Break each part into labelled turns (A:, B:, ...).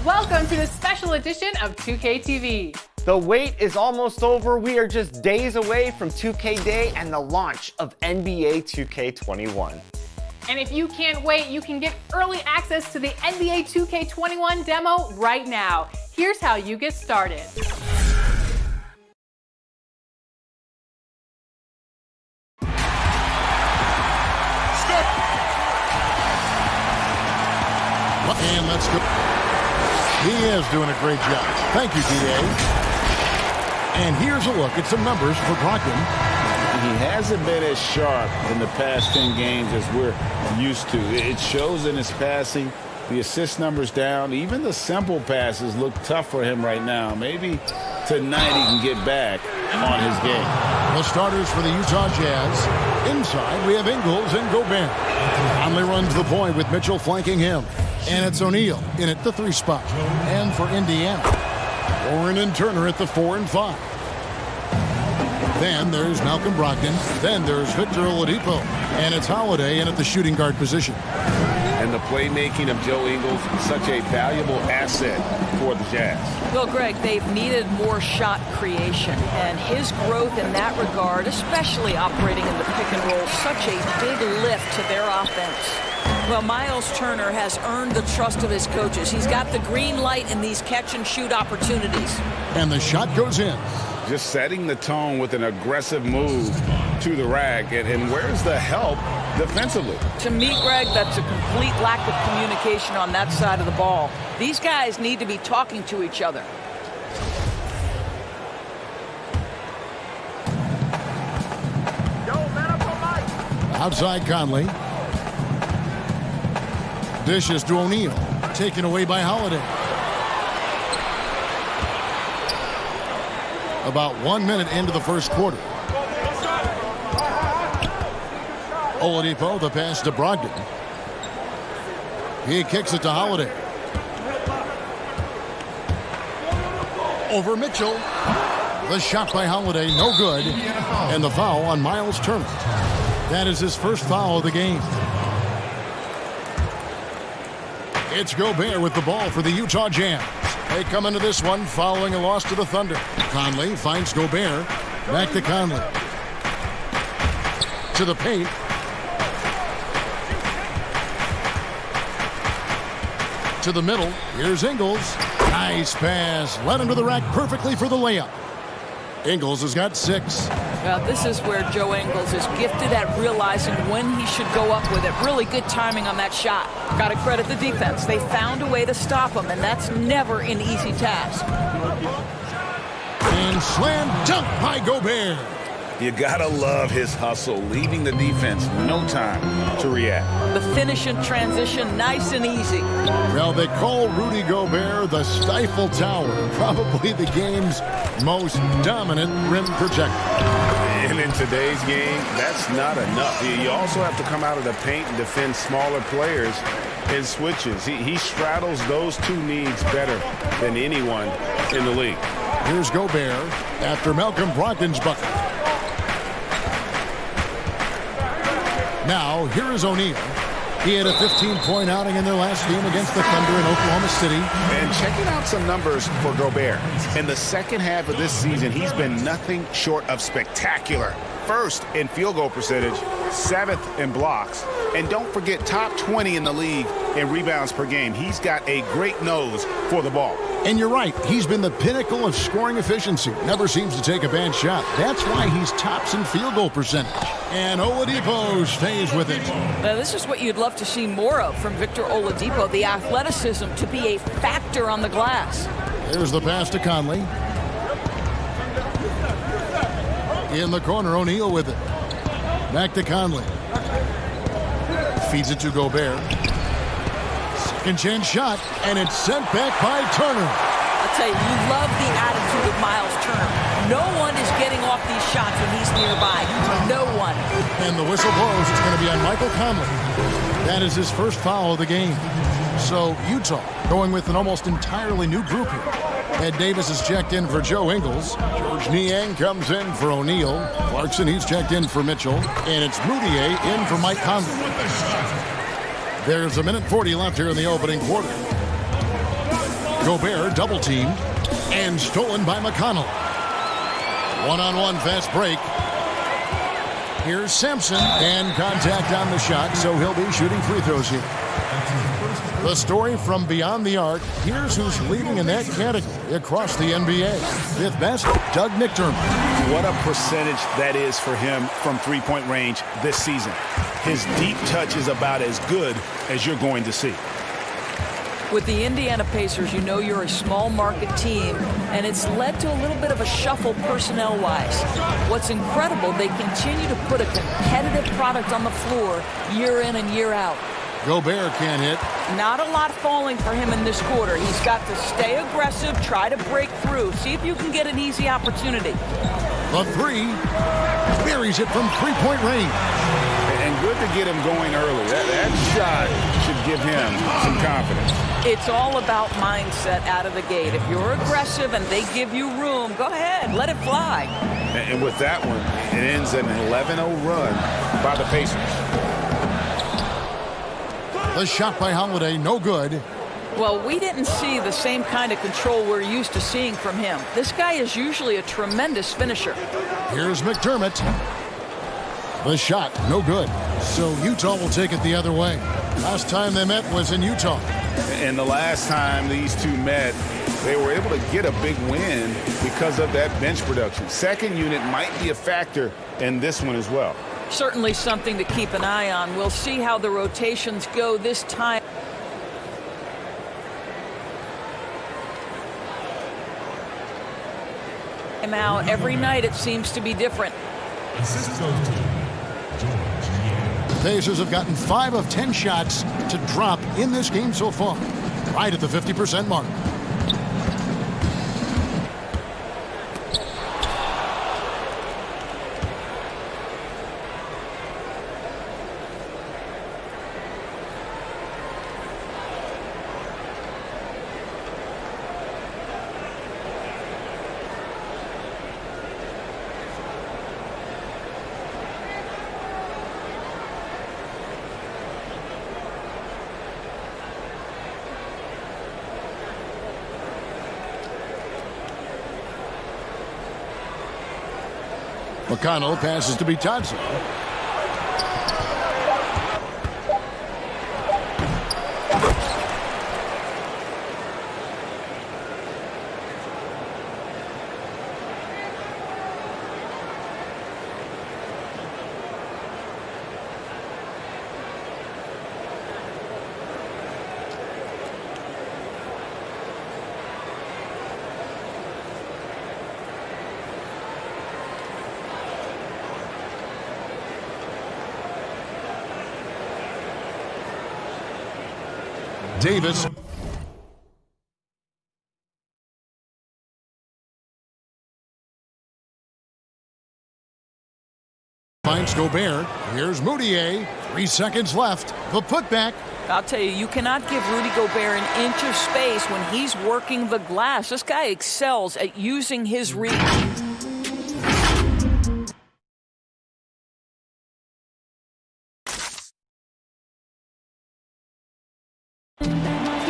A: Welcome to the special edition of 2K TV.
B: The wait is almost over. We are just days away from 2K Day and the launch of NBA 2K21.
A: And if you can't wait, you can get early access to the NBA 2K21 demo right now. Here's how you get started.
C: And let's go. He is doing a great job. Thank you, D.A. And here's a look at some numbers for Brogdon.
D: He hasn't been as sharp in the past 10 games as we're used to. It shows in his passing. The assist numbers down. Even the simple passes look tough for him right now. Maybe tonight he can get back on his game.
C: The starters for the Utah Jazz. Inside, we have Ingles and Gobert. Conley runs the point with Mitchell flanking him. And it's O'Neal in at the 3 spot. And for Indiana, Warren and Turner at the 4 and 5. Then there's Malcolm Brogdon. Then there's Victor Oladipo. And it's Holiday in at the shooting guard position.
D: And the playmaking of Joe Ingles, such a valuable asset for the Jazz.
E: Well, Greg, they've needed more shot creation. And his growth in that regard, especially operating in the pick and roll, such a big lift to their offense. Well, Miles Turner has earned the trust of his coaches. He's got the green light in these catch-and-shoot opportunities.
C: And the shot goes in.
D: Just setting the tone with an aggressive move to the rack. And where's the help defensively?
E: To me, Greg, that's a complete lack of communication on that side of the ball. These guys need to be talking to each other.
C: Outside Conley. Dishes to O'Neal. Taken away by Holiday. About 1 minute into the first quarter. Oladipo, the pass to Brogdon. He kicks it to Holiday. Over Mitchell. The shot by Holiday, no good. And the foul on Miles Turner. That is his first foul of the game. It's Gobert with the ball for the Utah Jazz. They come into this one following a loss to the Thunder. Conley finds Gobert. Back to Conley. To the paint. To the middle. Here's Ingles. Nice pass. Led him to the rack perfectly for the layup. Ingles has got 6.
E: Well, this is where Joe Ingles is gifted at realizing when he should go up with it. Really good timing on that shot. Got to credit the defense. They found a way to stop him, and that's never an easy task.
C: And slam dunk by Gobert.
D: You gotta love his hustle, leaving the defense no time to react.
E: The finish and transition, nice and easy.
C: Well, they call Rudy Gobert the Stifle Tower, probably the game's most dominant rim protector.
D: And in today's game, that's not enough. You also have to come out of the paint and defend smaller players in switches. He straddles those two needs better than anyone in the league.
C: Here's Gobert after Malcolm Brogdon's bucket. Now, here is O'Neal. He had a 15-point outing in their last game against the Thunder in Oklahoma City.
D: And checking out some numbers for Gobert. In the second half of this season, he's been nothing short of spectacular. First in field goal percentage, 7th in blocks. And don't forget, top 20 in the league in rebounds per game. He's got a great nose for the ball.
C: And you're right, he's been the pinnacle of scoring efficiency. Never seems to take a bad shot. That's why he's tops in field goal percentage. And Oladipo stays with it.
E: Now, this is what you'd love to see more of from Victor Oladipo, the athleticism to be a factor on the glass.
C: There's the pass to Conley. In the corner, O'Neal with it. Back to Conley. Feeds it to Gobert. Second chance shot, and it's sent back by Turner.
E: I'll tell you, you love the attitude of Miles Turner. No one is getting off these shots when he's nearby. No one.
C: And the whistle blows. It's going to be on Michael Conley. That is his first foul of the game. So Utah going with an almost entirely new group here. Ed Davis is checked in for Joe Ingles. George Niang comes in for O'Neal. Clarkson, he's checked in for Mitchell. And it's Moutier in for Mike Conley. There's a minute 40 left here in the opening quarter. Gobert double-teamed and stolen by McConnell. One-on-one fast break. Here's Sampson, and contact on the shot, so he'll be shooting free throws here. The story from beyond the arc. Here's who's leading in that category across the NBA. Fifth best, Doug McDermott.
D: What a percentage that is for him from three-point range this season. His deep touch is about as good as you're going to see.
E: With the Indiana Pacers, you know you're a small market team, and it's led to a little bit of a shuffle personnel-wise. What's incredible, they continue to put a competitive product on the floor year in and year out.
C: Gobert can't hit.
E: Not a lot falling for him in this quarter. He's got to stay aggressive, try to break through, see if you can get an easy opportunity.
C: The three, buries it from three-point range.
D: And good to get him going early. That shot should give him some confidence.
E: It's all about mindset out of the gate. If you're aggressive and they give you room, go ahead, let it fly.
D: And with that one, it ends an 11-0 run by the Pacers.
C: The shot by Holiday, no good.
E: Well, we didn't see the same kind of control we're used to seeing from him. This guy is usually a tremendous finisher.
C: Here's McDermott. The shot, no good. So Utah will take it the other way. Last time they met was in Utah.
D: And the last time these two met, they were able to get a big win because of that bench production. Second unit might be a factor in this one as well.
E: Certainly something to keep an eye on. We'll see how the rotations go this time. Out every night it seems to be different.
C: Pacers have gotten 5 of 10 shots to drop in this game so far, right at the 50% mark. McConnell passes to Bitadze. Davis. Finds Gobert. Here's Moutier. 3 seconds left. The putback.
E: I'll tell you, you cannot give Rudy Gobert an inch of space when he's working the glass. This guy excels at using his reach.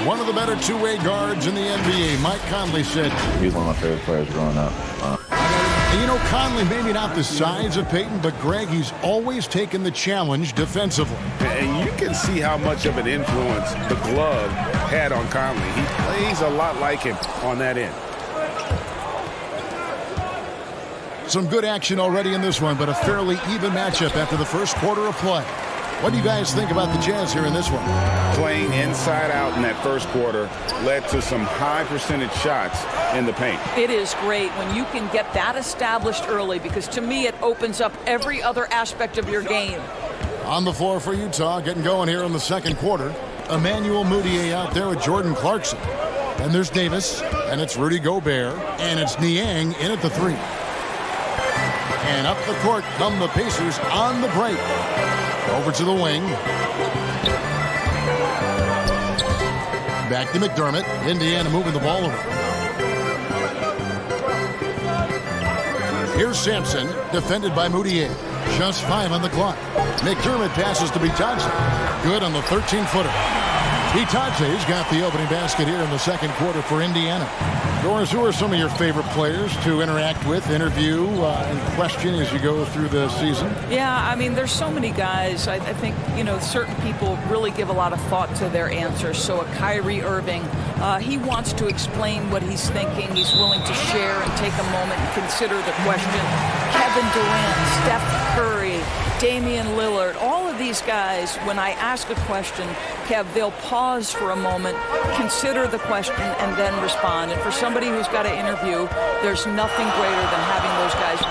C: One of the better two-way guards in the NBA, Mike Conley said.
F: He's one of my favorite players growing up.
C: And you know, Conley, maybe not the size of Peyton, but Greg, he's always taken the challenge defensively.
D: And you can see how much of an influence the glove had on Conley. He plays a lot like him on that end.
C: Some good action already in this one, but a fairly even matchup after the first quarter of play. What do you guys think about the Jazz here in this one?
D: Playing inside out in that first quarter led to some high percentage shots in the paint.
E: It is great when you can get that established early, because to me it opens up every other aspect of your game.
C: On the floor for Utah, getting going here in the second quarter. Emmanuel Moutier out there with Jordan Clarkson. And there's Davis, and it's Rudy Gobert, and it's Niang in at the 3. And up the court come the Pacers on the break. Over to the wing. Back to McDermott. Indiana moving the ball over. Here's Sampson, defended by Moutier. Just 5 on the clock. McDermott passes to Bitadze. Good on the 13-footer. Itate's got the opening basket here in the second quarter for Indiana. Doris, who are some of your favorite players to interact with, interview, and question as you go through the season?
E: Yeah, I mean, there's so many guys. I think, certain people really give a lot of thought to their answers. So a Kyrie Irving, he wants to explain what he's thinking. He's willing to share and take a moment and consider the question. Kevin Durant, Steph Curry, Damian Lillard, all of these guys, when I ask a question, Kev, they'll pause for a moment, consider the question, and then respond. And for somebody who's got to interview, there's nothing greater than having those guys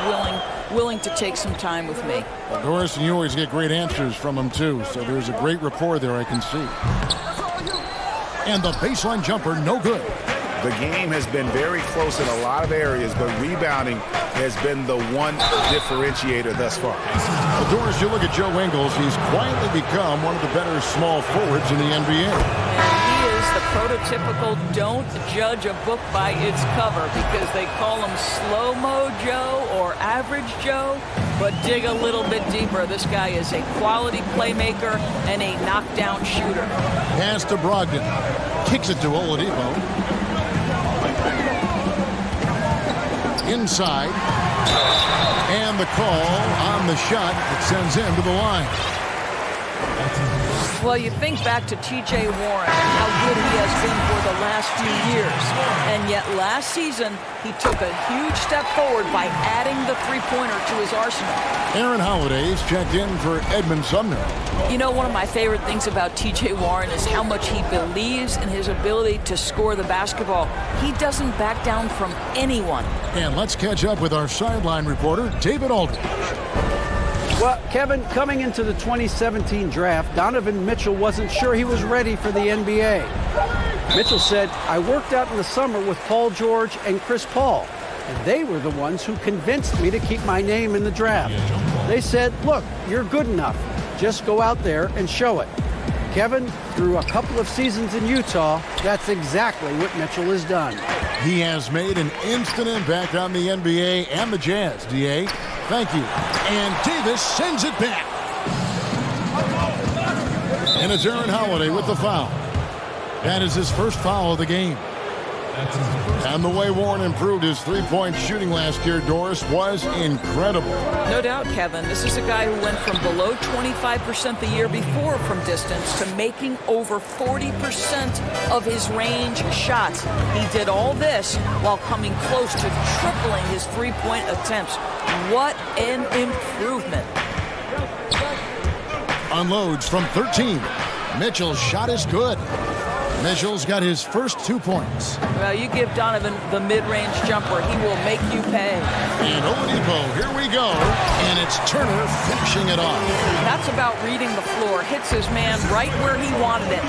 E: willing to take some time with me.
C: Well, Doris, and you always get great answers from them, too. So there's a great rapport there, I can see. And the baseline jumper, no good.
D: The game has been very close in a lot of areas, but rebounding has been the one differentiator thus far.
C: Well, Doris, you look at Joe Ingles, he's quietly become one of the better small forwards in the NBA.
E: And he is the prototypical don't judge a book by its cover, because they call him slow-mo Joe or average Joe. But dig a little bit deeper. This guy is a quality playmaker and a knockdown shooter.
C: Pass to Brogdon. Kicks it to Oladipo. Inside. And the call on the shot that sends him to the line.
E: Well, you think back to T.J. Warren and how good he has been for the last few years. And yet last season, he took a huge step forward by adding the three-pointer to his arsenal.
C: Aaron Holiday's checked in for Edmund Sumner.
E: One of my favorite things about T.J. Warren is how much he believes in his ability to score the basketball. He doesn't back down from anyone.
C: And let's catch up with our sideline reporter, David Aldridge.
G: Well, Kevin, coming into the 2017 draft, Donovan Mitchell wasn't sure he was ready for the NBA. Mitchell said, "I worked out in the summer with Paul George and Chris Paul, and they were the ones who convinced me to keep my name in the draft. They said, look, you're good enough. Just go out there and show it." Kevin, through a couple of seasons in Utah, that's exactly what Mitchell has done.
C: He has made an instant impact on the NBA and the Jazz, D.A. Thank you. And Davis sends it back. And it's Aaron Holiday with the foul. That is his first foul of the game. And the way Warren improved his three-point shooting last year, Doris, was incredible.
E: No doubt, Kevin. This is a guy who went from below 25% the year before from distance to making over 40% of his range shots. He did all this while coming close to tripling his three-point attempts. What an improvement.
C: Unloads from 13. Mitchell's shot is good. Mitchell's got his first 2 points.
E: Well, you give Donovan the mid-range jumper, he will make you pay.
C: And Oladipo, here we go. And it's Turner finishing it off.
E: That's about reading the floor. Hits his man right where he wanted it.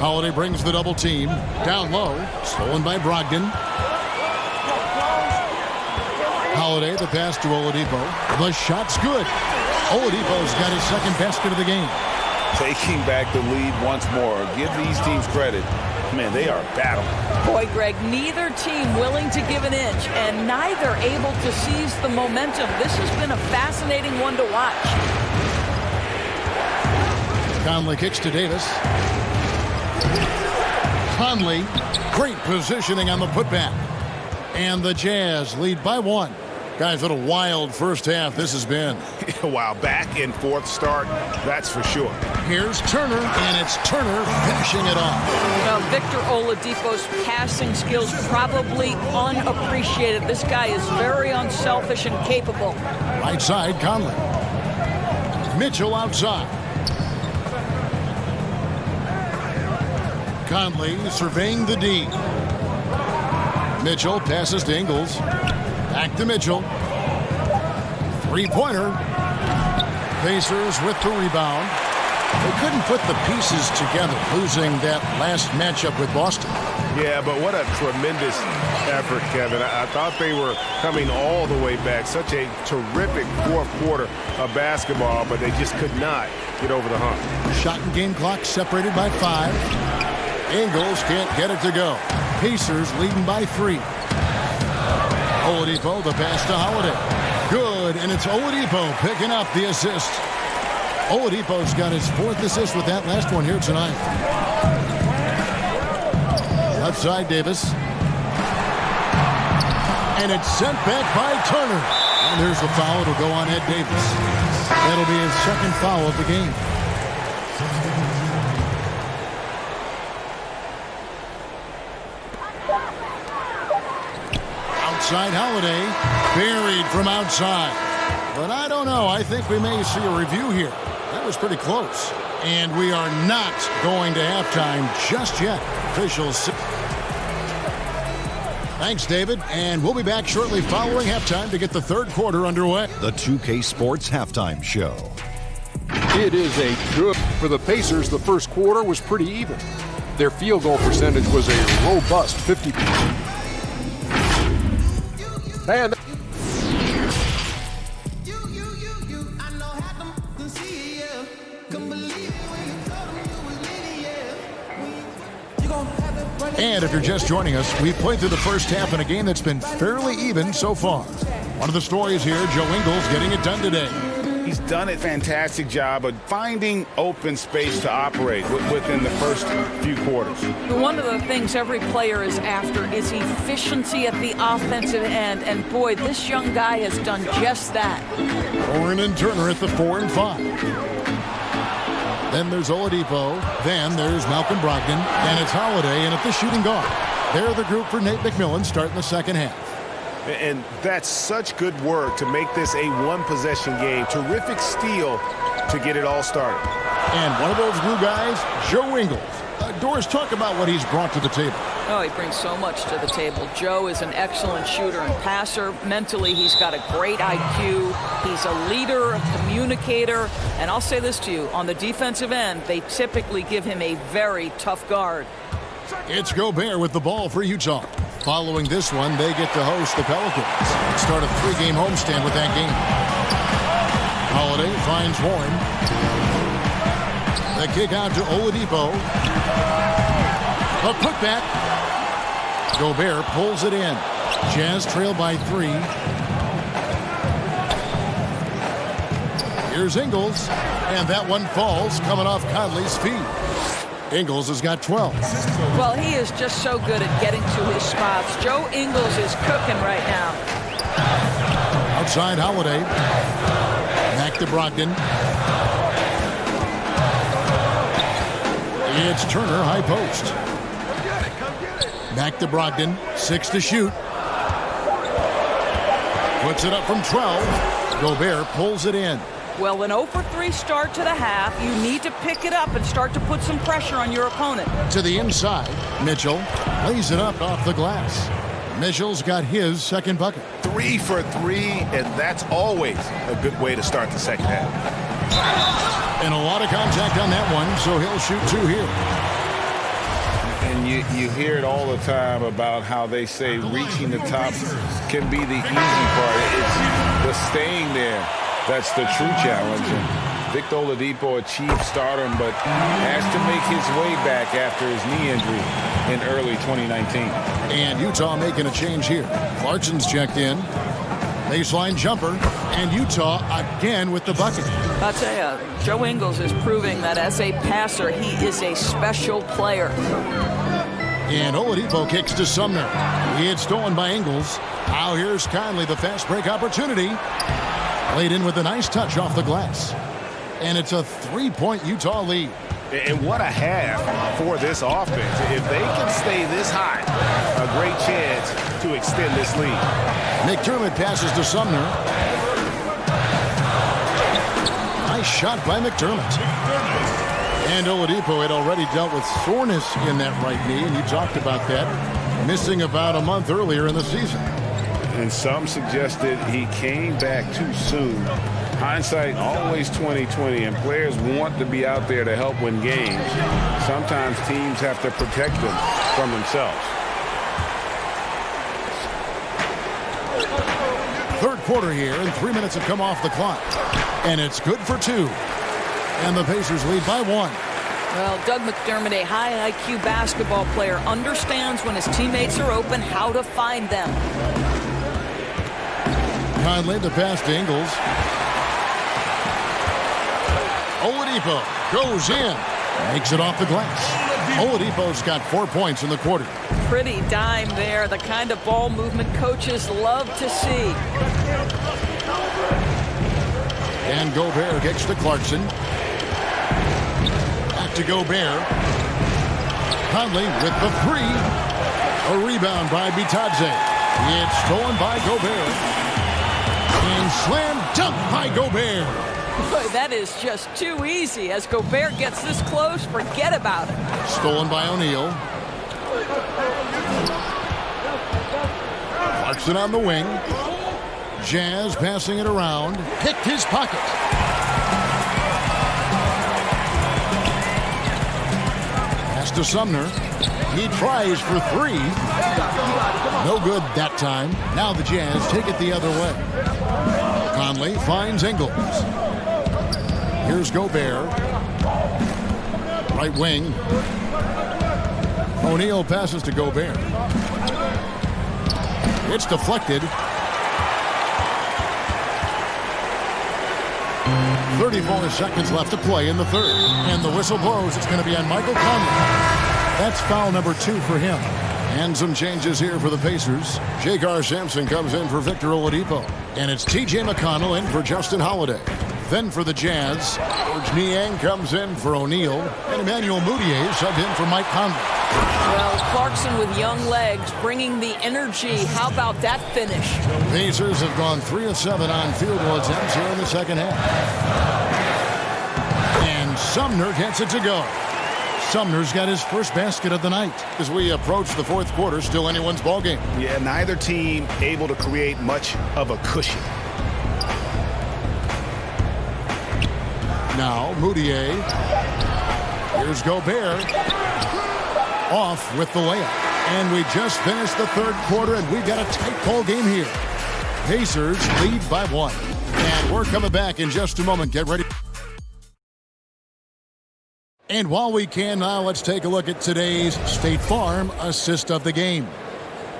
C: Holiday brings the double team. Down low. Stolen by Brogdon. Holiday, the pass to Oladipo. The shot's good. Oladipo's got his second basket of the game.
D: Taking back the lead once more. Give these teams credit. Man, they are battling.
E: Boy, Greg, neither team willing to give an inch and neither able to seize the momentum. This has been a fascinating one to watch.
C: Conley kicks to Davis. Conley, great positioning on the putback. And the Jazz lead by 1. Guys, what a wild first half this has been.
D: Wow, back and forth start, that's for sure.
C: Here's Turner, and it's Turner finishing it off.
E: Now, Victor Oladipo's passing skills probably unappreciated. This guy is very unselfish and capable.
C: Right side, Conley. Mitchell outside. Conley surveying the D. Mitchell passes to Ingles. Back to Mitchell. Three-pointer. Pacers with the rebound. They couldn't put the pieces together, losing that last matchup with Boston.
D: Yeah, but what a tremendous effort, Kevin. I thought they were coming all the way back. Such a terrific fourth quarter of basketball, but they just could not get over the hump.
C: Shot and game clock separated by 5. Ingles can't get it to go. Pacers leading by 3. Oladipo, the pass to Holiday. Good, and it's Oladipo picking up the assist. Oladipo's got his 4th assist with that last one here tonight. Left side, Davis. And it's sent back by Turner. And there's the foul. It'll go on Ed Davis. That'll be his 2nd foul of the game. Outside Holiday. Buried from outside. But I don't know. I think we may see a review here. That was pretty close. And we are not going to halftime just yet. Officials. Thanks, David. And we'll be back shortly following halftime to get the 3rd quarter underway.
H: The 2K Sports Halftime Show.
I: It is a good. For the Pacers, the first quarter was pretty even. Their field goal percentage was a robust 50%. And
C: And if you're just joining us, we've played through the first half in a game that's been fairly even so far. One of the stories here, Joe Ingles getting it done today.
D: He's done a fantastic job of finding open space to operate within the first few quarters.
E: One of the things every player is after is efficiency at the offensive end. And boy, this young guy has done just that.
C: Oren and Turner at the 4 and 5. Then there's Oladipo. Then there's Malcolm Brogdon. And it's Holiday in at the shooting guard. They're the group for Nate McMillan starting the second half.
D: And that's such good work to make this a one-possession game. Terrific steal to get it all started.
C: And one of those glue guys, Joe Ingles. Doris, talk about what he's brought to the table.
E: Oh, he brings so much to the table. Joe is an excellent shooter and passer. Mentally, he's got a great IQ. He's a leader, a communicator. And I'll say this to you, on the defensive end, they typically give him a very tough guard.
C: It's Gobert with the ball for Utah. Following this one, they get to host the Pelicans. Start a 3-game homestand with that game. Holiday finds Warren. The kick out to Oladipo. A putback. Gobert pulls it in. Jazz trail by 3. Here's Ingles. And that one falls coming off Conley's feet. Ingles has got 12.
E: Well, he is just so good at getting to his spots. Joe Ingles is cooking right now.
C: Outside Holiday. Back to Brogdon. It's Turner, high post. Back to Brogdon. 6 to shoot. Puts it up from 12. Gobert pulls it in.
E: Well, an 0 for 3 start to the half. You need to pick it up and start to put some pressure on your opponent.
C: To the inside. Mitchell lays it up off the glass. Mitchell's got his 2nd bucket.
D: 3 for 3, and that's always a good way to start the second half.
C: And a lot of contact on that one, so he'll shoot 2 here.
D: And you hear it all the time about how they say reaching the top can be the easy part. It's the staying there that's the true challenge. And Victor Oladipo achieved stardom, but has to make his way back after his knee injury in early 2019.
C: And Utah making a change here. Clarkson's checked in. Baseline jumper. And Utah again with the bucket.
E: I'll tell you, Joe Ingles is proving that as a passer, he is a special player.
C: And Oladipo kicks to Sumner. It's stolen by Ingles. Now here's Conley, the fast break opportunity. Laid in with a nice touch off the glass. And it's a 3-point Utah lead.
D: And what a half for this offense. If they can stay this high, a great chance to extend this lead.
C: McDermott passes to Sumner. Nice shot by McDermott. And Oladipo had already dealt with soreness in that right knee, and you talked about that, missing about a month earlier in the season.
D: And some suggested he came back too soon. Hindsight always 20/20, and players want to be out there to help win games. Sometimes teams have to protect them from themselves.
C: 3rd quarter here, and 3 minutes have come off the clock. And it's good for 2. And the Pacers lead by 1.
E: Well, Doug McDermott, a high IQ basketball player, understands when his teammates are open how to find them.
C: Conley, the pass to Ingles. Oladipo goes in. Makes it off the glass. Oladipo's got 4 points in the quarter.
E: Pretty dime there. The kind of ball movement coaches love to see.
C: And Gobert gets to Clarkson. Back to Gobert. Conley with the three. A rebound by Bitadze. It's stolen by Gobert. And slam dunk by Gobert.
E: Boy, that is just too easy. As Gobert gets this close, forget about it.
C: Stolen by O'Neal. Clarkson on the wing. Jazz passing it around. Picked his pocket. Pass to Sumner. He tries for three. No good that time. Now the Jazz take it the other way. Conley finds Ingles. Here's Gobert. Right wing. O'Neal passes to Gobert. It's deflected. 34 seconds left to play in the third. And the whistle blows. It's going to be on Michael Conley. That's foul number 2 for him. And some changes here for the Pacers. J.K. Sampson comes in for Victor Oladipo. And it's T.J. McConnell in for Justin Holiday. Then for the Jazz, George Niang comes in for O'Neal. And Emmanuel Mudiay subbed in for Mike Conley.
E: Well, Clarkson with young legs, bringing the energy. How about that finish?
C: Pacers have gone 3 of 7 on field goal attempts here in the second half. And Sumner gets it to go. Sumner's got his first basket of the night. As we approach the fourth quarter, still anyone's ballgame.
D: Yeah, neither team able to create much of a cushion.
C: Now, Mudiay. Here's Gobert. Off with the layup. And we just finished the third quarter, and we've got a tight ball game here. Pacers lead by 1. And we're coming back in just a moment. Get ready. And while we can now, let's take a look at today's State Farm assist of the game.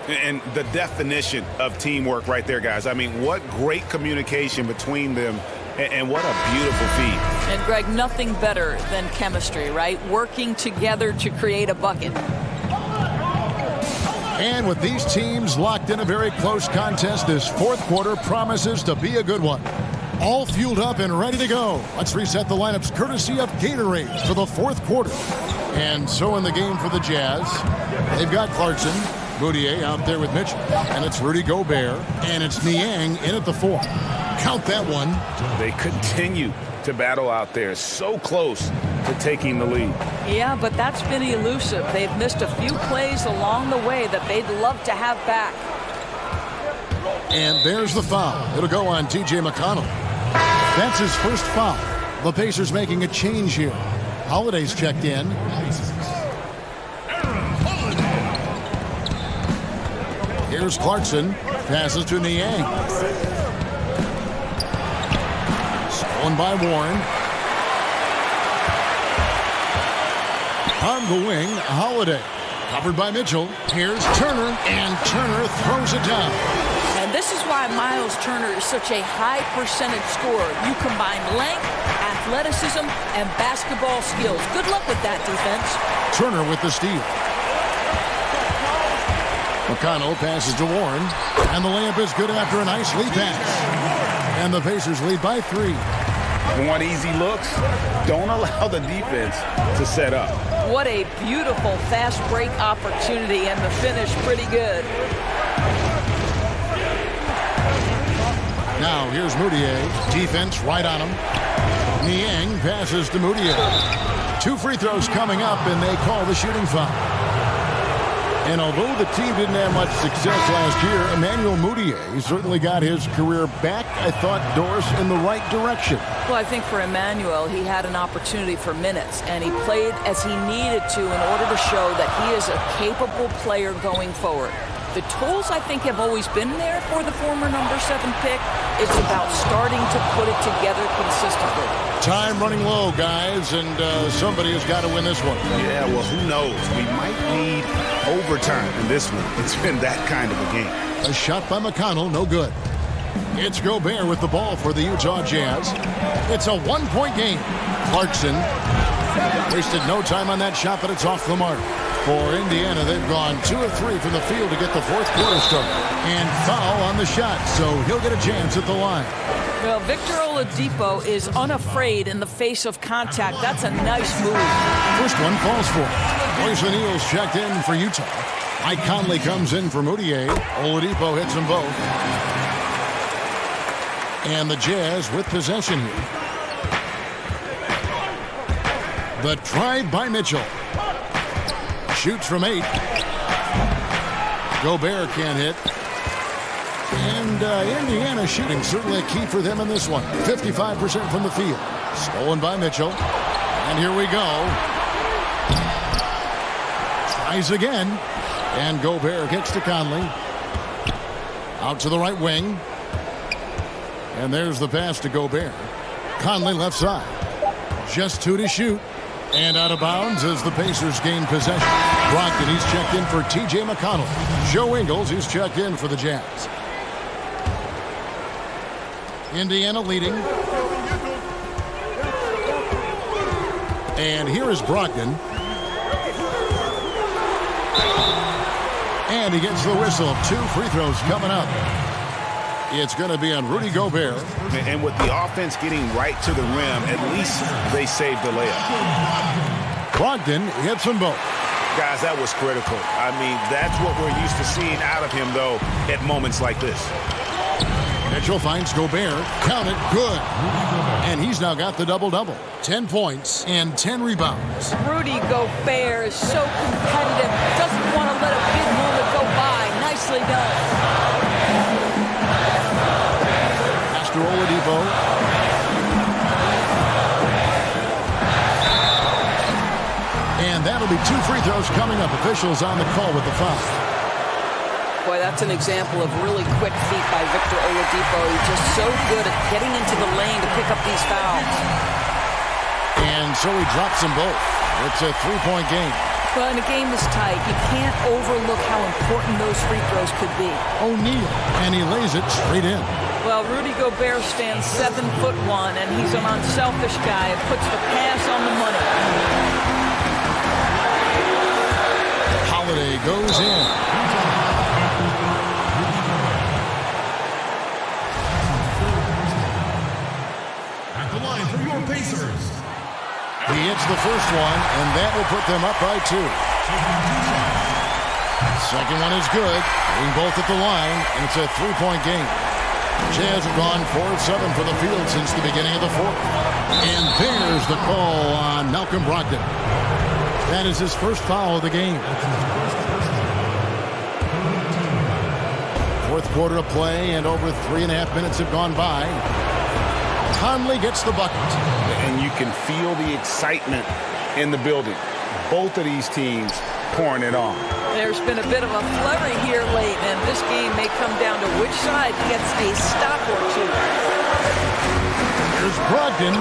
D: And the definition of teamwork right there, guys. I mean, what great communication between them, and what a beautiful feat.
E: And, Greg, nothing better than chemistry, right? Working together to create a bucket.
C: And with these teams locked in a very close contest, this fourth quarter promises to be a good one. All fueled up and ready to go. Let's reset the lineups courtesy of Gatorade for the fourth quarter. And so in the game for the Jazz, they've got Clarkson, Mudiay out there with Mitchell. And it's Rudy Gobert. And it's Niang in at the 4. Count that one.
D: They continue to battle out there, so close to taking the lead.
E: Yeah, but that's been elusive. They've missed a few plays along the way that they'd love to have back.
C: And there's the foul. It'll go on T.J. McConnell. That's his first foul. The Pacers making a change here. Holiday's checked in. Here's Clarkson. Passes to Niang. Stolen by Warren. On the wing, Holiday. Covered by Mitchell. Here's Turner. And Turner throws it down.
E: And this is why Miles Turner is such a high percentage scorer. You combine length, athleticism, and basketball skills. Good luck with that, defense.
C: Turner with the steal. McConnell passes to Warren. And the layup is good after a nice lead pass. And the Pacers lead by 3.
D: You want easy looks? Don't allow the defense to set up.
E: What a beautiful fast break opportunity, and the finish pretty good.
C: Now here's Mudiay. Defense right on him. Niang passes to Mudiay. 2 free throws coming up, and they call the shooting foul. And although the team didn't have much success last year, Emmanuel Mudiay certainly got his career back, I thought, Doris, in the right direction.
E: Well, I think for Emmanuel, he had an opportunity for minutes, and he played as he needed to in order to show that he is a capable player going forward. The tools, I think, have always been there for the former number 7 pick. It's about starting to put it together consistently.
C: Time running low, guys, and somebody has got to win this one.
D: Yeah, well, who knows? We might need overtime in this one. It's been that kind of a game.
C: A shot by McConnell, no good. It's Gobert with the ball for the Utah Jazz. It's a one-point game. Clarkson wasted no time on that shot, but it's off the mark. For Indiana, they've gone 2 of 3 from the field to get the fourth quarter started. And foul on the shot, so he'll get a chance at the line.
E: Well, Victor Oladipo is unafraid in the face of contact. That's a nice move.
C: First one falls for him. Royce O'Neal's checked in for Utah. Mike Conley comes in for Moutier. Oladipo hits them both. And the Jazz with possession here. The drive by Mitchell. Shoots from 8. Gobert can't hit. And Indiana shooting certainly a key for them in this one. 55% from the field. Stolen by Mitchell. And here we go. Tries again. And Gobert kicks to Conley. Out to the right wing. And there's the pass to Gobert. Conley left side. Just 2 to shoot. And out of bounds as the Pacers gain possession. Brogdon, he's checked in for T.J. McConnell. Joe Ingles, he's checked in for the Jazz. Indiana leading. And here is Brogdon. And he gets the whistle. 2 free throws coming up. It's going to be on Rudy Gobert.
D: And with the offense getting right to the rim, at least they saved the layup.
C: Brogdon hits them both.
D: Guys, that was critical. I mean, that's what we're used to seeing out of him, though, at moments like this.
C: Mitchell finds Gobert. Count it. Good. And he's now got the double-double. 10 points and 10 rebounds.
E: Rudy Gobert is so competitive. Doesn't want to let a big moment go by. Nicely done.
C: Master Oladipo. And that'll be 2 free throws coming up. Officials on the call with the foul.
E: Boy, that's an example of really quick feet by Victor Oladipo. He's just so good at getting into the lane to pick up these fouls.
C: And so he drops them both. It's a 3-point game.
E: Well, in a game this tight, you can't overlook how important those free throws could be.
C: O'Neal, and he lays it straight in.
E: Well, Rudy Gobert stands 7'1", and he's an unselfish guy who puts the pass on the money.
C: Holiday goes in.
J: At the line for your Pacers.
C: He hits the first one, and that will put them up by 2. Second one is good. Hitting both at the line, and it's a 3-point game. Jazz have gone 4 of 7 for the field since the beginning of the fourth. And there's the call on Malcolm Brogdon. That is his first foul of the game. Fourth quarter of play, and over 3.5 minutes have gone by. Conley gets the bucket.
D: And you can feel the excitement in the building. Both of these teams pouring it on.
E: There's been a bit of a flurry here late, and this game may come down to which side gets a stop or 2.
C: Here's Brogdon.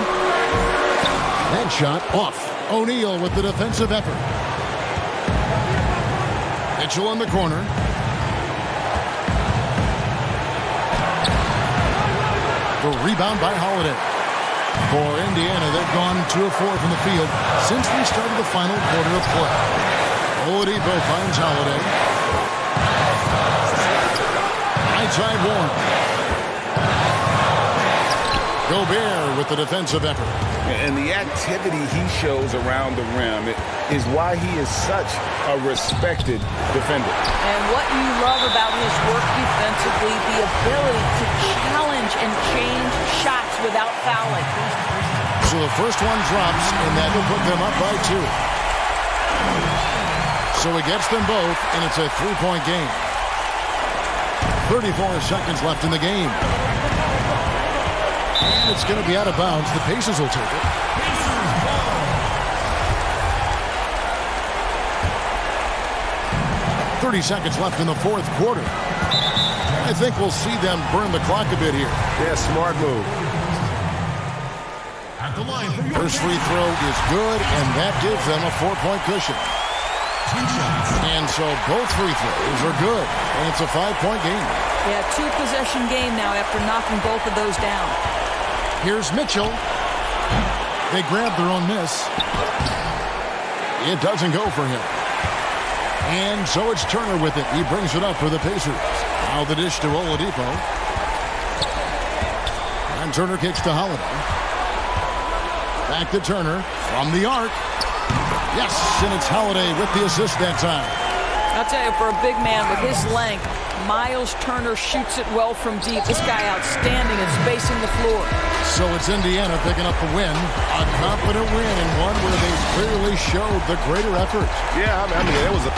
C: That shot off. O'Neal with the defensive effort. Mitchell in the corner. The rebound by Holiday. For Indiana, they've gone 2 of 4 from the field since we started the final quarter of play. Oladipo finds Holiday. Right side Warren. Gobert with the defensive effort.
D: And the activity he shows around the rim is why he is such a respected defender.
E: And what you love about his work defensively, the ability to challenge and change shots without fouling.
C: So the first one drops, and that will put them up by 2. So he gets them both, and it's a 3-point game. 34 seconds left in the game. And it's going to be out of bounds. The Pacers will take it. 30 seconds left in the fourth quarter. I think we'll see them burn the clock a bit here.
D: Yeah, smart move.
J: At the line for your
C: First free throw is good, and that gives them a 4-point cushion.
J: 2 shots.
C: And And so both free throws are good. And it's a 5-point game.
E: Yeah, 2-possession game now after knocking both of those down.
C: Here's Mitchell. They grab their own miss. It doesn't go for him. And so it's Turner with it. He brings it up for the Pacers. Now the dish to Oladipo. And Turner kicks to Holiday. Back to Turner from the arc. Yes, and it's Holiday with the assist that time.
E: I'll tell you, for a big man with his length, Miles Turner shoots it well from deep. This guy outstanding at spacing the floor.
C: So it's Indiana picking up the win. A confident win and one where they clearly showed the greater effort.
D: Yeah, I mean, it was a...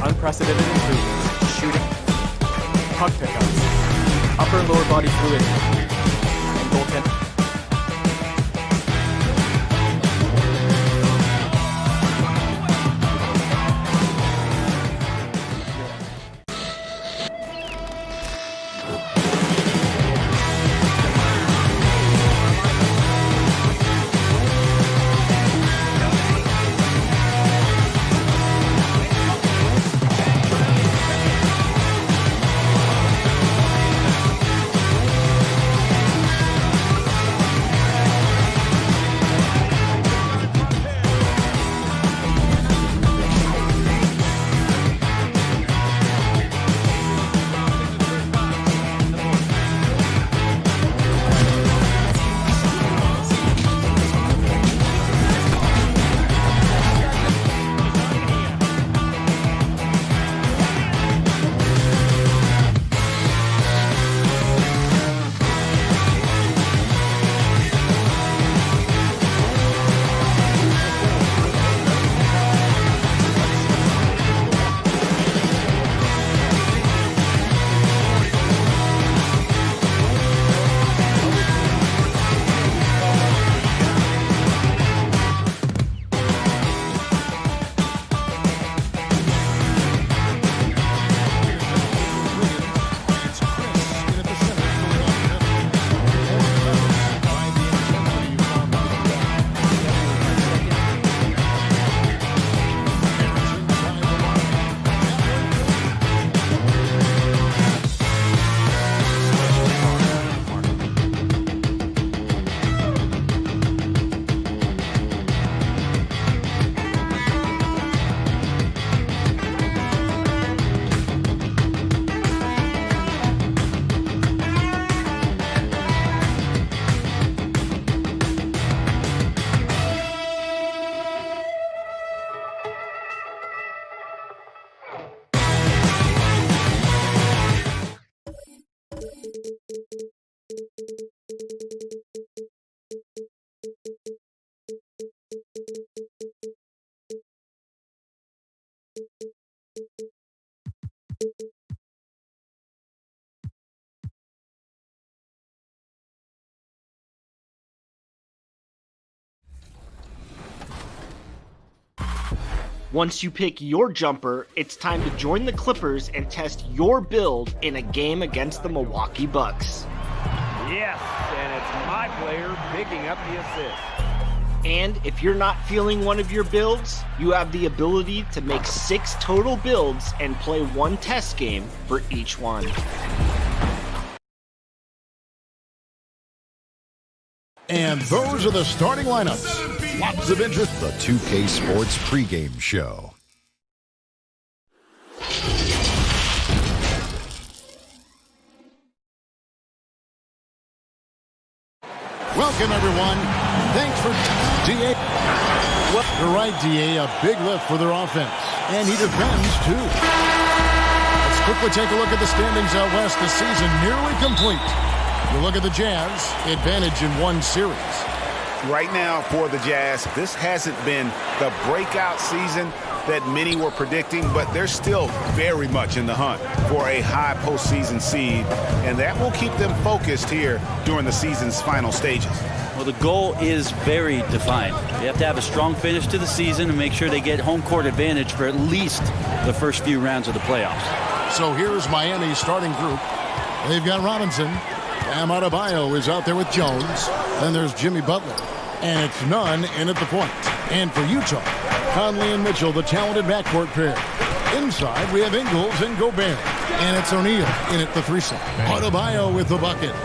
K: unprecedented improvements in shooting, puck pickups, upper and lower body fluidity, and goaltending.
B: Once you pick your jumper, it's time to join the Clippers and test your build in a game against the Milwaukee Bucks.
L: Yes, and it's my player picking up the assist.
B: And if you're not feeling one of your builds, you have the ability to make 6 total builds and play 1 test game for each one.
C: And those are the starting lineups. Lots of interest.
H: The 2K Sports pregame show.
C: Welcome, everyone. Thanks for DA. You're right, DA. A big lift for their offense. And he defends, too. Let's quickly take a look at the standings out west. The season nearly complete. You look at the Jazz, advantage in 1 series.
D: Right now for the Jazz, this hasn't been the breakout season that many were predicting, but they're still very much in the hunt for a high postseason seed, and that will keep them focused here during the season's final stages.
M: Well, the goal is very defined. They have to have a strong finish to the season and make sure they get home court advantage for at least the first few rounds of the playoffs.
C: So here's Miami's starting group. They've got Robinson. Bam Adebayo is out there with Jones. Then there's Jimmy Butler. And it's none in at the point. And for Utah, Conley and Mitchell, the talented backcourt pair. Inside, we have Ingles and Gobert. And it's O'Neal in at the 3 slot. Adebayo with the bucket.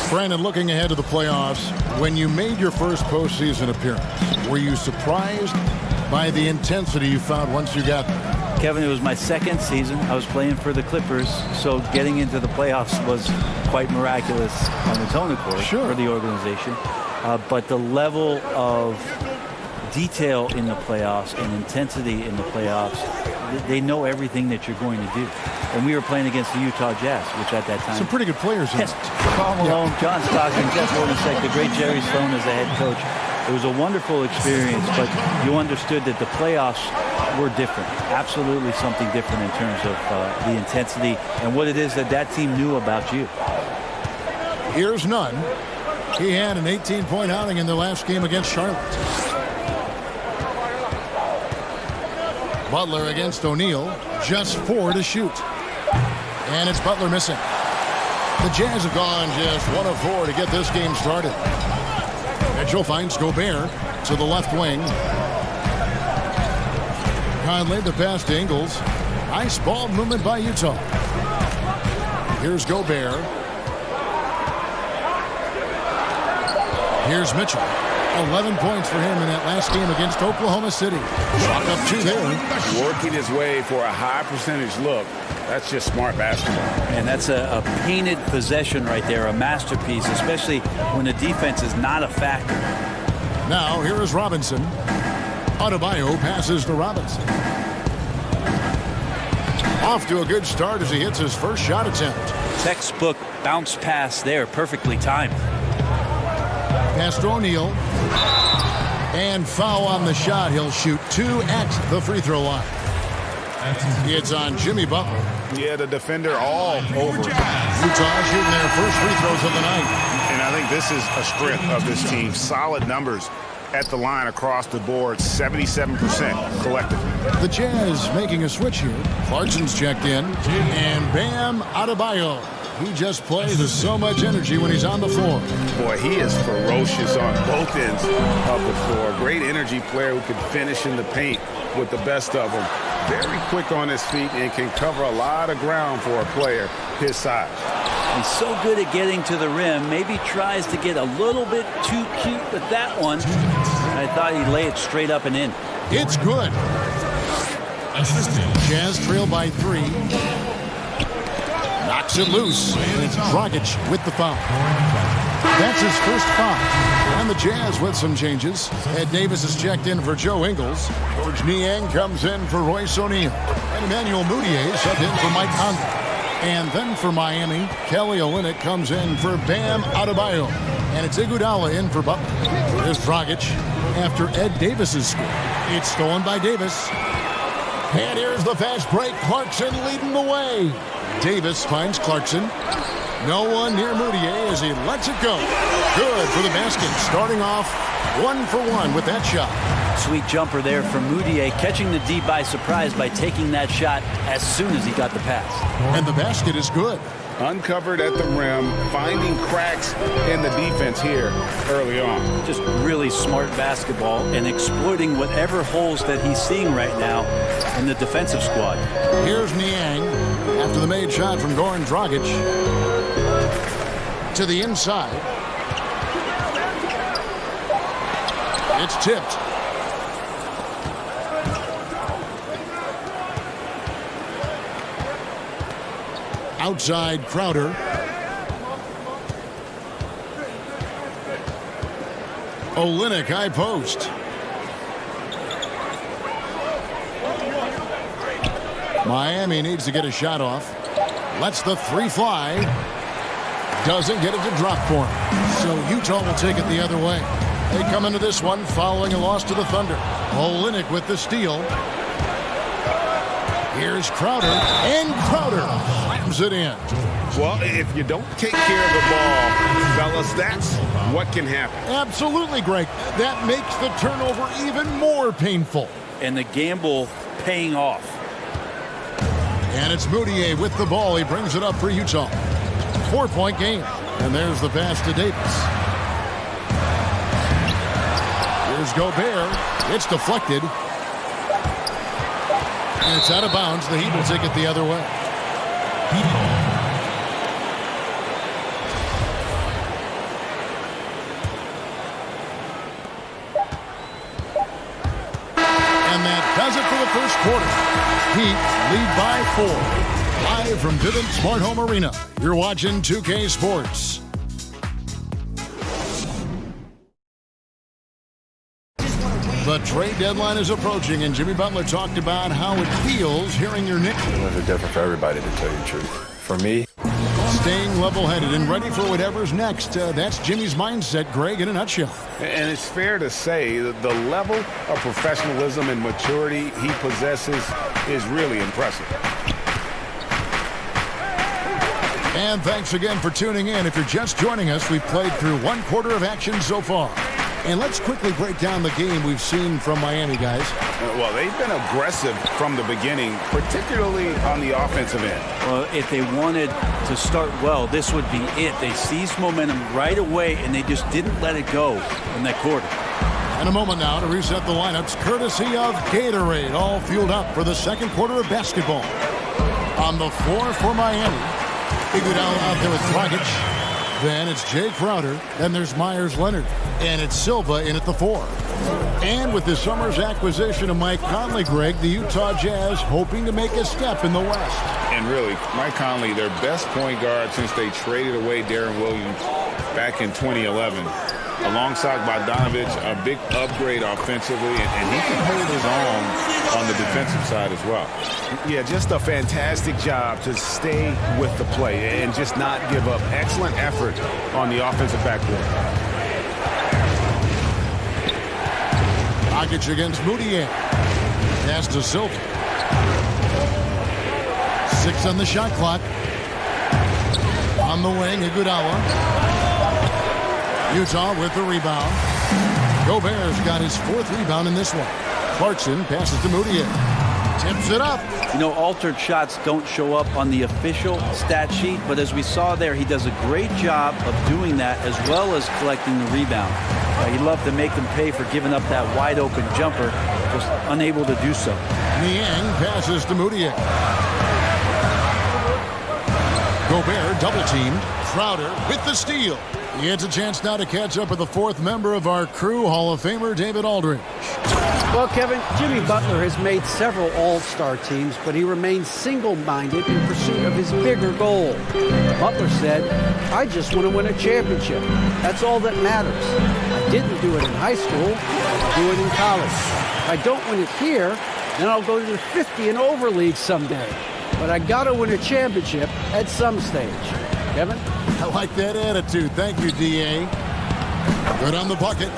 C: Brandon, looking ahead to the playoffs, when you made your first postseason appearance, were you surprised by the intensity you found once you got there?
M: Kevin, it was my 2nd season. I was playing for the Clippers, so getting into the playoffs was quite miraculous on its own accord for the organization. But the level of detail in the playoffs and intensity in the playoffs, they know everything that you're going to do. And we were playing against the Utah Jazz, which at that time...
C: Some pretty good players in
M: it. Karl Malone, John Stockton, Jeff Hornacek, the great Jerry Sloan as the head coach. It was a wonderful experience, but you understood that the playoffs were different. Absolutely something different in terms of the intensity and what it is that that team knew about you.
C: Here's none. He had an 18-point outing in their last game against Charlotte. Butler against O'Neal, just 4 to shoot. And it's Butler missing. The Jazz have gone just 1 of 4 to get this game started. Mitchell finds Gobert to the left wing. Conley the pass to Ingles. Nice ball movement by Utah. Here's Gobert. Here's Mitchell. 11 points for him in that last game against Oklahoma City. Shot up 2 there.
D: Working his way for a high percentage look. That's just smart basketball.
M: And that's a painted possession right there, a masterpiece, especially when the defense is not a factor.
C: Now here is Robinson. Adebayo passes to Robinson. Off to a good start as he hits his first shot attempt.
M: Textbook bounce pass there, perfectly timed.
C: Pass to O'Neal. And foul on the shot. He'll shoot 2 at the free throw line. It's on Jimmy Butler.
D: Yeah, the defender all over.
C: Utah shooting their first free throws of the night.
D: And I think this is a strength of this team. Solid numbers at the line across the board, 77% collectively.
C: The Jazz making a switch here. Clarkson's checked in. And Bam Adebayo. He just plays with so much energy when he's on the floor.
D: Boy, he is ferocious on both ends of the floor. Great energy player who can finish in the paint with the best of them. Very quick on his feet and can cover a lot of ground for a player his size.
M: He's so good at getting to the rim. Maybe tries to get a little bit too cute with that one. I thought he'd lay it straight up and in.
C: It's good. Jazz trail by 3. Knocks it loose. And it's Dragic with the foul. That's his first foul. And the Jazz with some changes. Ed Davis is checked in for Joe Ingles. George Niang comes in for Royce O'Neal. And Emmanuel Mudiay subbed in for Mike Conley. And then for Miami, Kelly Olynyk comes in for Bam Adebayo. And it's Iguodala in for Butler. There's Dragic. after Ed Davis's score. It's stolen by Davis. And here's the fast break. Clarkson leading the way. Davis finds Clarkson. No one near Moutier as he lets it go. Good for the basket. Starting off 1 for 1 with that shot.
M: Sweet jumper there from Moutier, catching the D by surprise by taking that shot as soon as he got the pass.
C: And the basket is good.
D: Uncovered at the rim, finding cracks in the defense here early on.
M: Just really smart basketball and exploiting whatever holes that he's seeing right now in the defensive squad.
C: Here's Niang after the made shot from Goran Dragic. To the inside. It's tipped. Outside Crowder. Olynyk high post. Miami needs to get a shot off. Lets the three fly. Doesn't get it to drop for him. So Utah will take it the other way. They come into this one following a loss to the Thunder. Olynyk with the steal. Here's Crowder, and Crowder slams it in.
D: Well, if you don't take care of the ball, fellas, that's what can happen.
C: Absolutely, Greg. That makes the turnover even more painful.
M: And the gamble paying off.
C: And it's Moutier with the ball. He brings it up for Utah. 4-point game. And there's the pass to Davis. Here's Gobert. It's deflected. And it's out of bounds. The Heat will take it the other way. And that does it for the first quarter. Heat lead by 4. Live from Vivint Smart Home Arena. You're watching 2K Sports. The trade deadline is approaching, and Jimmy Butler talked about how it feels hearing your nickname.
N: It was different for everybody, to tell you the truth. For me,
C: staying level-headed and ready for whatever's next. That's Jimmy's mindset, Greg, in a nutshell.
D: And it's fair to say that the level of professionalism and maturity he possesses is really impressive.
C: And thanks again for tuning in. If you're just joining us, we've played through 1 quarter of action so far. And let's quickly break down the game we've seen from Miami, guys.
D: Well, they've been aggressive from the beginning, particularly on the offensive end.
M: Well, if they wanted to start well, this would be it. They seized momentum right away, and they just didn't let it go in that quarter.
C: In a moment now to reset the lineups, courtesy of Gatorade, all fueled up for the second quarter of basketball. On the floor for Miami, Iguodala out there with Dragic. Then it's Jay Crowder. Then there's Myers Leonard. And it's Silva in at the 4. And with this summer's acquisition of Mike Conley, Greg, the Utah Jazz hoping to make a step in the West.
D: And really, Mike Conley, their best point guard since they traded away Darren Williams back in 2011. Alongside Bogdanovich, a big upgrade offensively, and he can hold his own on the defensive side as well.
B: Yeah, just a fantastic job to stay with the play and just not give up. Excellent effort on the offensive backboard.
C: Dragic against Moutier. Pass to Silva. 6 on the shot clock. On the wing, Iguodala. Utah with the rebound. Gobert's got his 4th rebound in this one. Clarkson passes to Moutier. Tips it up.
M: You know, altered shots don't show up on the official stat sheet, but as we saw there, he does a great job of doing that as well as collecting the rebound. He'd love to make them pay for giving up that wide open jumper, just unable to do so.
C: Niang passes to Moutier. Gobert double teamed. Crowder with the steal. He gets a chance now to catch up with the 4th member of our crew, Hall of Famer David Aldridge.
G: Well, Kevin, Jimmy Butler has made several All-Star teams, but he remains single-minded in pursuit of his bigger goal. Butler said, I just want to win a championship. That's all that matters. I didn't do it in high school. I'll do it in college. If I don't win it here, then I'll go to the 50 and over league someday. But I got to win a championship at some stage. Kevin?
C: I like that attitude. Thank you, D.A. Good on the bucket.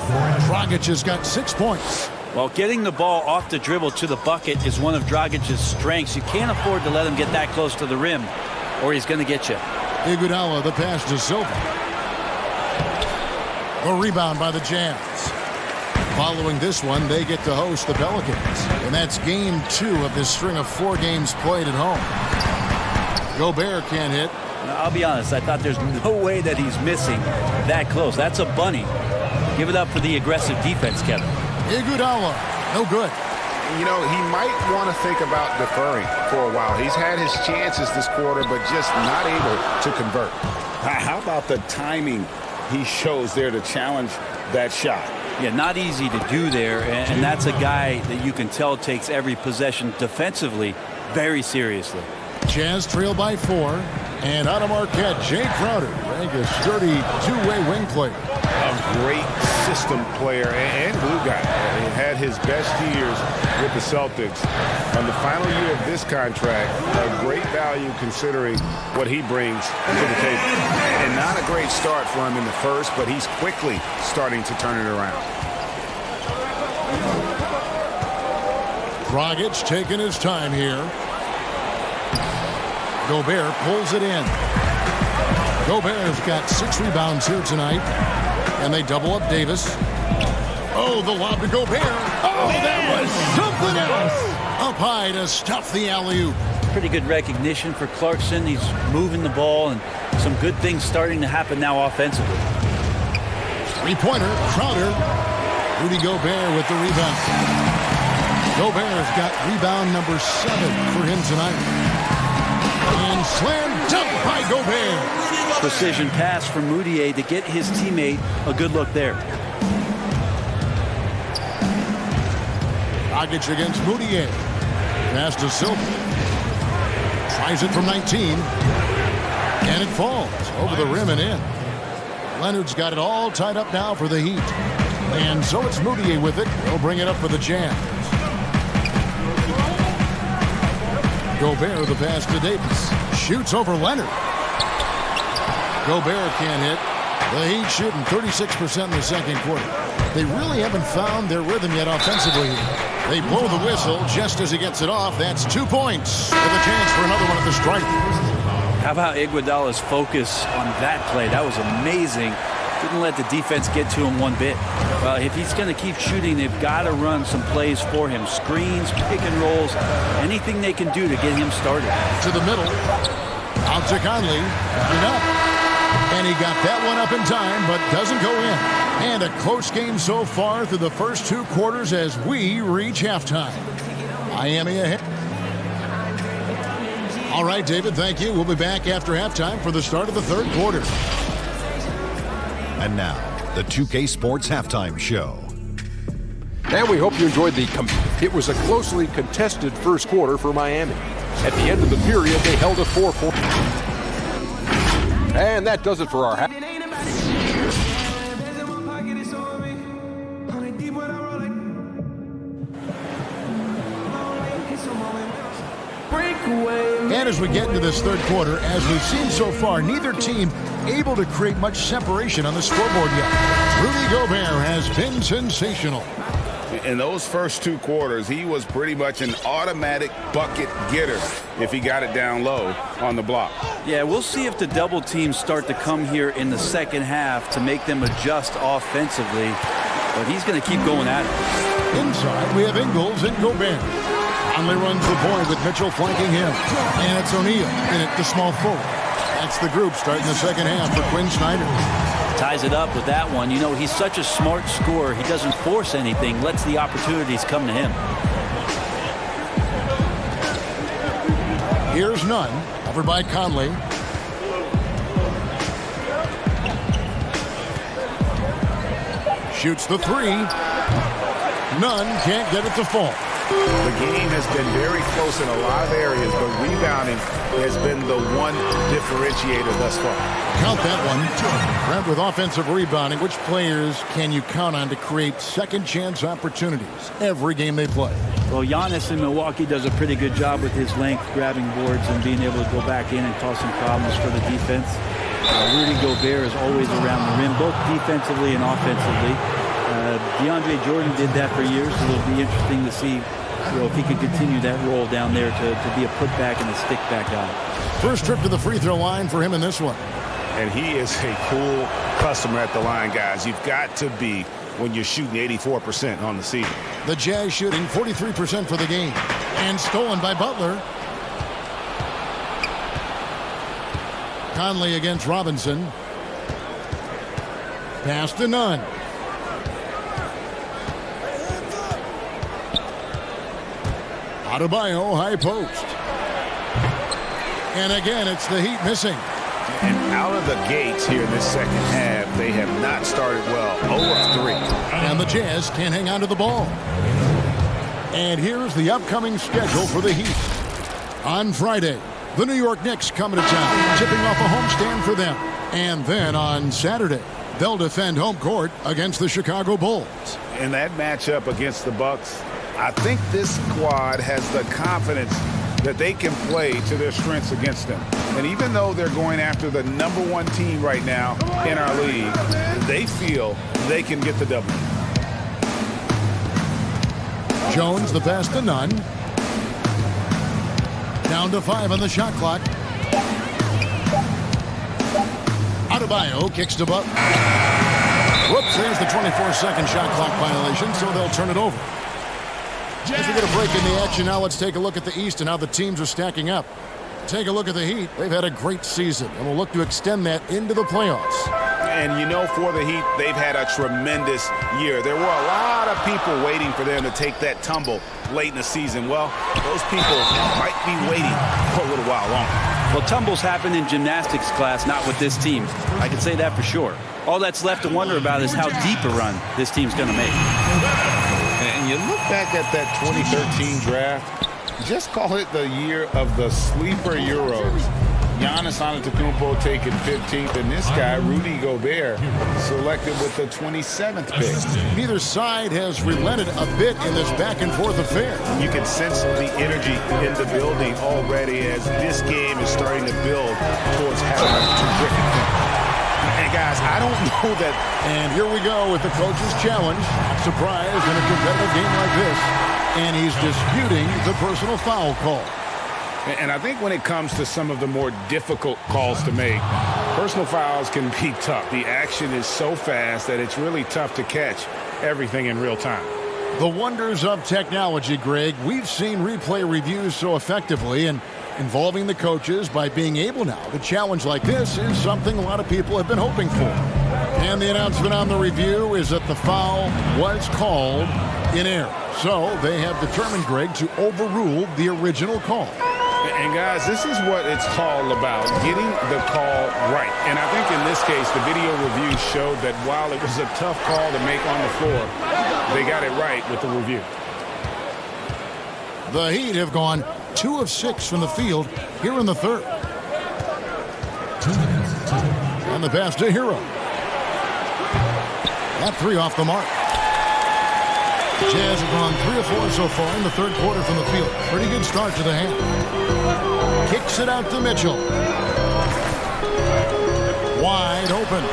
C: Dragic has got 6 points.
M: Well, getting the ball off the dribble to the bucket is one of Dragic's strengths. You can't afford to let him get that close to the rim, or he's going to get you.
C: Iguodala, the pass to Silva. The rebound by the Jazz. Following this one, they get to host the Pelicans. And that's game 2 of this string of 4 games played at home. Gobert can't hit.
M: Now, I'll be honest, I thought there's no way that he's missing that close. That's a bunny. Give it up for the aggressive defense, Kevin.
C: Iguodala, no good.
D: You know, he might want to think about deferring for a while. He's had his chances this quarter, but just not able to convert.
O: How about the timing he shows there to challenge that shot?
M: Yeah, not easy to do there, and that's a guy that you can tell takes every possession defensively very seriously.
C: Jazz trail by 4, and out of Marquette, Jay Crowder, a sturdy two-way wing player.
D: A great system player and glue guy. He had his best years with the Celtics. On the final year of this contract, a great value considering what he brings to the table. And not a great start for him in the first, but he's quickly starting to turn it around.
C: Dragic taking his time here. Gobert pulls it in. Gobert's got 6 rebounds here tonight. And they double up Davis. Oh, the lob to Gobert. Oh, that was something else. Up high to stuff the alley-oop.
M: Pretty good recognition for Clarkson. He's moving the ball, and some good things starting to happen now offensively.
C: 3-pointer, Crowder. Rudy Gobert with the rebound. Gobert's got rebound number 7 for him tonight. And slam dunk by Gobert.
M: Precision pass from Moutier to get his teammate a good look there.
C: Dragic against Moutier. Pass to Silva. Tries it from 19. And it falls over the rim and in. Leonard's got it all tied up now for the Heat. And so it's Moutier with it. He'll bring it up for the Jazz. Gobert the pass to Davis. Shoots over Leonard. Gobert can't hit. The Heat shooting 36% in the second quarter. They really haven't found their rhythm yet offensively. They blow the whistle just as he gets it off. That's 2 points with a chance for another one at the stripe.
M: How about Iguodala's focus on that play? That was amazing. Didn't let the defense get to him one bit. Well, if he's going to keep shooting, they've got to run some plays for him. Screens, pick and rolls, anything they can do to get him started.
C: To the middle. Out to Conley. Enough. And he got that one up in time, but doesn't go in. And a close game so far through the first 2 quarters as we reach halftime. Miami ahead. All right, David, thank you. We'll be back after halftime for the start of the third quarter.
H: And now, the 2K Sports Halftime Show.
I: And we hope you enjoyed it was a closely contested first quarter for Miami. At the end of the period, they held a 4-point. And that does it for our half.
C: And as we get into this third quarter, as we've seen so far, neither team able to create much separation on the scoreboard yet. Rudy Gobert has been sensational.
D: In those first 2 quarters, he was pretty much an automatic bucket getter if he got it down low on the block.
M: Yeah, we'll see if the double teams start to come here in the second half to make them adjust offensively. But he's going to keep going at it.
C: Inside, we have Ingles and Gobert. Conley runs the point with Mitchell flanking him. And it's O'Neal in at the small forward. That's the group starting the second half for Quinn Snyder.
M: Ties it up with that one. You know, he's such a smart scorer. He doesn't force anything, lets the opportunities come to him.
C: Here's Nunn, over by Conley. Shoots the 3. Nunn can't get it to fall.
D: The game has been very close in a lot of areas, but rebounding has been the one differentiator thus far.
C: Count that one. Brent, with offensive rebounding, which players can you count on to create second chance opportunities every game they play?
M: Well, Giannis in Milwaukee does a pretty good job with his length, grabbing boards and being able to go back in and cause some problems for the defense. Rudy Gobert is always around the rim, both defensively and offensively. DeAndre Jordan did that for years, so it'll be interesting to see if he can continue that role down there to be a putback and a stick-back guy.
C: First trip to the free throw line for him in this one.
D: And he is a cool customer at the line, guys. You've got to be when you're shooting 84% on the season.
C: The Jazz shooting 43% for the game. And stolen by Butler. Conley against Robinson. Pass to Nunn. Adebayo, high post. And again, it's the Heat missing.
D: And out of the gates here in this second half, they have not started well. 0 of 3.
C: And the Jazz can't hang on to the ball. And here's the upcoming schedule for the Heat. On Friday, the New York Knicks coming to town, tipping off a homestand for them. And then on Saturday, they'll defend home court against the Chicago Bulls.
D: In that matchup against the Bucks, I think this squad has the confidence that they can play to their strengths against them. And even though they're going after the #1 team right now in our league, they feel they can get the W.
C: Jones, the pass to Nunn. Down to 5 on the shot clock. Adebayo kicks to Butler. Whoops, there's the 24-second shot clock violation, so they'll turn it over. As we get a break in the action now, let's take a look at the East and how the teams are stacking up. Take a look at the Heat. They've had a great season, and will look to extend that into the playoffs.
D: And you know, for the Heat, they've had a tremendous year. There were a lot of people waiting for them to take that tumble late in the season. Well, those people might be waiting for a little while longer.
M: Well, tumbles happen in gymnastics class, not with this team. I can say that for sure. All that's left to wonder about is how deep a run this team's going to make.
D: And you look back at that 2013 draft, just call it the year of the sleeper Euros. Giannis Antetokounmpo taken 15th, and this guy, Rudy Gobert, selected with the 27th pick.
C: Neither side has relented a bit in this back-and-forth affair.
D: You can sense the energy in the building already as this game is starting to build towards having a terrific finish. And guys, I don't know that.
C: And here we go with the coach's challenge. Surprise in a competitive game like this. And he's disputing the personal foul call.
D: And I think when it comes to some of the more difficult calls to make, personal fouls can be tough. The action is so fast that it's really tough to catch everything in real time.
C: The wonders of technology, Greg. We've seen replay reviews so effectively, and involving the coaches by being able now to challenge like this is something a lot of people have been hoping for. And the announcement on the review is that the foul was called in error. So they have determined, Greg, to overrule the original call.
D: And guys, this is what it's all about, getting the call right. And I think in this case, the video review showed that while it was a tough call to make on the floor, they got it right with the review.
C: The Heat have gone 2 of 6 from the field here in the third. And the pass to Hero. That 3 off the mark. Jazz have gone 3 of 4 so far in the third quarter from the field. Pretty good start to the half. Kicks it out to Mitchell. Wide open.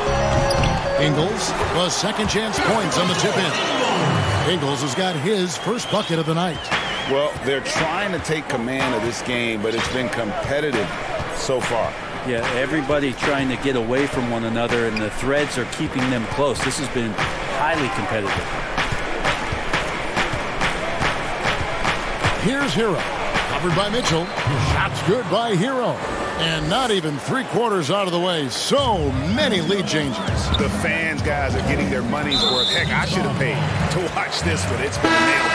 C: Ingles was second chance points on the tip in. Ingles has got his first bucket of the night.
D: Well, they're trying to take command of this game, but it's been competitive so far.
M: Yeah, everybody trying to get away from one another, and the threads are keeping them close. This has been highly competitive.
C: Here's Hero. Covered by Mitchell. Shots good by Hero. And not even 3/4 out of the way. So many lead changes.
D: The fans, guys, are getting their money's worth. Heck, I should have paid to watch this one. It's been a nail.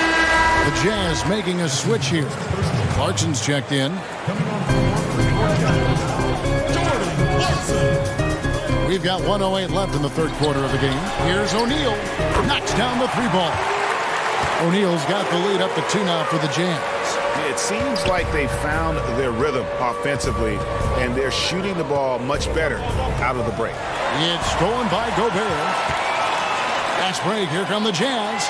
C: The Jazz making a switch here. Clarkson's checked in. We've got 1:08 left in the third quarter of the game. Here's O'Neal. Knocks down the 3-ball. O'Neal's got the lead up to 2 now for the Jazz.
D: It seems like they found their rhythm offensively, and they're shooting the ball much better out of the break.
C: It's stolen by Gobert. Fast break. Here come the Jazz.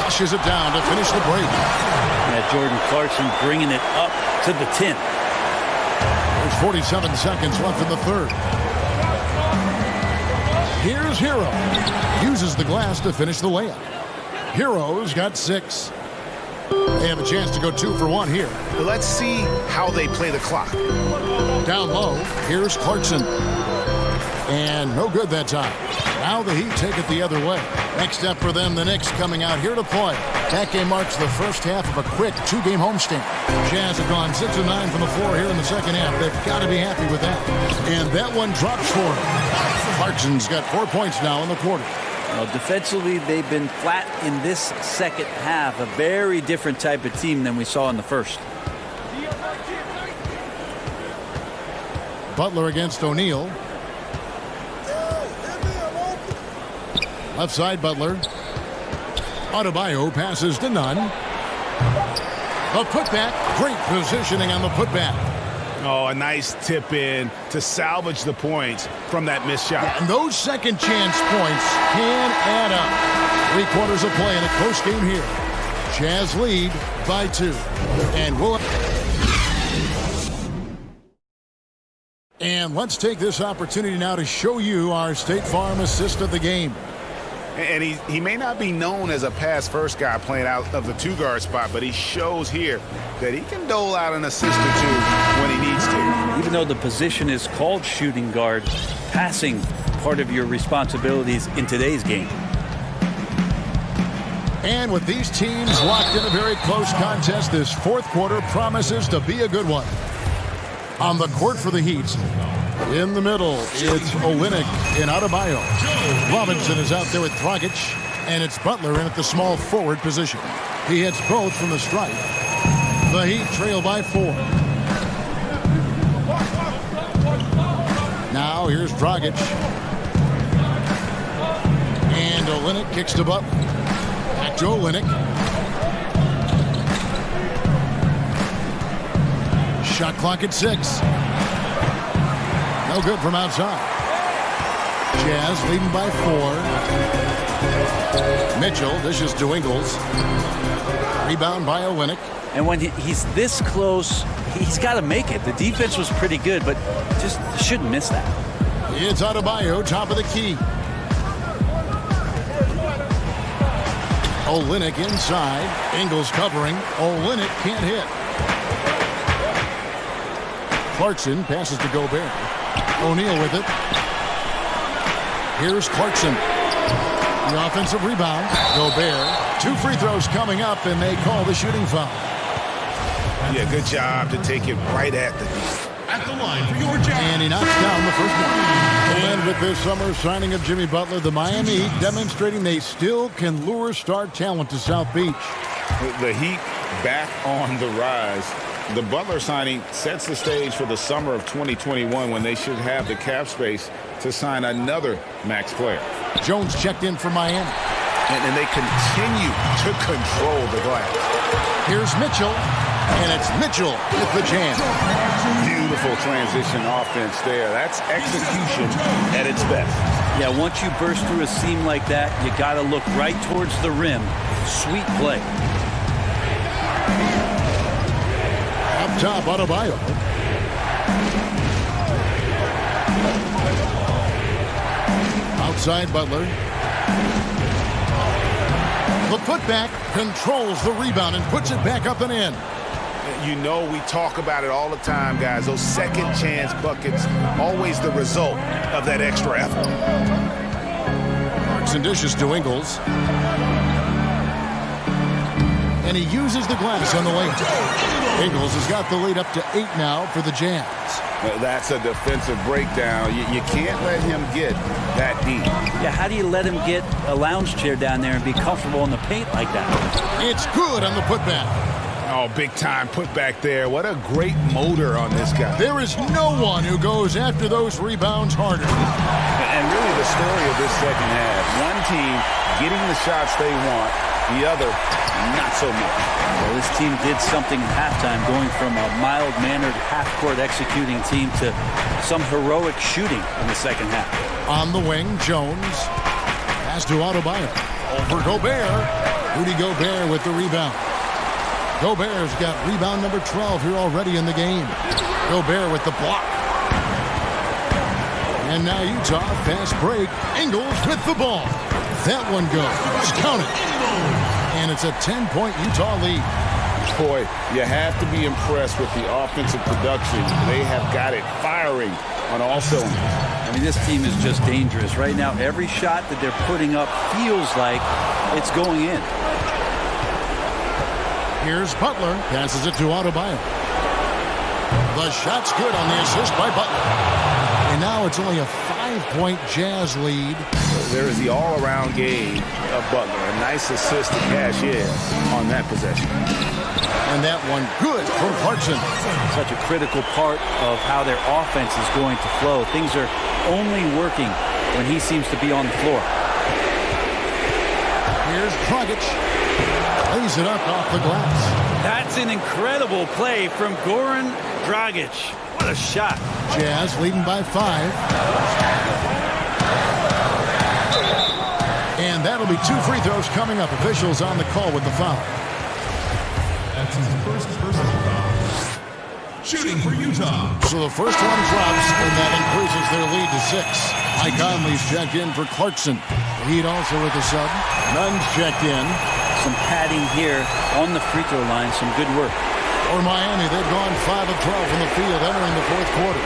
C: Flushes it down to finish the break.
M: Yeah, Jordan Clarkson bringing it up to the 10.
C: There's 47 seconds left in the third. Here's Hero. Uses the glass to finish the layup. Hero's got 6. They have a chance to go 2 for 1 here.
D: Let's see how they play the clock.
C: Down low, here's Clarkson. And no good that time. Now the Heat take it the other way. Next up for them, the Knicks coming out here to play. That game marks the first half of a quick 2-game homestand. Jazz have gone 6 of 9 from the floor here in the second half. They've got to be happy with that. And that one drops for them. Clarkson's got 4 points now in the quarter.
M: Well, defensively, they've been flat in this second half. A very different type of team than we saw in the first.
C: Butler against O'Neal. Left side, Butler. Adebayo passes to Nunn. A putback. Great positioning on the putback.
D: Oh, a nice tip in to salvage the points from that missed shot.
C: Yeah, and those second chance points can add up. 3 quarters of play in a close game here. Jazz lead by 2. And let's take this opportunity now to show you our State Farm assist of the game.
D: And he may not be known as a pass-first guy playing out of the 2-guard spot, but he shows here that he can dole out an assist or 2 when he needs to.
M: Even though the position is called shooting guard, passing part of your responsibilities in today's game.
C: And with these teams locked in a very close contest, this fourth quarter promises to be a good one. On the court for the Heat, in the middle, it's Olynyk and Adebayo. Robinson is out there with Dragic, and it's Butler in at the small forward position. He hits both from the stripe. The Heat trail by 4. Now here's Dragic. And Olynyk kicks to Butler. Back to Olynyk. Shot clock at 6. No good from outside. Jazz leading by 4. Mitchell dishes to Ingles. Rebound by Olynyk.
M: And when he's this close, he's got to make it. The defense was pretty good, but just shouldn't miss that.
C: It's Adebayo, top of the key. Olynyk inside. Ingles covering. Olynyk can't hit. Clarkson passes to Gobert. O'Neal with it. Here's Clarkson. The offensive rebound. Gobert. 2 free throws coming up, and they call the shooting foul.
D: Yeah, good job to take it right at the knee.
J: At the line for your Jazz.
C: And he knocks down the first one. And with this summer signing of Jimmy Butler, the Miami Heat demonstrating they still can lure star talent to South Beach.
D: The Heat back on the rise. The Butler signing sets the stage for the summer of 2021 when they should have the cap space to sign another max player.
C: Jones checked in for Miami.
D: And they continue to control the glass.
C: Here's Mitchell. And it's Mitchell with the jam.
D: Beautiful transition offense there. That's execution at its best.
M: Yeah, once you burst through a seam like that, you got to look right towards the rim. Sweet play.
C: Up top, Adebayo. Outside, Butler. The putback controls the rebound and puts it back up and in.
D: You know we talk about it all the time, guys. Those second chance buckets, always the result of that extra effort.
C: Clarkson dishes to Ingles. And he uses the glass on the layup. Ingles has got the lead up to 8 now for the Jazz.
D: That's a defensive breakdown. You can't let him get that deep.
M: Yeah, how do you let him get a lounge chair down there and be comfortable in the paint like that?
C: It's good on the putback.
D: Oh, big time putback there. What a great motor on this guy.
C: There is no one who goes after those rebounds harder.
D: And really the story of this second half. One team getting the shots they want, the other not so much.
M: Well, this team did something at halftime, going from a mild-mannered half-court executing team to some heroic shooting in the second half.
C: On the wing, Jones. Pass to Adebayo. Over Gobert. Rudy Gobert with the rebound. Gobert's got rebound number 12 here already in the game. Gobert with the block. And now Utah, fast break. Ingles with the ball. That one goes. Count it. And it's a 10-point Utah lead.
D: Boy, you have to be impressed with the offensive production. They have got it firing on all cylinders.
M: I mean, this team is just dangerous. Right now, every shot that they're putting up feels like it's going in.
C: Here's Butler. Passes it to Adebayo. The shot's good on the assist by Butler. And now it's only a 5-point Jazz lead.
D: There is the all-around game of Butler. A nice assist to cash in on that possession.
C: And that one good from Clarkson.
M: Such a critical part of how their offense is going to flow. Things are only working when he seems to be on the floor.
C: Here's Dragic. Lays it up off the glass.
M: That's an incredible play from Goran Dragic. What a shot.
C: Jazz leading by 5. And that'll be 2 free throws coming up. Officials on the call with the foul.
J: That's his first personal foul. Shooting for Utah.
C: So the first one drops, and that increases their lead to 6. Mike Conley's checked in for Clarkson. Heat also with the sub. Nunn's checked in.
M: Some padding here on the free throw line. Some good work.
C: For Miami, they've gone 5 of 12 from the field entering the fourth quarter.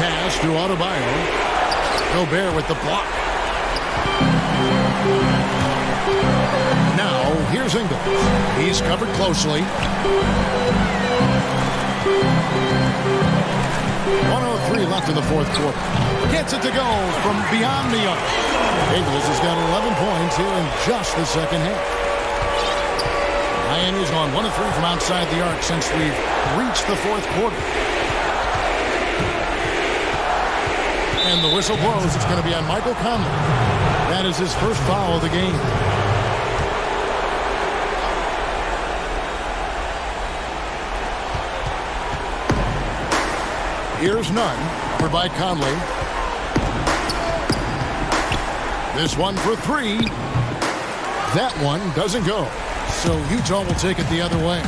C: Pass to Adebayo. Gobert with the block. Now, here's Ingles. He's covered closely. 1:03 left in the fourth quarter. Gets it to go from beyond the arc. Ingles has got 11 points here in just the second half. Miami's gone 1 of 3 from outside the arc since we've reached the fourth quarter. And the whistle blows. It's going to be on Michael Conley. That is his first foul of the game. Here's Nunn, covered by Conley. This one for 3. That one doesn't go. So Utah will take it the other way.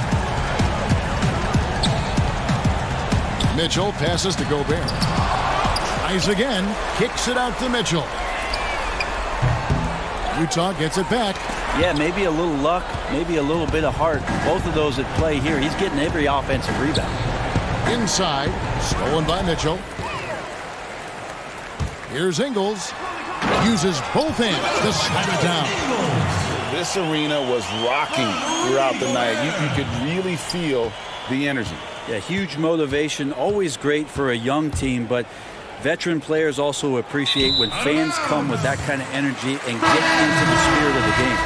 C: Mitchell passes to Gobert. Tries again. Kicks it out to Mitchell. Utah gets it back.
M: Yeah, maybe a little luck, maybe a little bit of heart. Both of those at play here. He's getting every offensive rebound.
C: Inside, stolen by Mitchell. Here's Ingles. Uses both hands to slam it down.
D: This arena was rocking throughout the night. You could really feel the energy.
M: Yeah, huge motivation. Always great for a young team, but veteran players also appreciate when fans come with that kind of energy and get into the spirit of the game.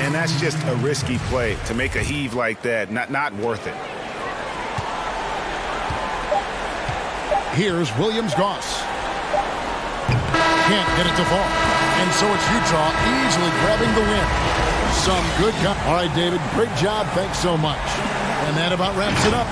D: And that's just a risky play. To make a heave like that, not worth it.
C: Here's Williams-Goss. Can't get it to fall. And so it's Utah easily grabbing the win. Some good. All right, David, great job. Thanks so much. And that about wraps it up.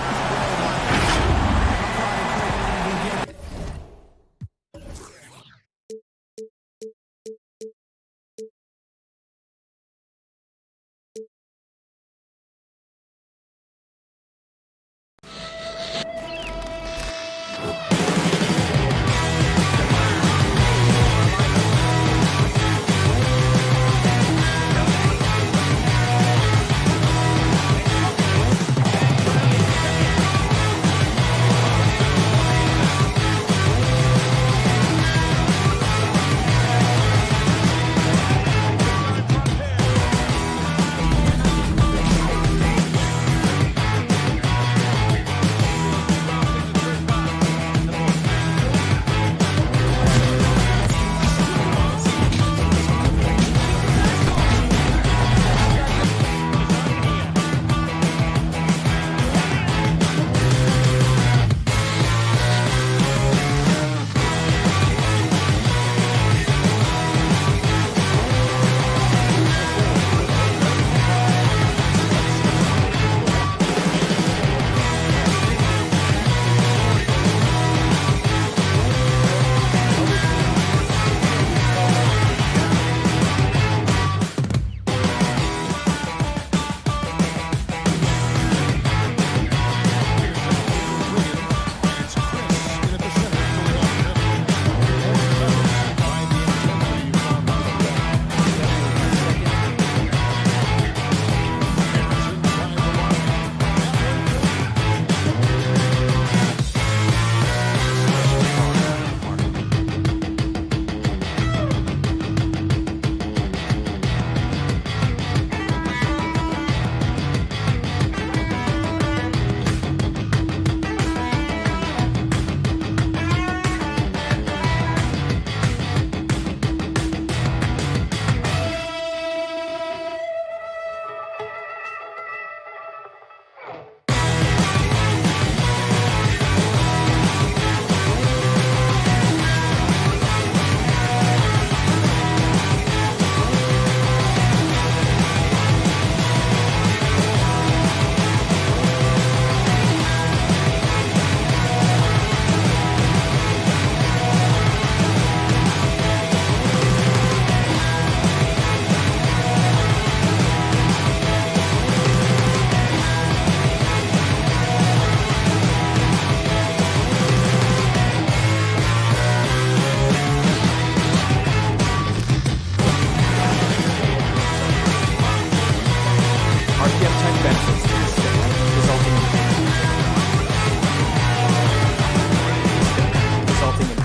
K: defenses to the stick, resulting in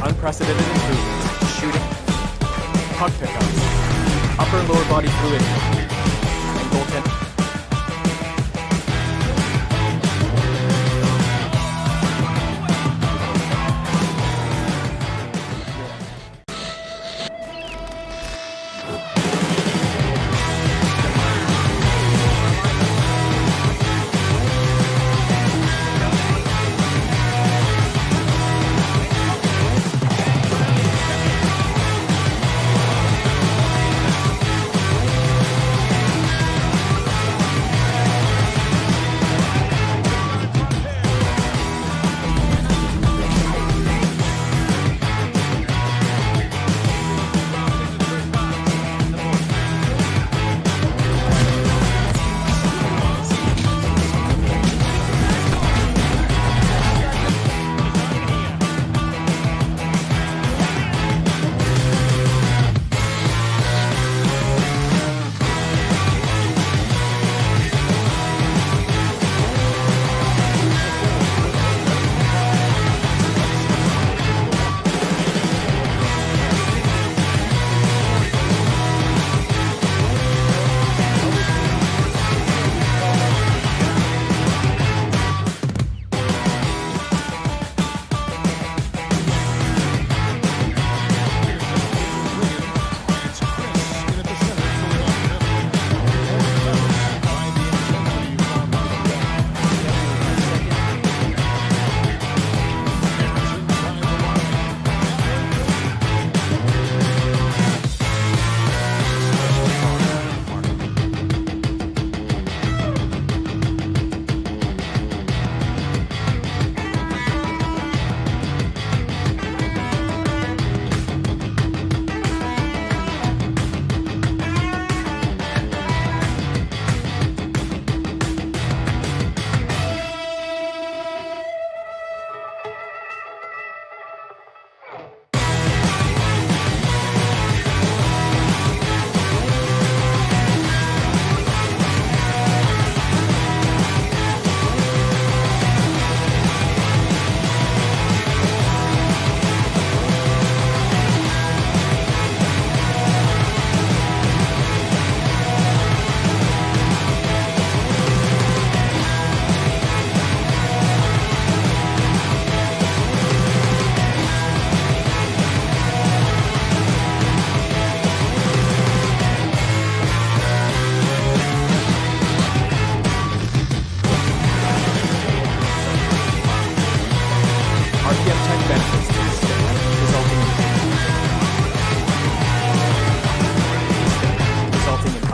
K: unprecedented improvements in shooting, puck pickups, upper and lower body fluidity, and goaltending.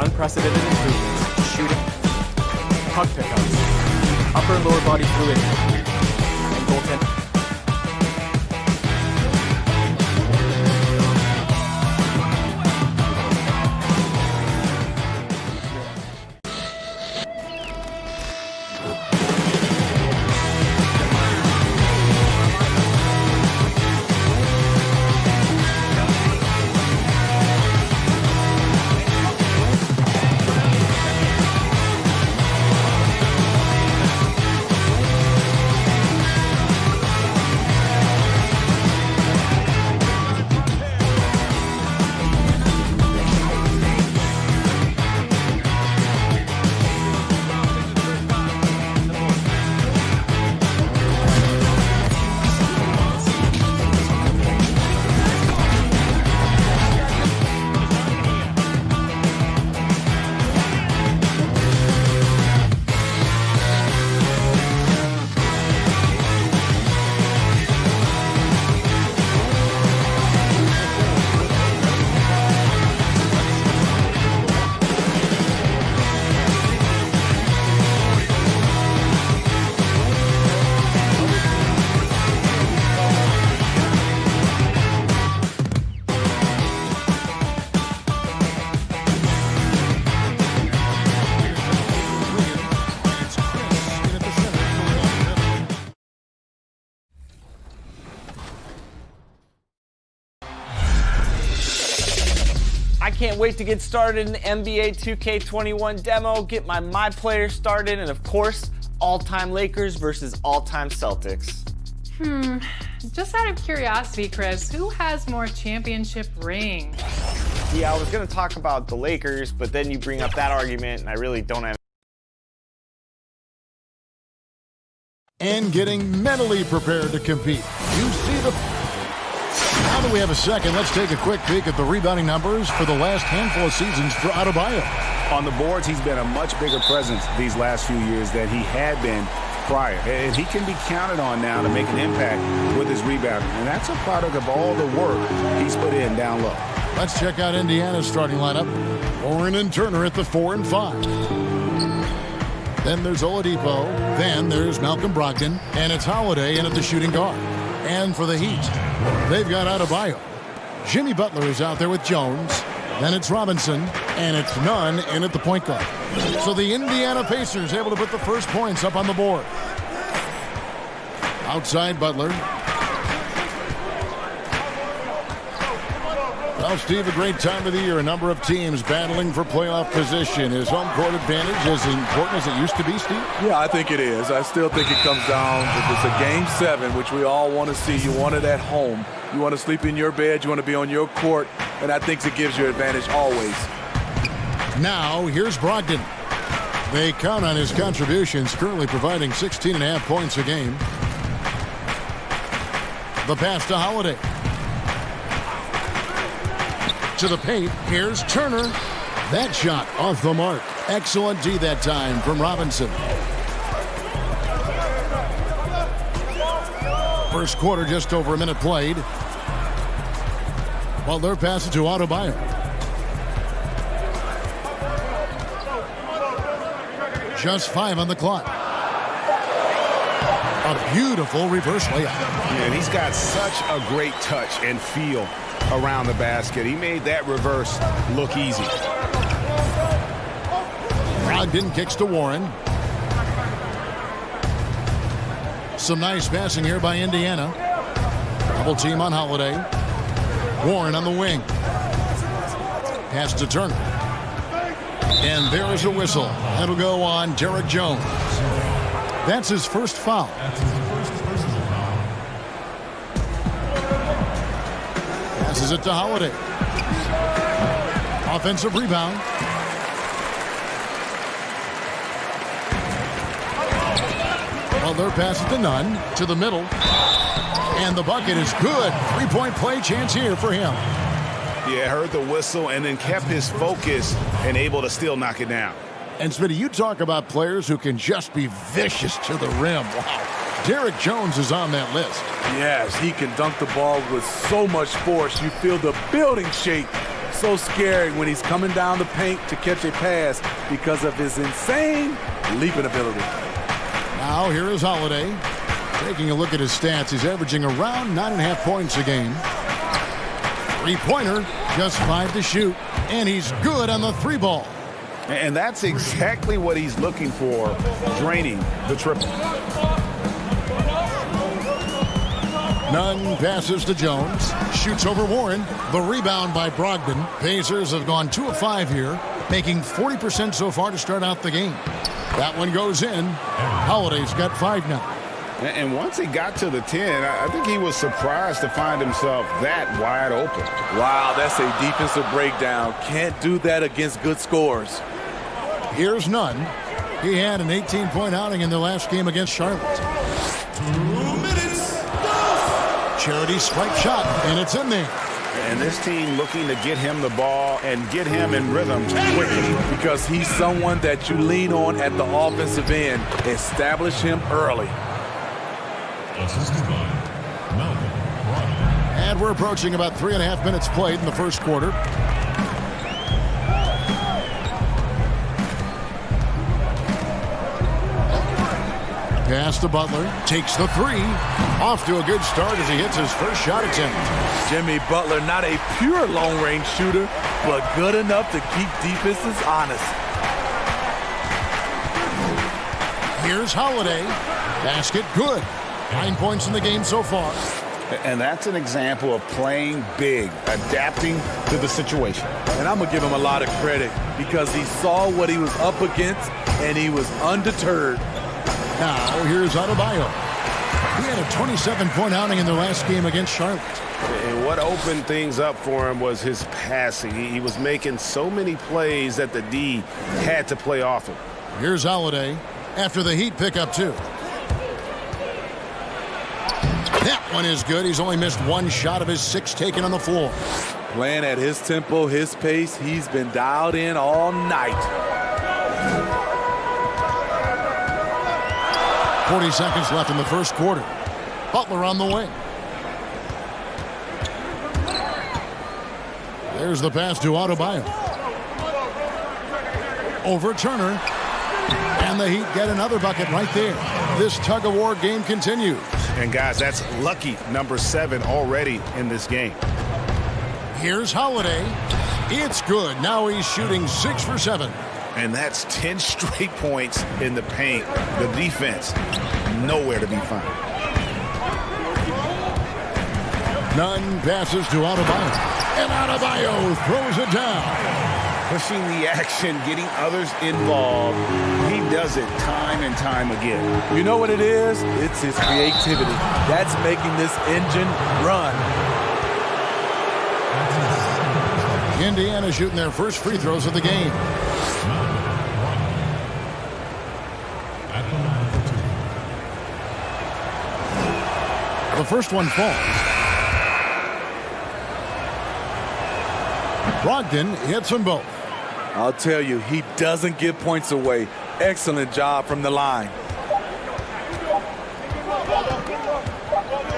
K: Unprecedented improvements in shooting, puck pickups, upper and lower body fluidity, and goaltending.
P: Can't wait to get started in the NBA 2K21 demo, get my player started, and of course, all-time Lakers versus all-time Celtics.
A: Just out of curiosity, Chris, who has more championship rings?
P: Yeah, I was going to talk about the Lakers, but then you bring up that argument, and I really don't have.
C: And getting mentally prepared to compete. You see the... Now that we have a second, let's take a quick peek at the rebounding numbers for the last handful of seasons for Adebayo.
O: On the boards, he's been a much bigger presence these last few years than he had been prior. And he can be counted on now to make an impact with his rebounding. And that's a product of all the work he's put in down low.
C: Let's check out Indiana's starting lineup. Warren and Turner at the 4 and 5. Then there's Oladipo. Then there's Malcolm Brogdon. And it's Holiday in at the shooting guard. And for the Heat, they've got Adebayo. Jimmy Butler is out there with Jones. Then it's Robinson. And it's Nunn in at the point guard. So the Indiana Pacers able to put the first points up on the board. Outside Butler. Well, Steve, a great time of the year. A number of teams battling for playoff position. Is home court advantage as important as it used to be, Steve?
Q: Yeah, I think it is. I still think it comes down, if it's a Game 7, which we all want to see, you want it at home. You want to sleep in your bed. You want to be on your court. And I think it gives you advantage always.
C: Now, here's Brogdon. They count on his contributions, currently providing 16.5 points a game. The pass to Holiday. To the paint, here's Turner. That shot off the mark. Excellent D that time from Robinson. First quarter, just over a minute played. Butler passes to Adebayo. Just 5 on the clock. A beautiful reverse layup.
O: And he's got such a great touch and feel around the basket. He made that reverse look easy.
C: Brogdon kicks to Warren. Some nice passing here by Indiana. Double team on Holiday. Warren on the wing. Pass to Turner. And there is a whistle. That'll go on Derek Jones. That's his first foul. Passes it to Holiday. Offensive rebound. Butler passes to Nunn. To the middle. And the bucket is good. 3-point play chance here for him.
O: Yeah, heard the whistle and then kept his focus and able to still knock it down.
C: And Smitty, you talk about players who can just be vicious to the rim. Wow. Derek Jones is on that list.
Q: Yes, he can dunk the ball with so much force. You feel the building shake. So scary when he's coming down the paint to catch a pass because of his insane leaping ability.
C: Now here is Holiday. Taking a look at his stats, he's averaging around 9.5 points a game. Three-pointer, just 5 to shoot. And he's good on the 3-ball.
O: And that's exactly what he's looking for, draining the triple.
C: Nunn passes to Jones. Shoots over Warren. The rebound by Brogdon. Pacers have gone 2 of 5 here, making 40% so far to start out the game. That one goes in. Holiday's got 5 now.
O: And once he got to the 10, I think he was surprised to find himself that wide open.
Q: Wow, that's a defensive breakdown. Can't do that against good scores.
C: Here's Nunn. He had an 18-point outing in the last game against Charlotte.
J: 2 minutes.
C: Charity stripe shot, and it's in there.
O: And this team looking to get him the ball and get him in rhythm quickly.
Q: Because he's someone that you lean on at the offensive end. Establish him early.
C: And we're approaching about 3.5 minutes played in the first quarter. Pass to Butler. Takes the 3. Off to a good start as he hits his first shot attempt.
Q: Jimmy Butler, not a pure long-range shooter, but good enough to keep defenses honest.
C: Here's Holiday. Basket good. 9 points in the game so far.
D: And that's an example of playing big, adapting to the situation.
Q: And I'm going to give him a lot of credit because he saw what he was up against and he was undeterred.
C: Now, here's Adebayo. He had a 27-point outing in their last game against Charlotte.
D: And what opened things up for him was his passing. He was making so many plays that the D had to play off him.
C: Here's Holiday after the Heat pick up 2. That one is good. He's only missed 1 shot of his 6 taken on the floor.
Q: Playing at his tempo, his pace, he's been dialed in all night.
C: 40 seconds left in the first quarter. Butler on the wing. There's the pass to Adebayo. Over Turner. And the Heat get another bucket right there. This tug-of-war game continues.
D: And guys, that's lucky number 7 already in this game.
C: Here's Holiday. It's good. Now he's shooting 6 for 7.
D: And that's 10 straight points in the paint. The defense, nowhere to be found.
C: Nunn passes to Adebayo. And Adebayo throws it down.
D: Pushing the action, getting others involved. He does it time and time again.
Q: You know what it is? It's his creativity. That's making this engine run.
C: Indiana shooting their first free throws of the game. The first one falls. Brogdon hits them both.
Q: I'll tell you, he doesn't give points away. Excellent job from the line.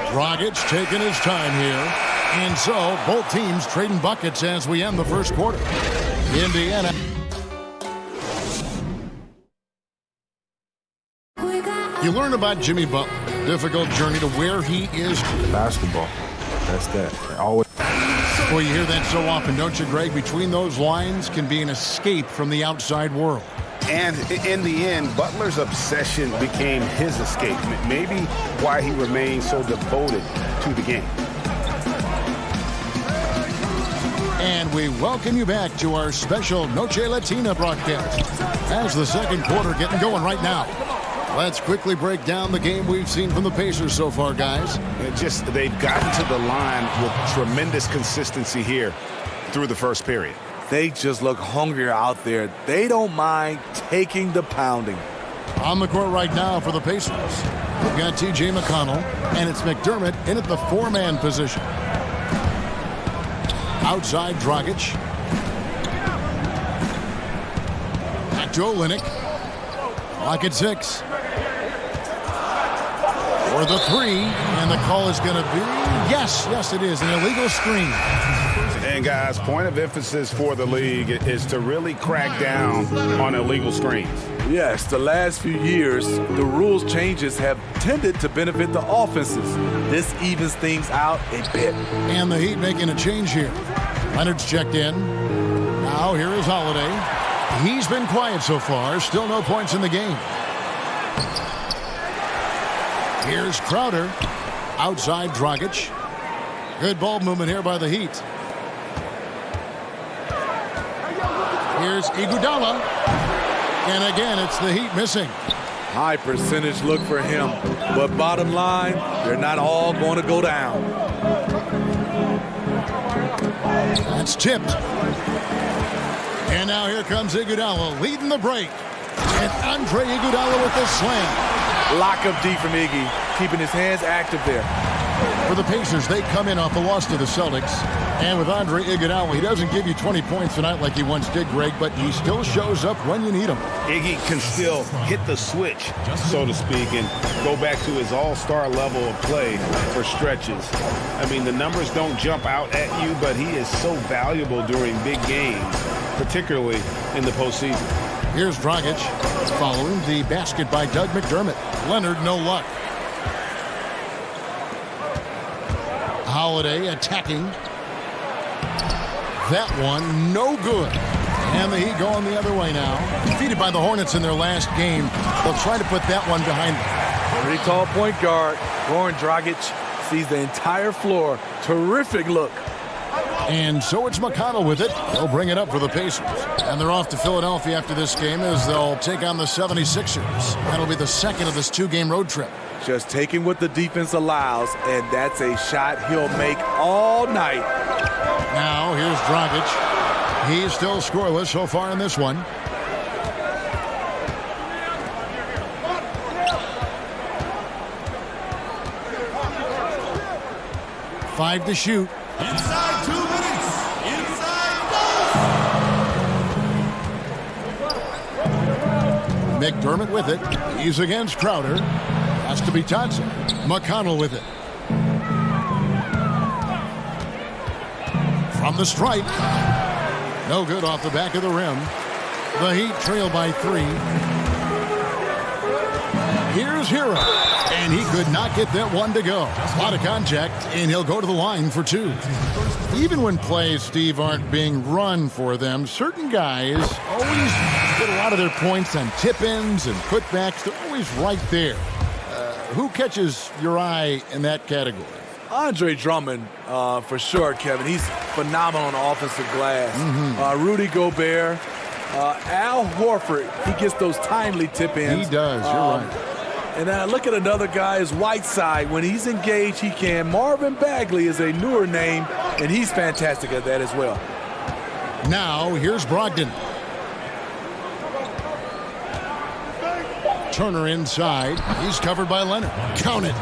C: Dragic taking his time here. And so, both teams trading buckets as we end the first quarter. Indiana. You learn about Jimmy Butler. Difficult journey to where he is.
N: Basketball. That's that. Always.
C: Well, you hear that so often, don't you, Greg? Between those lines can be an escape from the outside world.
D: And in the end, Butler's obsession became his escape. Maybe why he remained so devoted to the game.
C: And we welcome you back to our special Noche Latina broadcast. As the second quarter getting going right now. Let's quickly break down the game we've seen from the Pacers so far, guys.
D: They've gotten to the line with tremendous consistency here through the first period.
Q: They just look hungrier out there. They don't mind taking the pounding.
C: On the court right now for the Pacers, we've got T.J. McConnell, and it's McDermott in at the 4-man position. Outside, Dragic. Back to Olynyk. Clock at 6. For the 3, and the call is going to be, yes, it is, an illegal screen.
D: And guys, point of emphasis for the league is to really crack down on illegal screens.
Q: Yes, the last few years, the rules changes have tended to benefit the offenses. This evens things out a bit.
C: And the Heat making a change here. Leonard's checked in. Now here is Holiday. He's been quiet so far. Still no points in the game. Here's Crowder. Outside, Dragic. Good ball movement here by the Heat. Here's Iguodala. And again, it's the Heat missing.
Q: High percentage look for him. But bottom line, they're not all going to go down.
C: That's tipped. And now here comes Iguodala leading the break. And Andre Iguodala with the slam.
Q: Lock up D from Iggy, keeping his hands active there.
C: For the Pacers, they come in off a loss to the Celtics. And with Andre Iguodala, he doesn't give you 20 points tonight like he once did, Greg, but he still shows up when you need him.
D: Iggy can still hit the switch, so to speak, and go back to his all-star level of play for stretches. I mean, the numbers don't jump out at you, but he is so valuable during big games, particularly in the postseason.
C: Here's Dragic following the basket by Doug McDermott. Leonard, no luck. Holiday attacking. That one, no good. And the Heat going the other way now. Defeated by the Hornets in their last game. They'll try to put that one behind them.
Q: Pretty tall point guard. Goran Dragic, sees the entire floor. Terrific look.
C: And so it's McConnell with it. They'll bring it up for the Pacers. And they're off to Philadelphia after this game as they'll take on the 76ers. That'll be the second of this 2-game road trip.
Q: Just taking what the defense allows, and that's a shot he'll make all night.
C: Now here's Dragic. He's still scoreless so far in this one. Five to shoot.
J: Inside 2 minutes. Inside
C: McDermott with it. He's against Crowder. Has to be Thompson. McConnell with it. From the stripe. No good off the back of the rim. The Heat trail by 3. Here's Hero. And he could not get that one to go. A lot of contact, and he'll go to the line for 2. Even when plays, Steve, aren't being run for them, certain guys always get a lot of their points on tip-ins and putbacks. They're always right there. Who catches your eye in that category?
Q: Andre Drummond, for sure, Kevin. He's phenomenal on the offensive glass. Rudy Gobert, Al Horford, he gets those timely tip-ins.
C: He does, you're right.
Q: And then I look at another guy is Whiteside. When he's engaged, he can. Marvin Bagley is a newer name, and he's fantastic at that as well.
C: Now, here's Brogdon. Turner inside. He's covered by Leonard. Count it.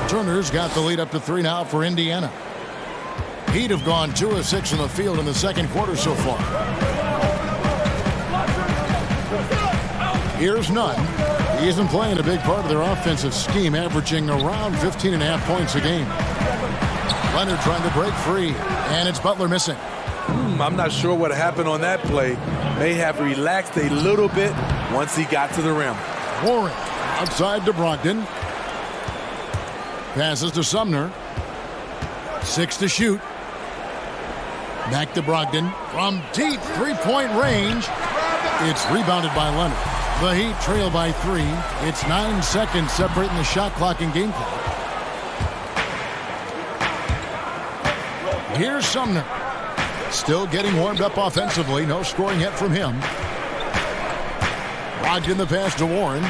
C: Turner's got the lead up to 3 now for Indiana. Heat have gone 2 of 6 in the field in the second quarter so far. Here's Nunn. He isn't playing a big part of their offensive scheme, averaging around 15.5 points a game. Leonard trying to break free, and it's Butler missing.
Q: I'm not sure what happened on that play. May have relaxed a little bit once he got to the rim.
C: Warren outside to Brogdon. Passes to Sumner. 6 to shoot. Back to Brogdon. From deep three-point range. It's rebounded by Leonard. The Heat trail by 3. It's 9 seconds separating the shot clock and game clock. Here's Sumner. Still getting warmed up offensively. No scoring yet from him. Brogdon the pass to Warren.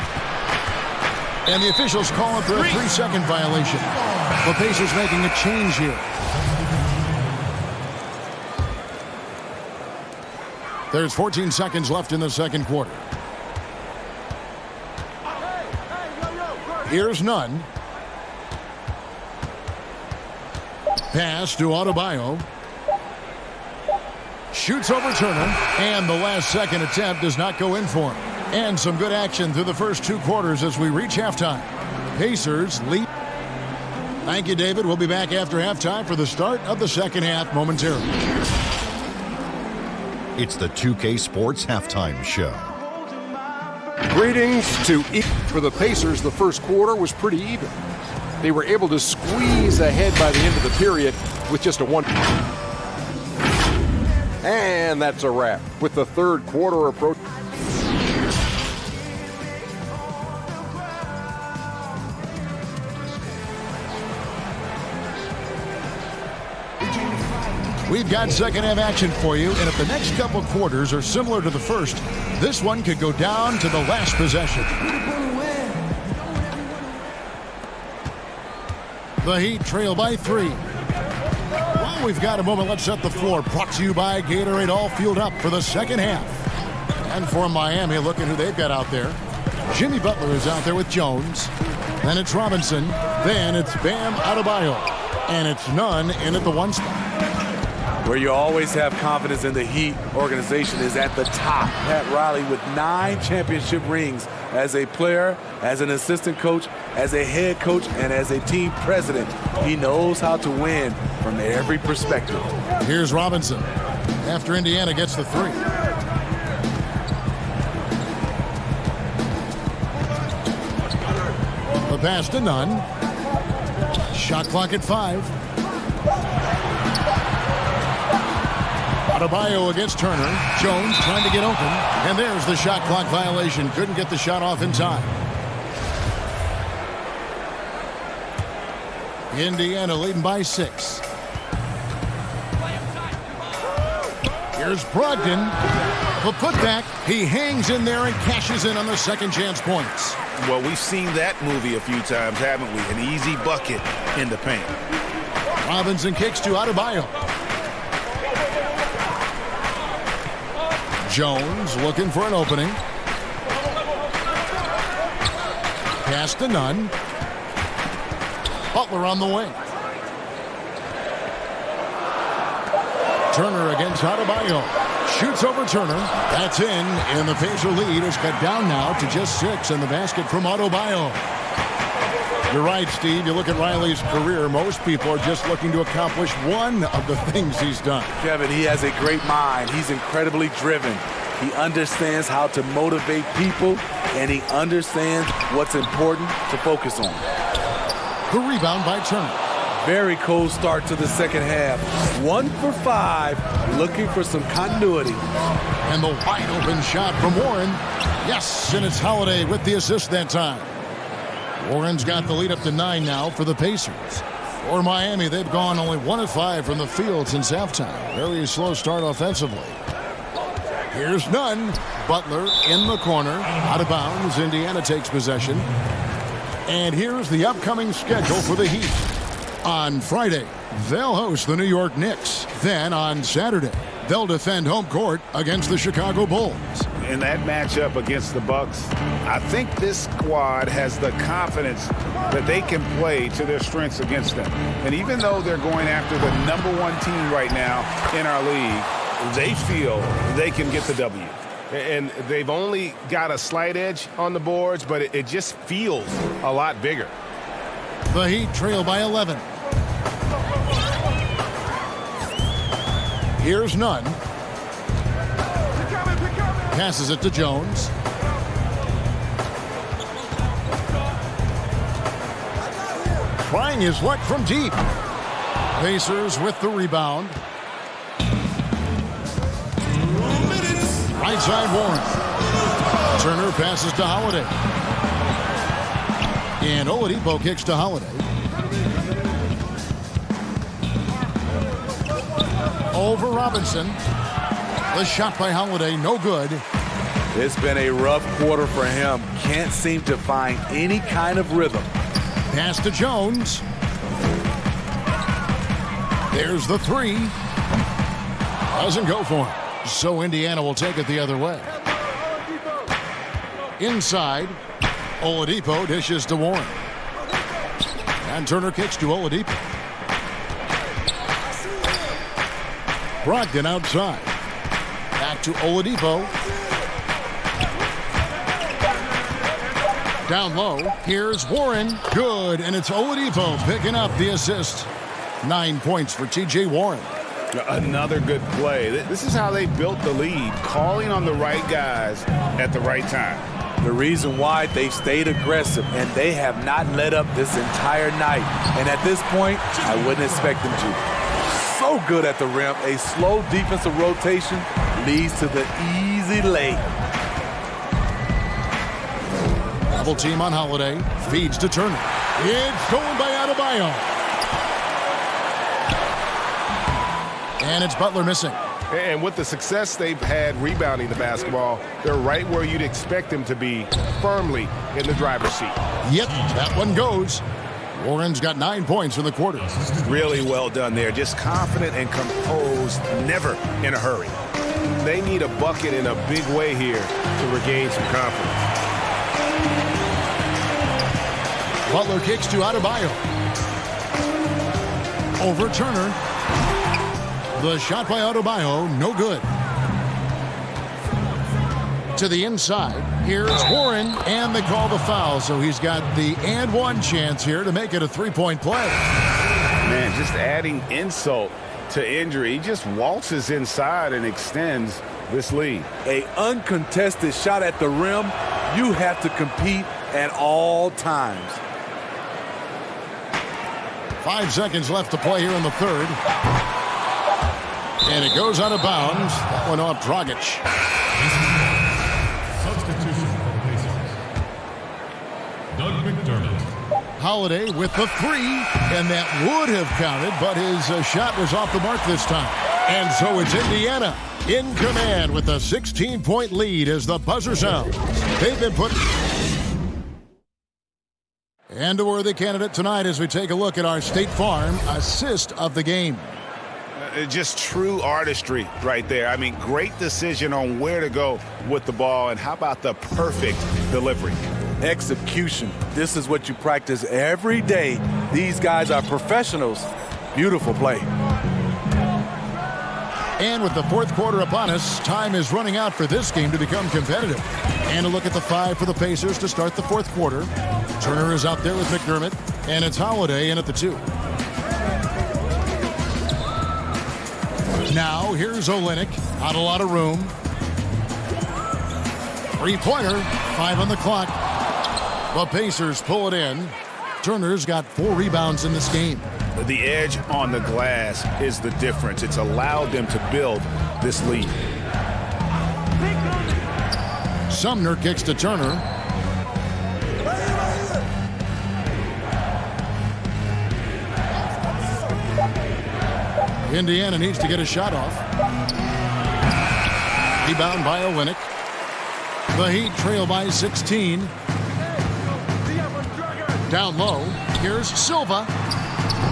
C: And the officials call it for a 3-second violation. The Pacers making a change here. There's 14 seconds left in the second quarter. Here's Nunn. Pass to Adebayo. Shoots over Turner. And the last second attempt does not go in for him. And some good action through the first 2 quarters as we reach halftime. Pacers lead. Thank you, David. We'll be back after halftime for the start of the second half momentarily.
H: It's the 2K Sports Halftime Show.
I: Greetings to for the Pacers. The first quarter was pretty even. They were able to squeeze ahead by the end of the period with just a 1. And that's a wrap with the third quarter approach.
C: We've got second half action for you, and if the next couple quarters are similar to the first, this one could go down to the last possession. The Heat trail by 3. While we've got a moment, let's set the floor. Brought to you by Gatorade, all fueled up for the second half. And for Miami, look at who they've got out there. Jimmy Butler is out there with Jones. Then it's Robinson. Then it's Bam Adebayo. And it's Nunn in at the 1 spot.
Q: Where you always have confidence in the Heat organization is at the top. Pat Riley with 9 championship rings as a player, as an assistant coach, as a head coach, and as a team president. He knows how to win from every perspective.
C: Here's Robinson after Indiana gets the 3. The pass to Nunn. Shot clock at 5. Adebayo against Turner. Jones trying to get open. And there's the shot clock violation. Couldn't get the shot off in time. Indiana leading by 6. Here's Brogdon. The putback. He hangs in there and cashes in on the second chance points.
D: Well, we've seen that movie a few times, haven't we? An easy bucket in the paint.
C: Robinson kicks to Adebayo. Jones looking for an opening. Pass to Nunn. Butler on the wing. Turner against Adebayo. Shoots over Turner. That's in. And the Pacer lead is cut down now to just 6 in the basket from Adebayo. You're right, Steve. You look at Riley's career, most people are just looking to accomplish one of the things he's done.
Q: Kevin, he has a great mind. He's incredibly driven. He understands how to motivate people, and he understands what's important to focus on.
C: The rebound by Turner.
Q: Very cold start to the second half. 1 for 5, looking for some continuity.
C: And the wide open shot from Warren. Yes, and it's Holiday with the assist that time. Warren's got the lead up to 9 now for the Pacers. For Miami, they've gone only 1 of 5 from the field since halftime. Very slow start offensively. Here's Nunn. Butler in the corner. Out of bounds. Indiana takes possession. And here's the upcoming schedule for the Heat. On Friday, they'll host the New York Knicks. Then on Saturday, they'll defend home court against the Chicago Bulls.
D: In that matchup against the Bucks, I think this squad has the confidence that they can play to their strengths against them. And even though they're going after the #1 team right now in our league, they feel they can get the W.
L: And they've only got a slight edge on the boards, but it just feels a lot bigger.
C: The Heat trail by 11. Here's Nunn. Passes it to Jones. Trying his luck from deep. Pacers with the rebound. Right side Warren. Turner passes to Holiday. And Oladipo kicks to Holiday. Over Robinson. The shot by Holiday, no good.
Q: It's been a rough quarter for him. Can't seem to find any kind of rhythm.
C: Pass to Jones. There's the 3. Doesn't go for him. So Indiana will take it the other way. Inside, Oladipo dishes to Warren. And Turner kicks to Oladipo. Brogdon outside. Back to Oladipo. Down low. Here's Warren. Good. And it's Oladipo picking up the assist. 9 points for T.J. Warren.
D: Another good play. This is how they built the lead, calling on the right guys at the right time.
Q: The reason why they've stayed aggressive, and they have not let up this entire night. And at this point, I wouldn't expect them to. So good at the rim. A slow defensive rotation leads to the easy lay.
C: Double team on Holiday. Feeds to Turner. It's stolen by Adebayo. And it's Butler missing.
L: And with the success they've had rebounding the basketball, they're right where you'd expect them to be, firmly in the driver's seat.
C: Yep, that one goes. Warren's got 9 points in the quarter.
D: Really well done there. Just confident and composed, never in a hurry.
L: They need a bucket in a big way here to regain some confidence.
C: Butler kicks to Adebayo. Over Turner. The shot by Adebayo, no good. To the inside, here's Warren, and they call the foul, so he's got the and one chance here to make it a three-point play.
D: Man, just adding insult to injury. He just waltzes inside and extends this lead.
Q: A uncontested shot at the rim, you have to compete at all times.
C: 5 seconds left to play here in the third. And it goes out of bounds. That one off Dragic.
J: Substitution for the Pacers. Doug McDermott.
C: Holiday with the three, and that would have counted, but his shot was off the mark this time. And so it's Indiana in command with a 16-point lead as the buzzer sounds. They've been put... And a worthy candidate tonight as we take a look at our State Farm assist of the game.
D: Just true artistry right there. I mean, great decision on where to go with the ball, and how about the perfect delivery?
Q: Execution. This is what you practice every day. These guys are professionals. Beautiful play.
C: And with the fourth quarter upon us, time is running out for this game to become competitive. And a look at the 5 for the Pacers to start the fourth quarter. Turner is out there with McDermott, and it's Holiday in at the 2. Now, here's Olynyk. Not a lot of room. Three-pointer, 5 on the clock. The Pacers pull it in. Turner's got 4 rebounds in this game.
D: The edge on the glass is the difference. It's allowed them to build this lead.
C: Sumner kicks to Turner. Indiana needs to get a shot off. Rebound by Olynyk. The Heat trail by 16. Down low. Here's Silva.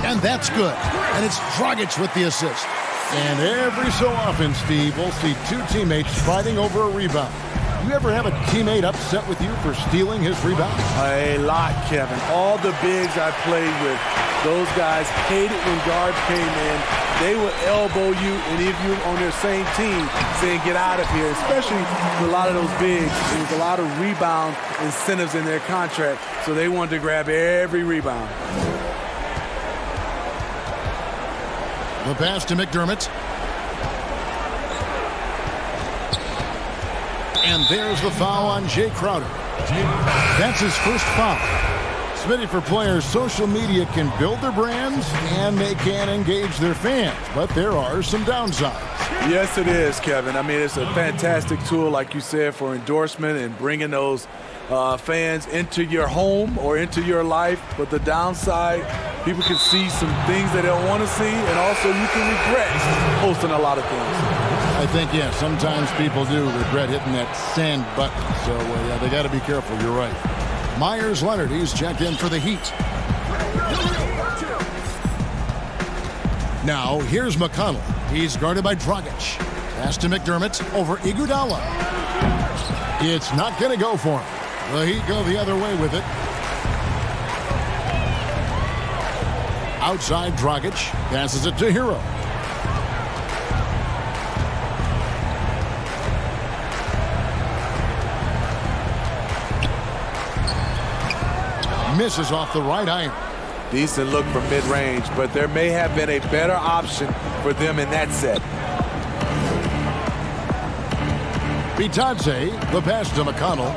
C: And that's good. And it's Dragic with the assist. And every so often, Steve, we'll see 2 teammates fighting over a rebound. You ever have a teammate upset with you for stealing his rebound?
Q: A lot, Kevin. All the bigs I played with, those guys hated when guards came in. They would elbow you, and if you're on their same team, saying get out of here, especially with a lot of those bigs. There was a lot of rebound incentives in their contract, so they wanted to grab every rebound.
C: The pass to McDermott. And there's the foul on Jay Crowder. That's his first foul. Smitty, for players, social media can build their brands and they can engage their fans, but there are some downsides.
Q: Yes, it is, Kevin. I mean, it's a fantastic tool, like you said, for endorsement and bringing those fans into your home or into your life. But the downside, people can see some things they don't want to see, and also you can regret posting a lot of things.
C: I think, yeah, sometimes people do regret hitting that send button. So, yeah, they got to be careful. You're right. Myers Leonard, he's checked in for the Heat. Now, here's McConnell. He's guarded by Dragic. Pass to McDermott over Iguodala. It's not going to go for him. The Heat go the other way with it. Outside, Dragic passes it to Hero. Misses off the right iron.
Q: Decent look from mid-range, but there may have been a better option for them in that set.
C: Bitadze, the pass to McConnell.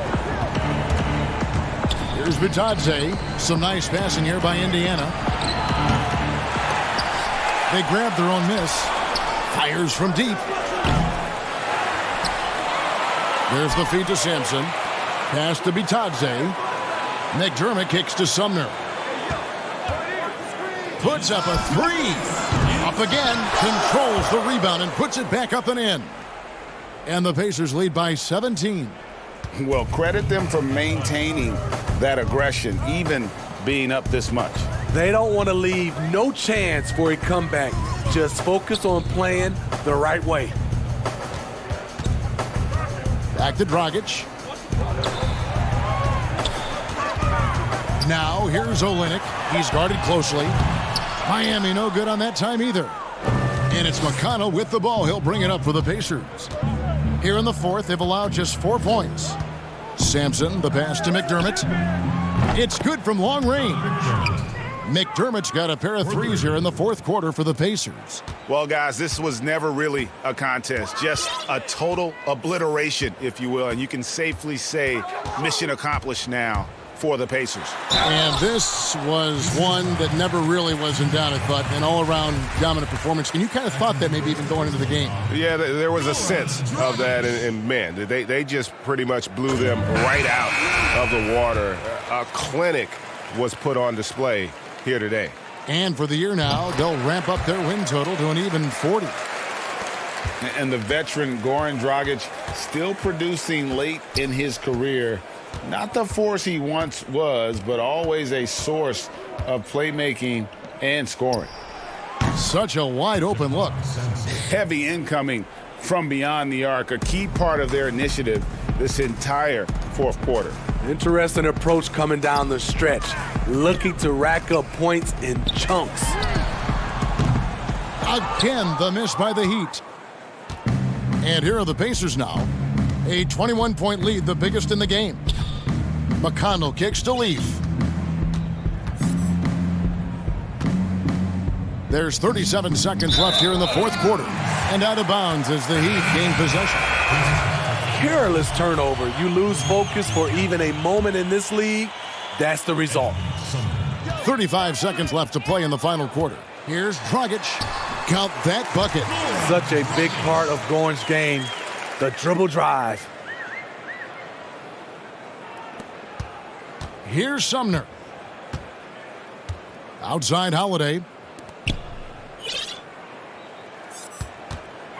C: Here's Bitadze. Some nice passing here by Indiana. They grab their own miss. Fires from deep. There's the feed to Sampson. Pass to Bitadze. McDermott kicks to Sumner. Puts up a 3. Up again. Controls the rebound and puts it back up and in. And the Pacers lead by 17.
D: Well, credit them for maintaining that aggression, even being up this much.
Q: They don't want to leave no chance for a comeback. Just focus on playing the right way.
C: Back to Dragic. Now, here's Olynyk. He's guarded closely. Miami no good on that time either. And it's McConnell with the ball. He'll bring it up for the Pacers. Here in the fourth, they've allowed just 4 points. Sampson, the pass to McDermott. It's good from long range. McDermott's got a pair of threes here in the fourth quarter for the Pacers.
D: Well, guys, this was never really a contest, just a total obliteration, if you will. And you can safely say mission accomplished now for the Pacers.
C: And this was one that never really was in doubt, I thought, an all-around dominant performance. And you kind of thought that maybe even going into the game.
L: Yeah, there was a sense of that, and man, they just pretty much blew them right out of the water. A clinic was put on display here today.
C: And for the year now, they'll ramp up their win total to an even 40.
D: And the veteran Goran Dragic still producing late in his career. Not the force he once was, but always a source of playmaking and scoring.
C: Such a wide open look.
D: Heavy incoming from beyond the arc, a key part of their initiative this entire fourth quarter.
Q: Interesting approach coming down the stretch, looking to rack up points in chunks.
C: Again, the miss by the Heat. And here are the Pacers now. A 21-point lead, the biggest in the game. McConnell kicks to Leaf. There's 37 seconds left here in the fourth quarter. And out of bounds as the Heat gain possession.
Q: Careless turnover. You lose focus for even a moment in this league. That's the result.
C: 35 seconds left to play in the final quarter. Here's Dragic. Count that bucket.
Q: Such a big part of Goran's game, the dribble drive.
C: Here's Sumner. Outside Holiday.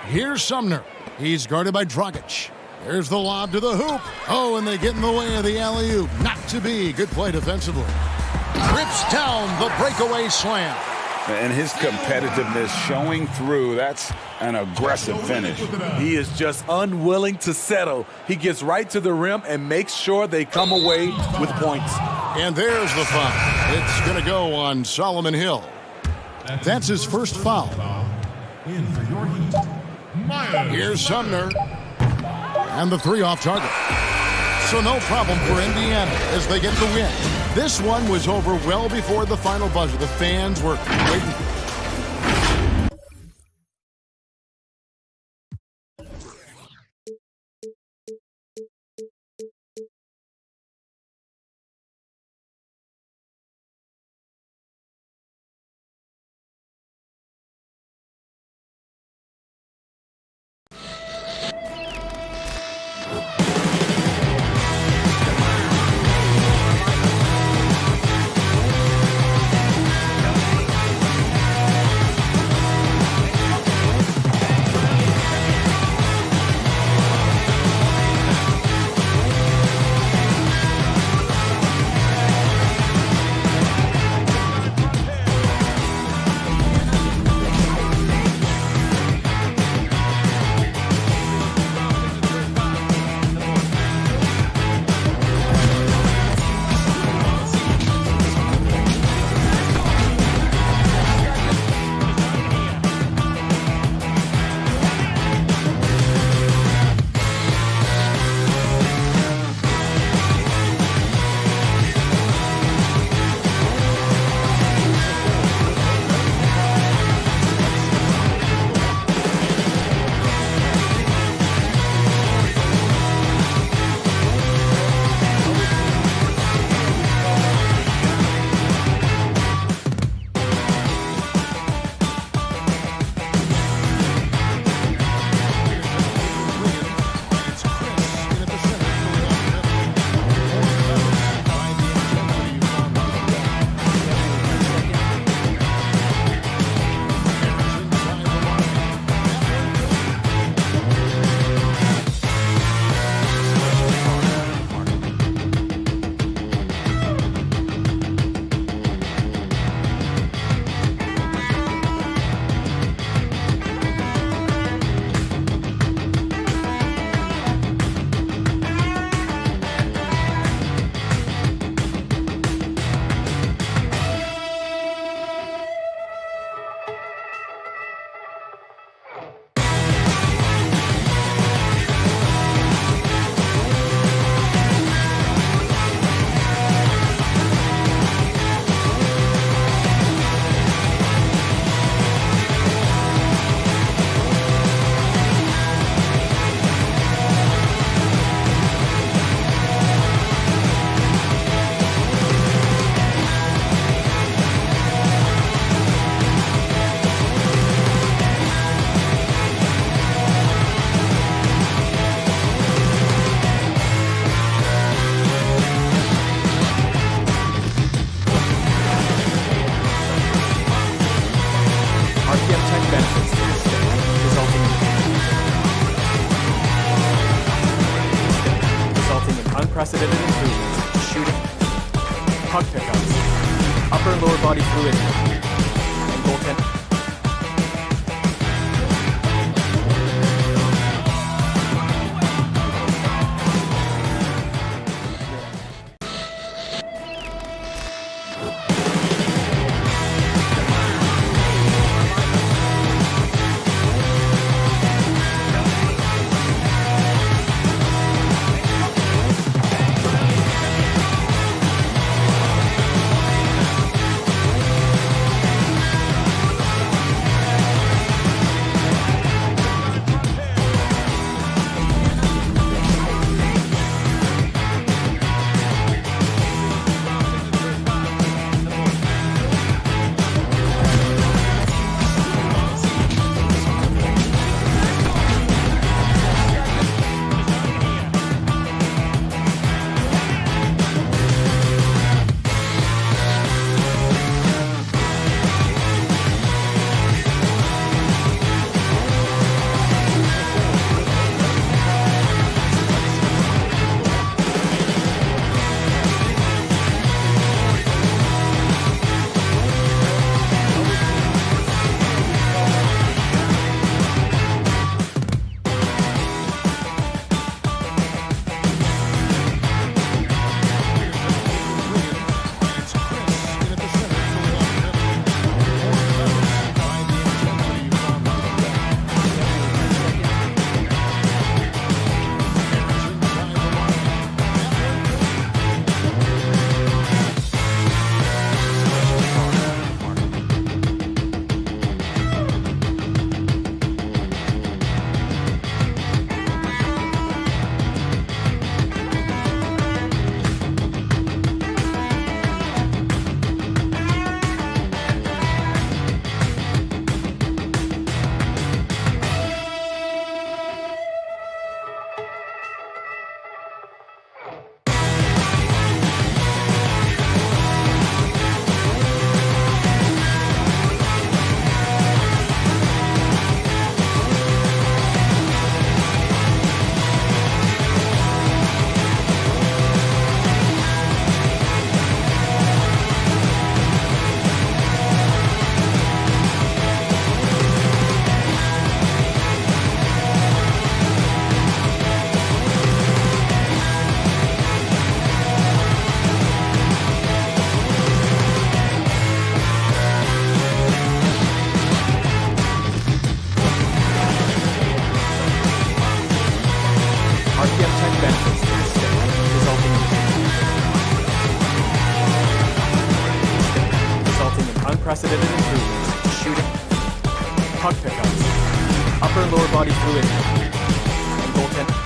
C: Here's Sumner. He's guarded by Dragic. There's the lob to the hoop. Oh, and they get in the way of the alley-oop. Not to be. Good play defensively. Trips down the breakaway slam.
D: And his competitiveness showing through. That's an aggressive finish.
Q: He is just unwilling to settle. He gets right to the rim and makes sure they come away with points.
C: And there's the foul. It's going to go on Solomon Hill. That's his first foul.
J: In for your Heat,
C: Here's Sumner. And the three off target. So no problem for Indiana as they get the win. This one was over well before the final buzzer. The fans were waiting.
K: puck pickups, upper and lower body fluidity, and goaltending. Unprecedented improvements in shooting, puck pickups, upper and lower body fluidity, and goaltending.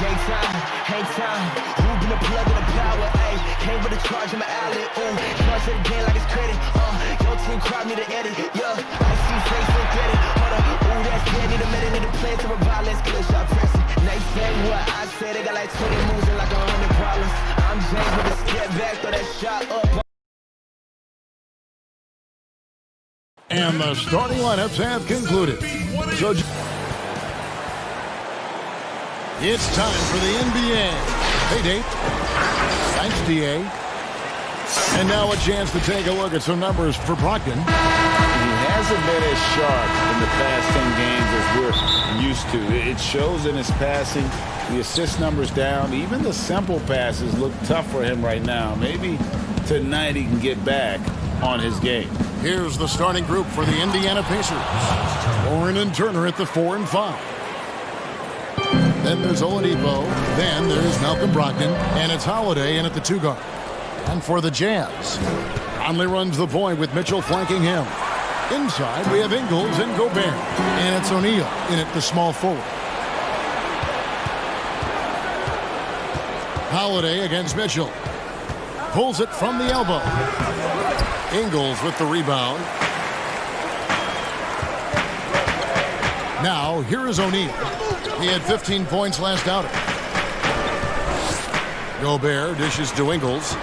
R: Game time, hang time. Who been the plug in the power? Ayy, came with a charge in my alley. Ooh, charge it again like it's credit. Your team crowd me to edit. Yeah, I see face and get it. Hold up, ooh, that's good. Need a minute, need a plan to revive. Let's good shot pressing. They say what I say. They got like 20 moves and like 100 problems. I'm James with a step back, throw that shot up.
C: And the starting lineups have concluded. So it's time for the NBA. Hey, Dave. Thanks, DA. And now a chance to take a look at some numbers for Brogdon.
D: He hasn't been as sharp in the past 10 games as we're used to. It shows in his passing. The assist numbers down. Even the simple passes look tough for him right now. Maybe tonight he can get back on his game.
C: Here's the starting group for the Indiana Pacers. Warren and Turner at the 4 and 5. Then there's Oladipo. Then there's Malcolm Brogdon. And it's Holiday in at the 2 guard. And for the Jazz, Conley runs the point with Mitchell flanking him. Inside, we have Ingles and Gobert. And it's O'Neal in at the small forward. Holiday against Mitchell. Pulls it from the elbow. Ingles with the rebound. Now, here is O'Neal. He had 15 points last outing. Gobert dishes to Ingles.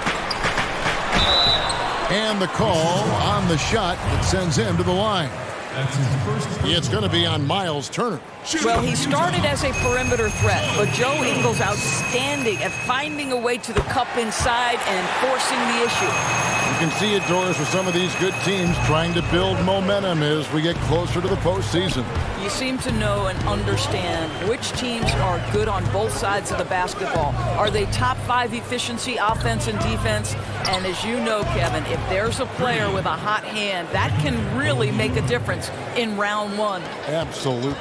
C: And the call on the shot that sends him to the line. It's going to be on Miles Turner.
E: Well, he started as a perimeter threat, but Joe Ingles outstanding at finding a way to the cup inside and forcing the issue.
C: You can see it, Doris, with some of these good teams trying to build momentum as we get closer to the postseason.
E: You seem to know and understand which teams are good on both sides of the basketball. Are they top 5 efficiency, offense and defense? And as you know, Kevin, if there's a player with a hot hand, that can really make a difference in round 1.
C: Absolutely.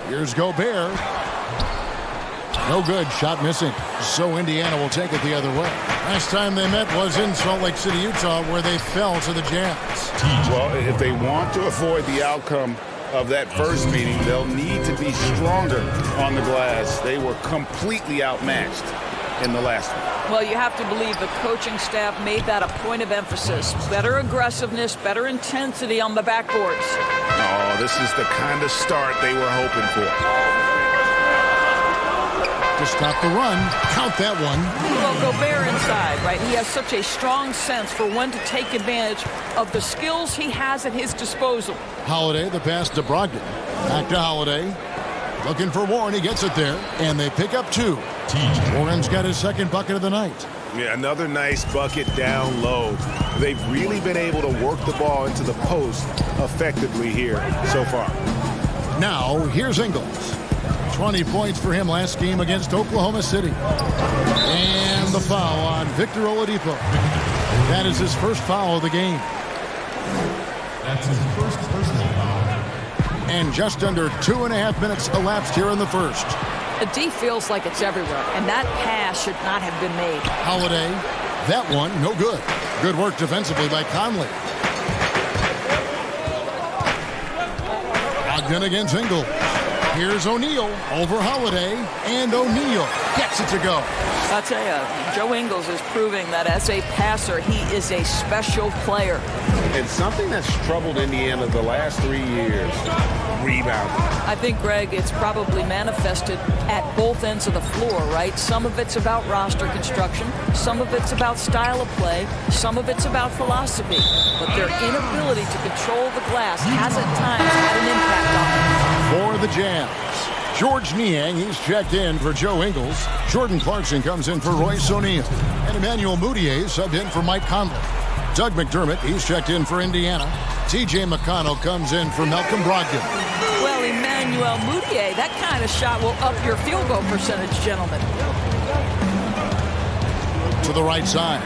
C: Here's Gobert. No good. Shot missing. So Indiana will take it the other way. Last time they met was in Salt Lake City, Utah, where they fell to the Jazz.
D: Well, if they want to avoid the outcome of that first meeting, they'll need to be stronger on the glass. They were completely outmatched in the last one.
E: Well, you have to believe the coaching staff made that a point of emphasis. Better aggressiveness, better intensity on the backboards.
D: Oh, this is the kind of start they were hoping for.
C: To stop the run. Count that one.
E: Well, Gobert inside, right? He has such a strong sense for when to take advantage of the skills he has at his disposal.
C: Holiday, the pass to Brogdon. Back to Holiday. Looking for Warren. He gets it there. And they pick up 2. Warren's got his second bucket of the night.
L: Yeah, another nice bucket down low. They've really been able to work the ball into the post effectively here so far.
C: Now, here's Ingles. 20 points for him last game against Oklahoma City. And the foul on Victor Oladipo. That is his first foul of the game.
J: That's his first personal foul.
C: And just under 2.5 minutes elapsed here in the first.
E: The D feels like it's everywhere, and that pass should not have been made.
C: Holiday, that one, no good. Good work defensively by Conley. Brogdon against Ingles. Here's O'Neal over Holiday, and O'Neal gets it to go.
E: I'll tell you, Joe Ingles is proving that as a passer, he is a special player.
L: And something that's troubled Indiana the last 3 years, rebounding.
E: I think, Greg, it's probably manifested at both ends of the floor, right? Some of it's about roster construction, some of it's about style of play, some of it's about philosophy. But their inability to control the glass has at times had an impact on them.
C: For the Jazz, George Niang, he's checked in for Joe Ingles. Jordan Clarkson comes in for Royce O'Neal. And Emmanuel Mudiay subbed in for Mike Conley. Doug McDermott, he's checked in for Indiana. T.J. McConnell comes in for Malcolm Brogdon.
E: Well, Emmanuel Mudiay, that kind of shot will up your field goal percentage, gentlemen.
C: To the right side.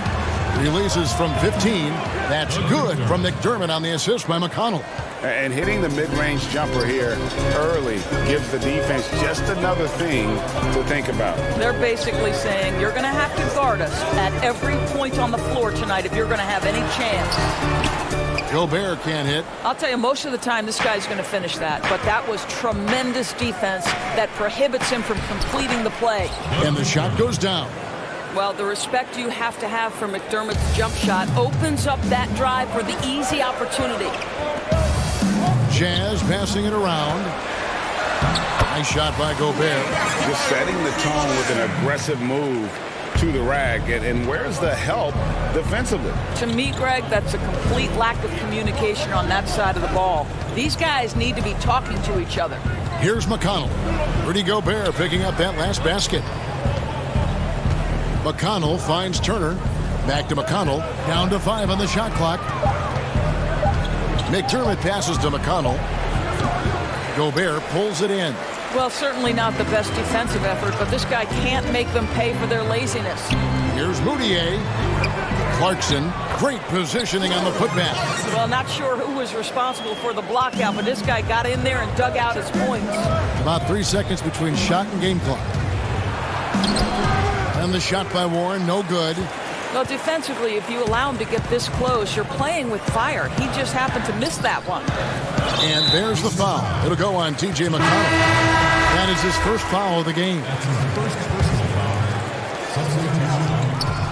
C: Releases from 15. That's good from McDermott on the assist by McConnell.
D: And hitting the mid-range jumper here early gives the defense just another thing to think about.
E: They're basically saying you're going to have to guard us at every point on the floor tonight if you're going to have any chance.
C: Gobert can't hit.
E: I'll tell you, most of the time this guy's going to finish that, but that was tremendous defense that prohibits him from completing the play.
C: And the shot goes down.
E: Well, the respect you have to have for McDermott's jump shot opens up that drive for the easy opportunity.
C: Jazz passing it around. Nice shot by Gobert.
D: Just setting the tone with an aggressive move to the rack. And where's the help defensively?
E: To me, Greg, that's a complete lack of communication on that side of the ball. These guys need to be talking to each other.
C: Here's McConnell. Rudy Gobert picking up that last basket. McConnell finds Turner. Back to McConnell. Down to 5 on the shot clock. McDermott passes to McConnell. Gobert pulls it in.
E: Well, certainly not the best defensive effort, but this guy can't make them pay for their laziness.
C: Here's Moutier. Clarkson, great positioning on the putback.
E: Well, not sure who was responsible for the block out, but this guy got in there and dug out his points.
C: About 3 seconds between shot and game clock. And the shot by Warren, no good.
E: Well, defensively, if you allow him to get this close, you're playing with fire. He just happened to miss that one.
C: And there's the foul. It'll go on T.J. McConnell. That is his first foul of the game.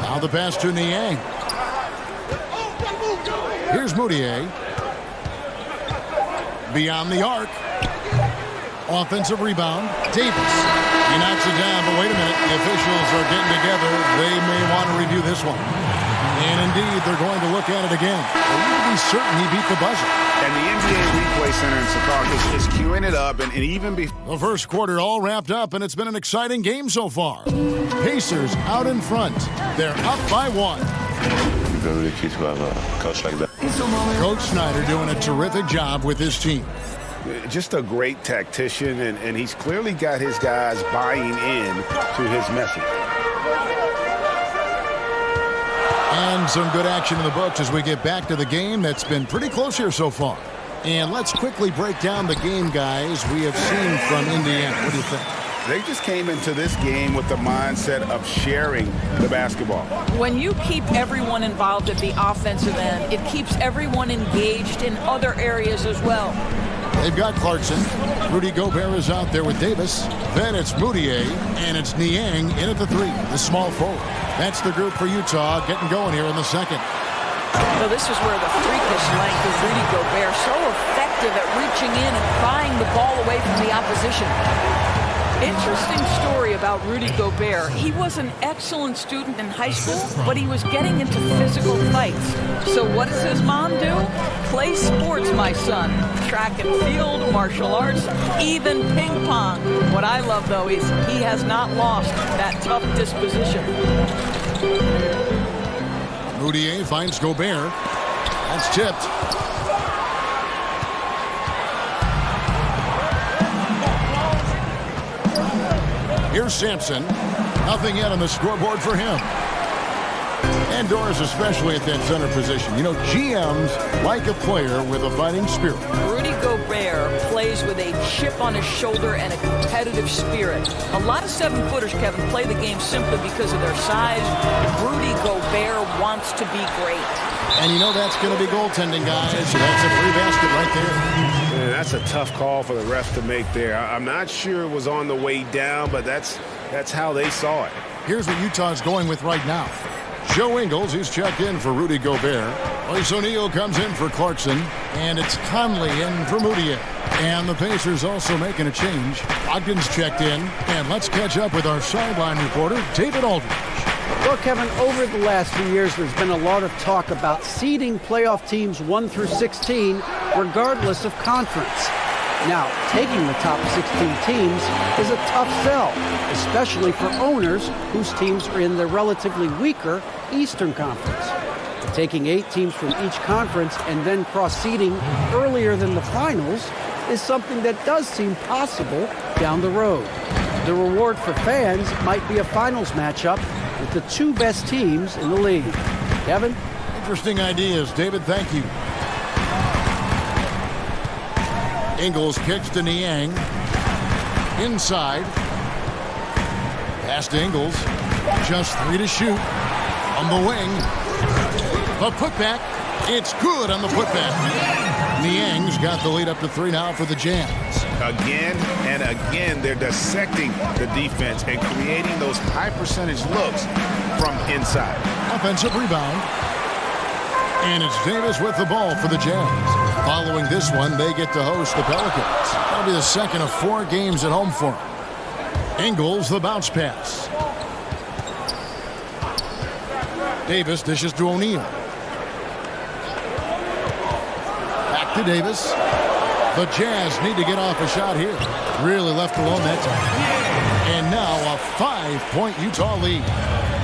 C: Now the pass to Niang. Here's Moutier. Beyond the arc. Offensive rebound. Davis. He knocks it down, but wait a minute. The officials are getting together. They may want to review this one. And indeed, they're going to look at it again. They need to be certain he beat the buzzer.
D: And the NBA Replay Center in Secaucus is queuing it up, and even before
C: the first quarter all wrapped up, and it's been an exciting game so far. Pacers out in front. They're up by 1.
F: Very key to have a coach like that.
C: Coach Snyder doing a terrific job with his team.
D: Just a great tactician, and he's clearly got his guys buying in to his message.
C: And some good action in the books as we get back to the game that's been pretty close here so far. And let's quickly break down the game, guys, we have seen from Indiana. What do you think?
D: They just came into this game with the mindset of sharing the basketball.
E: When you keep everyone involved at the offensive end, it keeps everyone engaged in other areas as well.
C: They've got Clarkson. Rudy Gobert is out there with Davis. Then it's Moutier, and it's Niang in at the 3, the small forward. That's the group for Utah getting going here in the second.
E: Well, this is where the freakish length of Rudy Gobert, so effective at reaching in and prying the ball away from the opposition. Interesting story about Rudy Gobert. He was an excellent student in high school, but he was getting into physical fights. So what does his mom do? Play sports, my son. Track and field, martial arts, even ping pong. What I love, though, is he has not lost that tough disposition.
C: Moutier finds Gobert. That's tipped. Here's Sampson. Nothing yet on the scoreboard for him. And Doris, especially at that center position. You know, GMs like a player with a fighting spirit.
E: Rudy Gobert plays with a chip on his shoulder and a competitive spirit. A lot of 7-footers, Kevin, play the game simply because of their size. Rudy Gobert wants to be great.
C: And you know that's going to be goaltending, guys. So that's a free basket right there.
D: Man, that's a tough call for the refs to make there. I'm not sure it was on the way down, but that's how they saw it.
C: Here's what Utah's going with right now. Joe Ingles, he's checked in for Rudy Gobert. Royce O'Neal comes in for Clarkson. And it's Conley in for Moutier. And the Pacers also making a change. Ogden's checked in. And let's catch up with our sideline reporter, David Aldridge.
G: Well, Kevin, over the last few years, there's been a lot of talk about seeding playoff teams 1 through 16, regardless of conference. Now, taking the top 16 teams is a tough sell, especially for owners whose teams are in the relatively weaker Eastern Conference. Taking 8 teams from each conference and then cross-seeding earlier than the finals is something that does seem possible down the road. The reward for fans might be a finals matchup with the 2 best teams in the league. Kevin?
C: Interesting ideas. David, thank you. Ingles kicks to Niang. Inside. Pass to Ingles. Just 3 to shoot. On the wing. The putback. It's good on the putback. Niang's got the lead up to 3 now for the Jazz.
D: Again and again, they're dissecting the defense and creating those high percentage looks from inside.
C: Offensive rebound. And it's Davis with the ball for the Jazz. Following this one, they get to host the Pelicans. That'll be the second of 4 games at home for them. Ingles, the bounce pass. Davis dishes to O'Neal. Back to Davis. The Jazz need to get off a shot here. Really left alone that time. And now a 5-point Utah lead.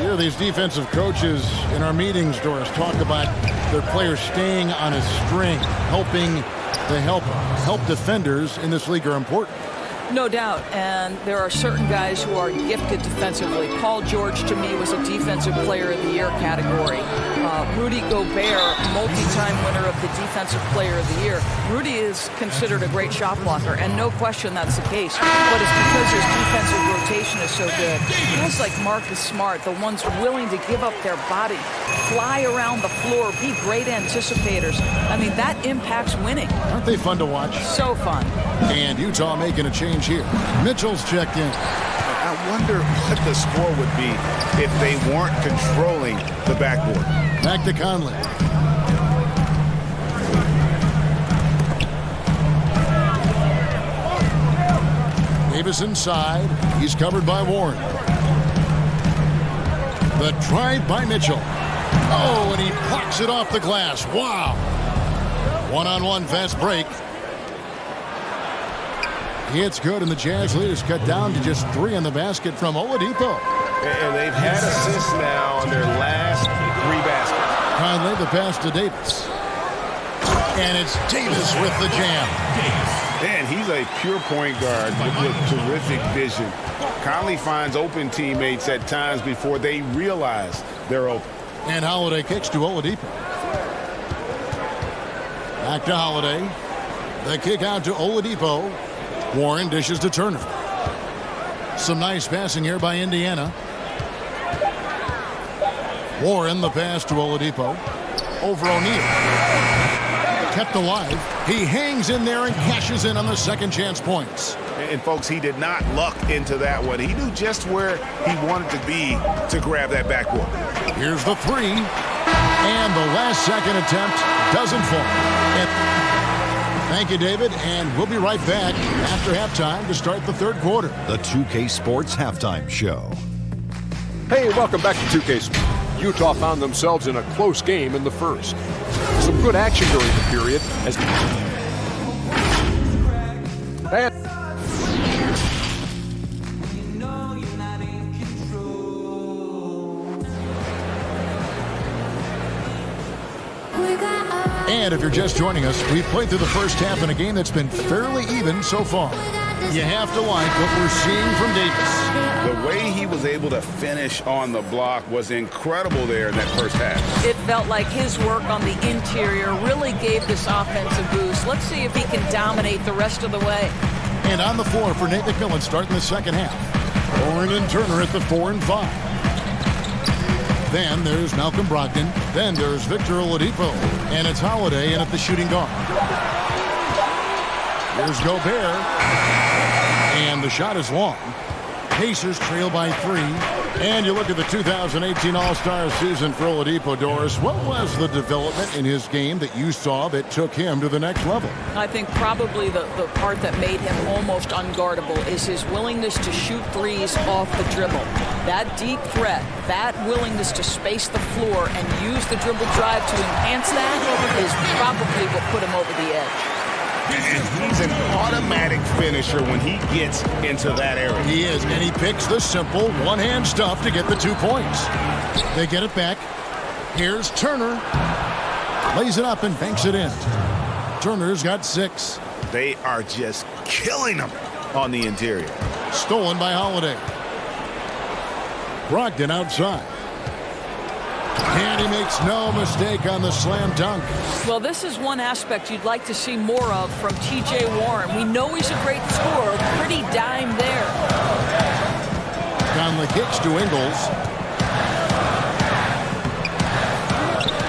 C: Here these defensive coaches in our meetings, Doris, talk about their players staying on a string, helping the help defenders in this league are important.
E: No doubt, and there are certain guys who are gifted defensively. Paul George, to me, was a Defensive Player of the Year category. Rudy Gobert, multi-time winner of the Defensive Player of the Year. Rudy is considered a great shot blocker, and no question that's the case. But it's because his defensive rotation is so good. Guys like Marcus Smart, the ones willing to give up their body, fly around the floor, be great anticipators. I mean, that impacts winning.
C: Aren't they fun to watch?
E: So fun.
C: And Utah making a change here. Mitchell's checked in.
D: I wonder what the score would be if they weren't controlling the backboard.
C: Back to Conley. Davis inside. He's covered by Warren. The drive by Mitchell. Oh, and he blocks it off the glass. Wow. One-on-one fast break. It's good, and the Jazz lead is cut down to just 3 on the basket from Oladipo.
L: And they've had assists now on their last 3 baskets.
C: Conley, the pass to Davis. And it's Davis with the jam.
D: Man, he's a pure point guard with terrific vision. Conley finds open teammates at times before they realize they're open.
C: And Holiday kicks to Oladipo. Back to Holiday. The kick out to Oladipo. Warren dishes to Turner. Some nice passing here by Indiana. Warren, the pass to Oladipo. Over O'Neal. Kept alive. He hangs in there and cashes in on the second chance points.
D: And folks, he did not luck into that one. He knew just where he wanted to be to grab that backboard.
C: Here's the 3. And the last second attempt doesn't fall. Thank you, David, and we'll be right back after halftime to start the third quarter.
H: The 2K Sports Halftime Show.
I: Hey, welcome back to 2K Sports. Utah found themselves in a close game in the first. Some good action during the period as
C: And if you're just joining us, we've played through the first half in a game that's been fairly even so far. You have to like what we're seeing from Davis.
D: The way he was able to finish on the block was incredible there in that first half.
E: It felt like his work on the interior really gave this offense a boost. Let's see if he can dominate the rest of the way.
C: And on the floor for Nate McMillan starting the second half. Warren and Turner at the 4 and 5. Then there's Malcolm Brogdon. Then there's Victor Oladipo. And it's Holiday in at the shooting guard. Here's Gobert. And the shot is long. Pacers trail by 3. And you look at the 2018 All-Star season for Oladipo, Doris. What was the development in his game that you saw that took him to the next level?
E: I think probably the part that made him almost unguardable is his willingness to shoot threes off the dribble. That deep threat, that willingness to space the floor and use the dribble drive to enhance that is probably what put him over the edge.
D: And he's an automatic finisher when he gets into that area.
C: He is, and he picks the simple one-hand stuff to get the 2 points. They get it back. Here's Turner. Lays it up and banks it in. Turner's got 6.
D: They are just killing him on the interior.
C: Stolen by Holiday. Brogdon outside. And he makes no mistake on the slam dunk.
E: Well, this is one aspect you'd like to see more of from T.J. Warren. We know he's a great scorer. Pretty dime there.
C: Conley kicks to Ingles.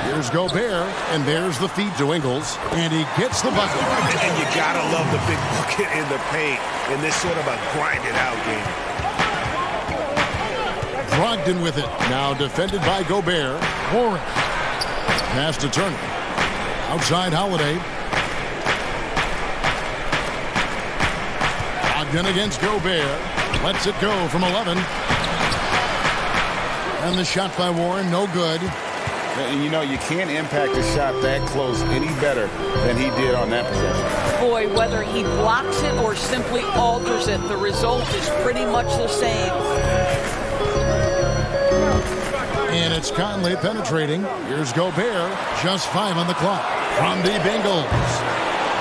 C: Here's Gobert, and there's the feed to Ingles, and he gets the bucket.
D: And you gotta love the big bucket in the paint in this sort of a grind-it-out game.
C: Brogdon with it. Now defended by Gobert. Warren. Pass to Turner. Outside Holiday. Brogdon against Gobert. Lets it go from 11. And the shot by Warren, no good.
D: And you know, you can't impact a shot that close any better than he did on that possession.
E: Boy, whether he blocks it or simply alters it, the result is pretty much the same.
C: And it's Conley penetrating. Here's Gobert. Just 5 on the clock. From the Bengals.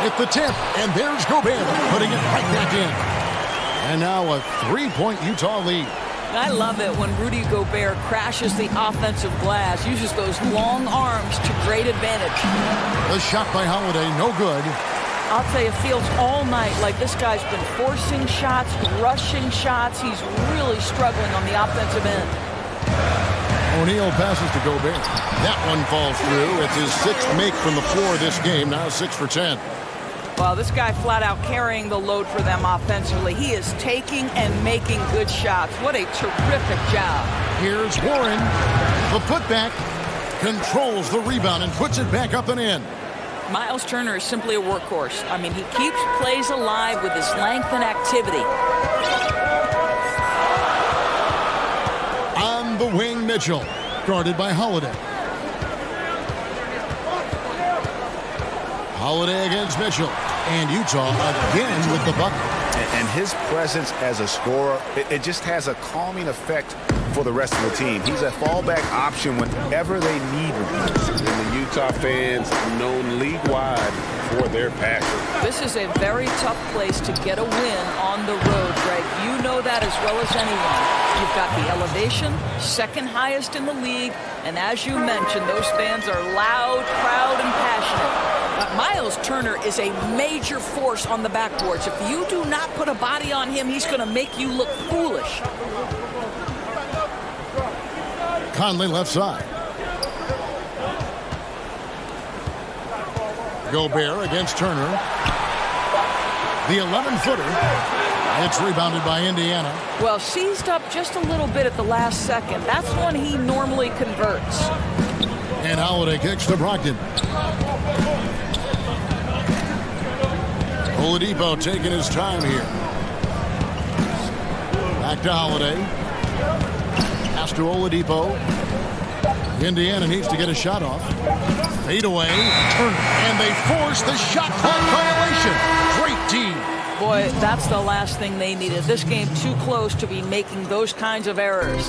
C: At the tip. And there's Gobert putting it right back in. And now a 3-point Utah lead.
E: I love it when Rudy Gobert crashes the offensive glass, uses those long arms to great advantage.
C: The shot by Holiday, no good.
E: I'll tell you, it feels all night like this guy's been forcing shots, rushing shots. He's really struggling on the offensive end.
C: O'Neal passes to Gobert. That one falls through. It's his 6th make from the floor this game, now 6 for 10.
E: Well, this guy flat out carrying the load for them offensively. He is taking and making good shots. What a terrific job.
C: Here's Warren. The putback controls the rebound and puts it back up and in.
E: Miles Turner is simply a workhorse. I mean, he keeps plays alive with his length and activity.
C: On the wing, Mitchell, guarded by Holiday. Holiday against Mitchell. And Utah again with the bucket.
D: And his presence as a scorer, it just has a calming effect for the rest of the team. He's a fallback option whenever they need him.
L: And the Utah fans known league-wide for their passion.
E: This is a very tough place to get a win on the road, Greg. You know that as well as anyone. You've got the elevation, second highest in the league, and as you mentioned, those fans are loud, proud, and passionate. Miles Turner is a major force on the backboards. If you do not put a body on him, he's going to make you look foolish.
C: Conley left side. Gobert against Turner. The 11-footer. It's rebounded by Indiana.
E: Well, seized up just a little bit at the last second. That's when he normally converts.
C: And Holiday kicks to Brogdon. Oladipo taking his time here. Back to Holiday. Pass to Oladipo. Indiana needs to get a shot off. Fade away. Turner. And they force the shot clock violation. Great team.
E: Boy, that's the last thing they needed. This game too close to be making those kinds of errors.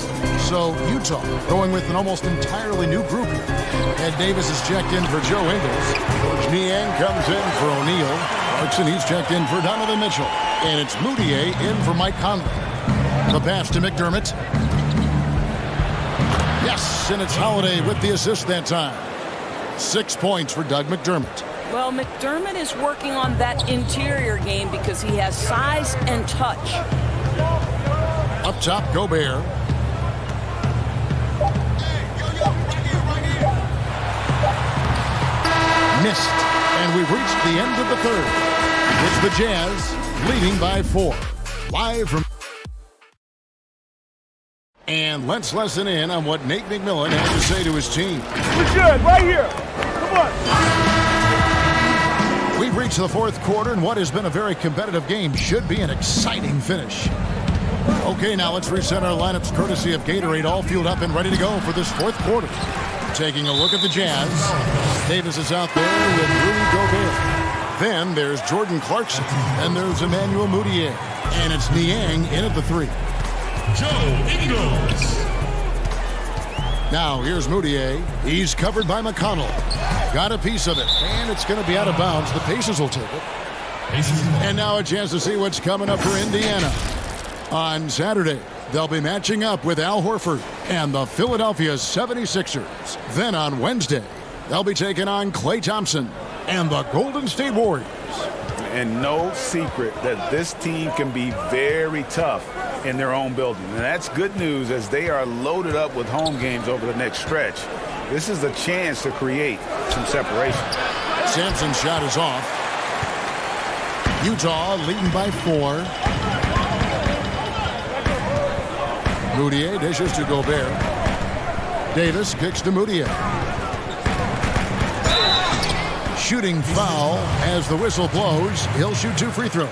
C: So Utah going with an almost entirely new group here. Ed Davis is checked in for Joe Ingles. George Niang comes in for O'Neal. Clarkson, he's checked in for Donovan Mitchell. And it's Moutier in for Mike Conley. The pass to McDermott. Yes, and it's Holiday with the assist that time. 6 points for Doug McDermott.
E: Well, McDermott is working on that interior game because he has size and touch.
C: Up top, Gobert. Missed. And we've reached the end of the third. It's the Jazz leading by 4. Live from... And let's listen in on what Nate McMillan had to say to his team.
Q: We're good, right here. Come on.
C: We've reached the fourth quarter, and what has been a very competitive game should be an exciting finish. Okay, now let's reset our lineups courtesy of Gatorade, all fueled up and ready to go for this fourth quarter. Taking a look at the Jazz. Davis is out there with Rudy Gobert. Then there's Jordan Clarkson, and there's Emmanuel Moutier. And it's Niang in at the 3.
J: Joe Ingles.
C: Now here's Moutier. He's covered by McConnell. Got a piece of it, and it's going to be out of bounds. The Pacers will take it. And now a chance to see what's coming up for Indiana. On Saturday, they'll be matching up with Al Horford and the Philadelphia 76ers. Then on Wednesday, they'll be taking on Klay Thompson and the Golden State Warriors.
D: And no secret that this team can be very tough in their own building. And that's good news as they are loaded up with home games over the next stretch. This is a chance to create some separation.
C: Sampson's shot is off. Utah leading by 4. Moutier dishes to Gobert. Davis kicks to Moutier. Shooting foul as the whistle blows. He'll shoot 2 free throws.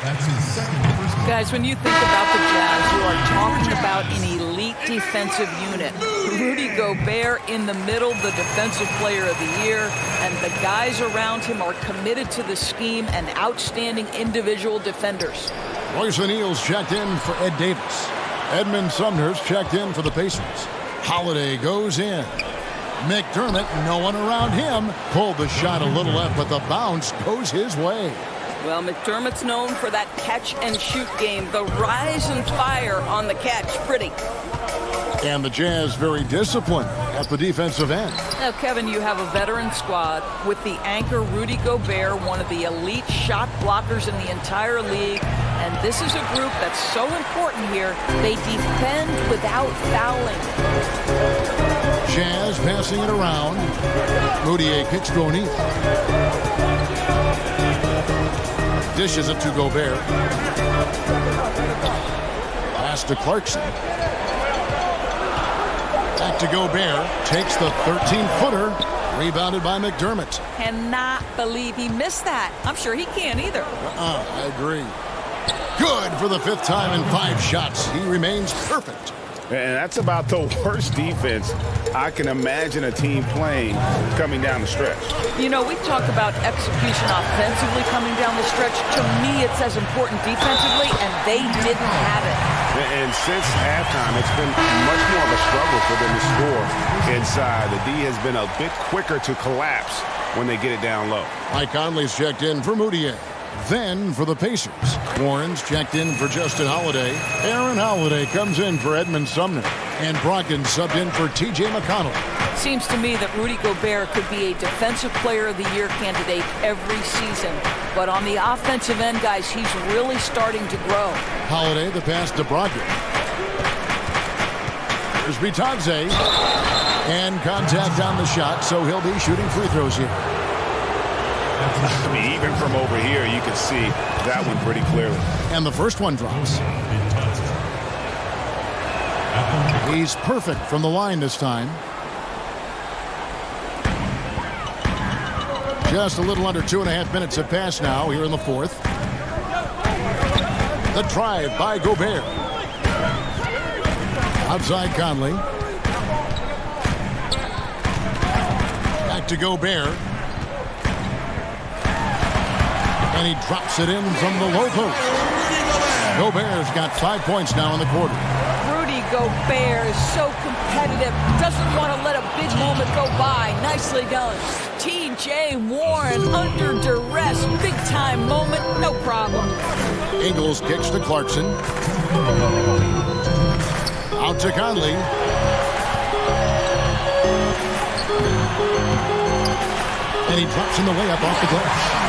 J: That's his second personal.
E: Guys, when you think about the Jazz, you are talking about an elite defensive unit. Rudy Gobert in the middle, the defensive player of the year, and the guys around him are committed to the scheme and outstanding individual defenders.
C: Royce O'Neal's checked in for Ed Davis. Edmund Sumner's checked in for the Pacers. Holiday goes in. McDermott, no one around him, pulled the shot a little left, but the bounce goes his way.
E: Well, McDermott's known for that catch-and-shoot game. The rise and fire on the catch. Pretty.
C: And the Jazz very disciplined at the defensive end.
E: Now, Kevin, you have a veteran squad with the anchor Rudy Gobert, one of the elite shot blockers in the entire league. And this is a group that's so important here. They defend without fouling.
C: Jazz passing it around. Moutier kicks to O'Neal. Dishes it to Gobert. Pass to Clarkson. Back to Gobert. Takes the 13-footer. Rebounded by McDermott.
E: Cannot believe he missed that. I'm sure he can't either.
C: I agree. Good for the 5th time in 5 shots. He remains perfect.
D: And that's about the worst defense I can imagine a team playing coming down the stretch.
E: You know, we talk about execution offensively coming down the stretch. To me, it's as important defensively, and they didn't have it.
D: And since halftime, it's been much more of a struggle for them to score inside. The D has been a bit quicker to collapse when they get it down low.
C: Mike Conley's checked in for Moutier. Then for the Pacers, Warren's checked in for Justin Holiday. Aaron Holiday comes in for Edmund Sumner. And Brogdon subbed in for T.J. McConnell.
E: Seems to me that Rudy Gobert could be a Defensive Player of the Year candidate every season. But on the offensive end, guys, he's really starting to grow.
C: Holiday, the pass to Brogdon. Here's Bitadze. And contact on the shot, so he'll be shooting free throws here.
D: I mean, even from over here, you can see that one pretty clearly.
C: And the first one drops. He's perfect from the line this time. Just a little under 2.5 minutes have passed now here in the 4th. The drive by Gobert. Outside Conley. Back to Gobert. And he drops it in from the low post. Gobert's got 5 points now in the quarter.
E: Rudy Gobert is so competitive. Doesn't want to let a big moment go by. Nicely done. T.J. Warren under duress. Big time moment. No problem.
C: Ingles kicks to Clarkson. Out to Conley. And he drops in the layup off the glass.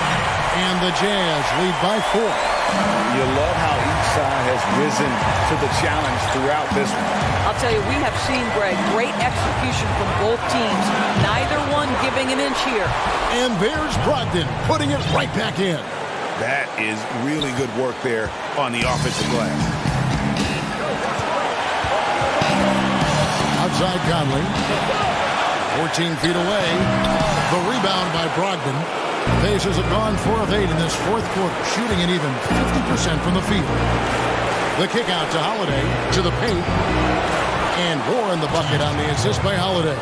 C: And the Jazz lead by 4.
O: You love how each side has risen to the challenge throughout this one.
E: I'll tell you, we have seen, Greg, great execution from both teams. Neither one giving an inch here.
C: And there's Brogdon putting it right back in.
D: That is really good work there on the offensive glass.
C: Outside Conley. 14 feet away. The rebound by Brogdon. Pacers have gone 4 of 8 in this 4th quarter, shooting an even 50% from the field. The kick out to Holiday, to the paint, and Warren the bucket on the assist by Holiday.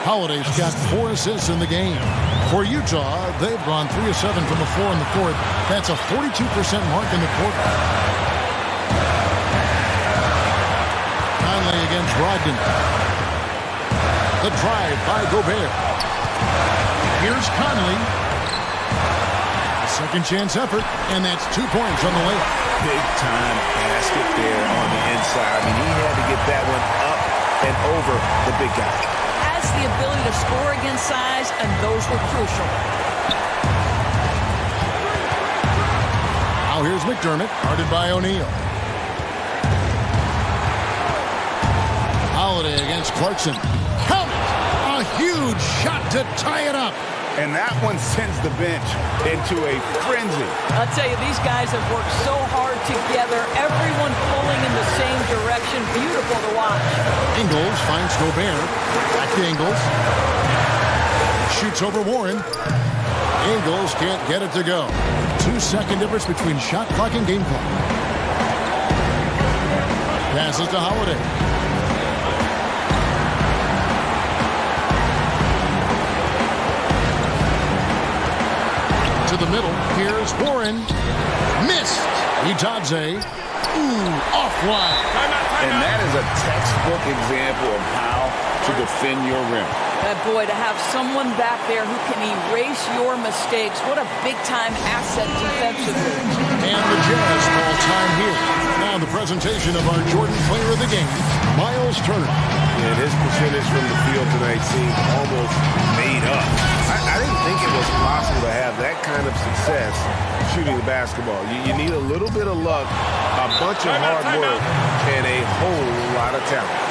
C: Holiday's got 4 assists in the game. For Utah, they've gone 3 of 7 from the floor in the 4th. That's a 42% mark in the quarter. Conley against Brogdon. The drive by Gobert. Here's Conley. A second chance effort, and that's 2 points on the layup.
D: Big time basket there on the inside. I mean, he had to get that one up and over the big guy.
E: Has the ability to score against size, and those were crucial.
C: Now here's McDermott, guarded by O'Neal. Holiday against Clarkson. Count it! A huge shot to tie it up.
D: And that one sends the bench into a frenzy.
E: I'll tell you, these guys have worked so hard together. Everyone pulling in the same direction. Beautiful to watch.
C: Ingles finds Gobert. Back to Ingles. Shoots over Warren. Ingles can't get it to go. 2-second difference between shot clock and game clock. Passes to Holiday. To the middle. Here's Warren. Missed. Itadze. Ooh, offline.
D: And that is a textbook example of how to defend your rim.
E: Boy, to have someone back there who can erase your mistakes, what a big-time asset defensively.
C: And the Jazz call time here. Now the presentation of our Jordan Player of the Game, Miles Turner.
L: And his percentage from the field tonight seemed almost made up. I didn't think it was possible to have that kind of success shooting the basketball. You need a little bit of luck, a bunch of hard work, and a whole lot of talent.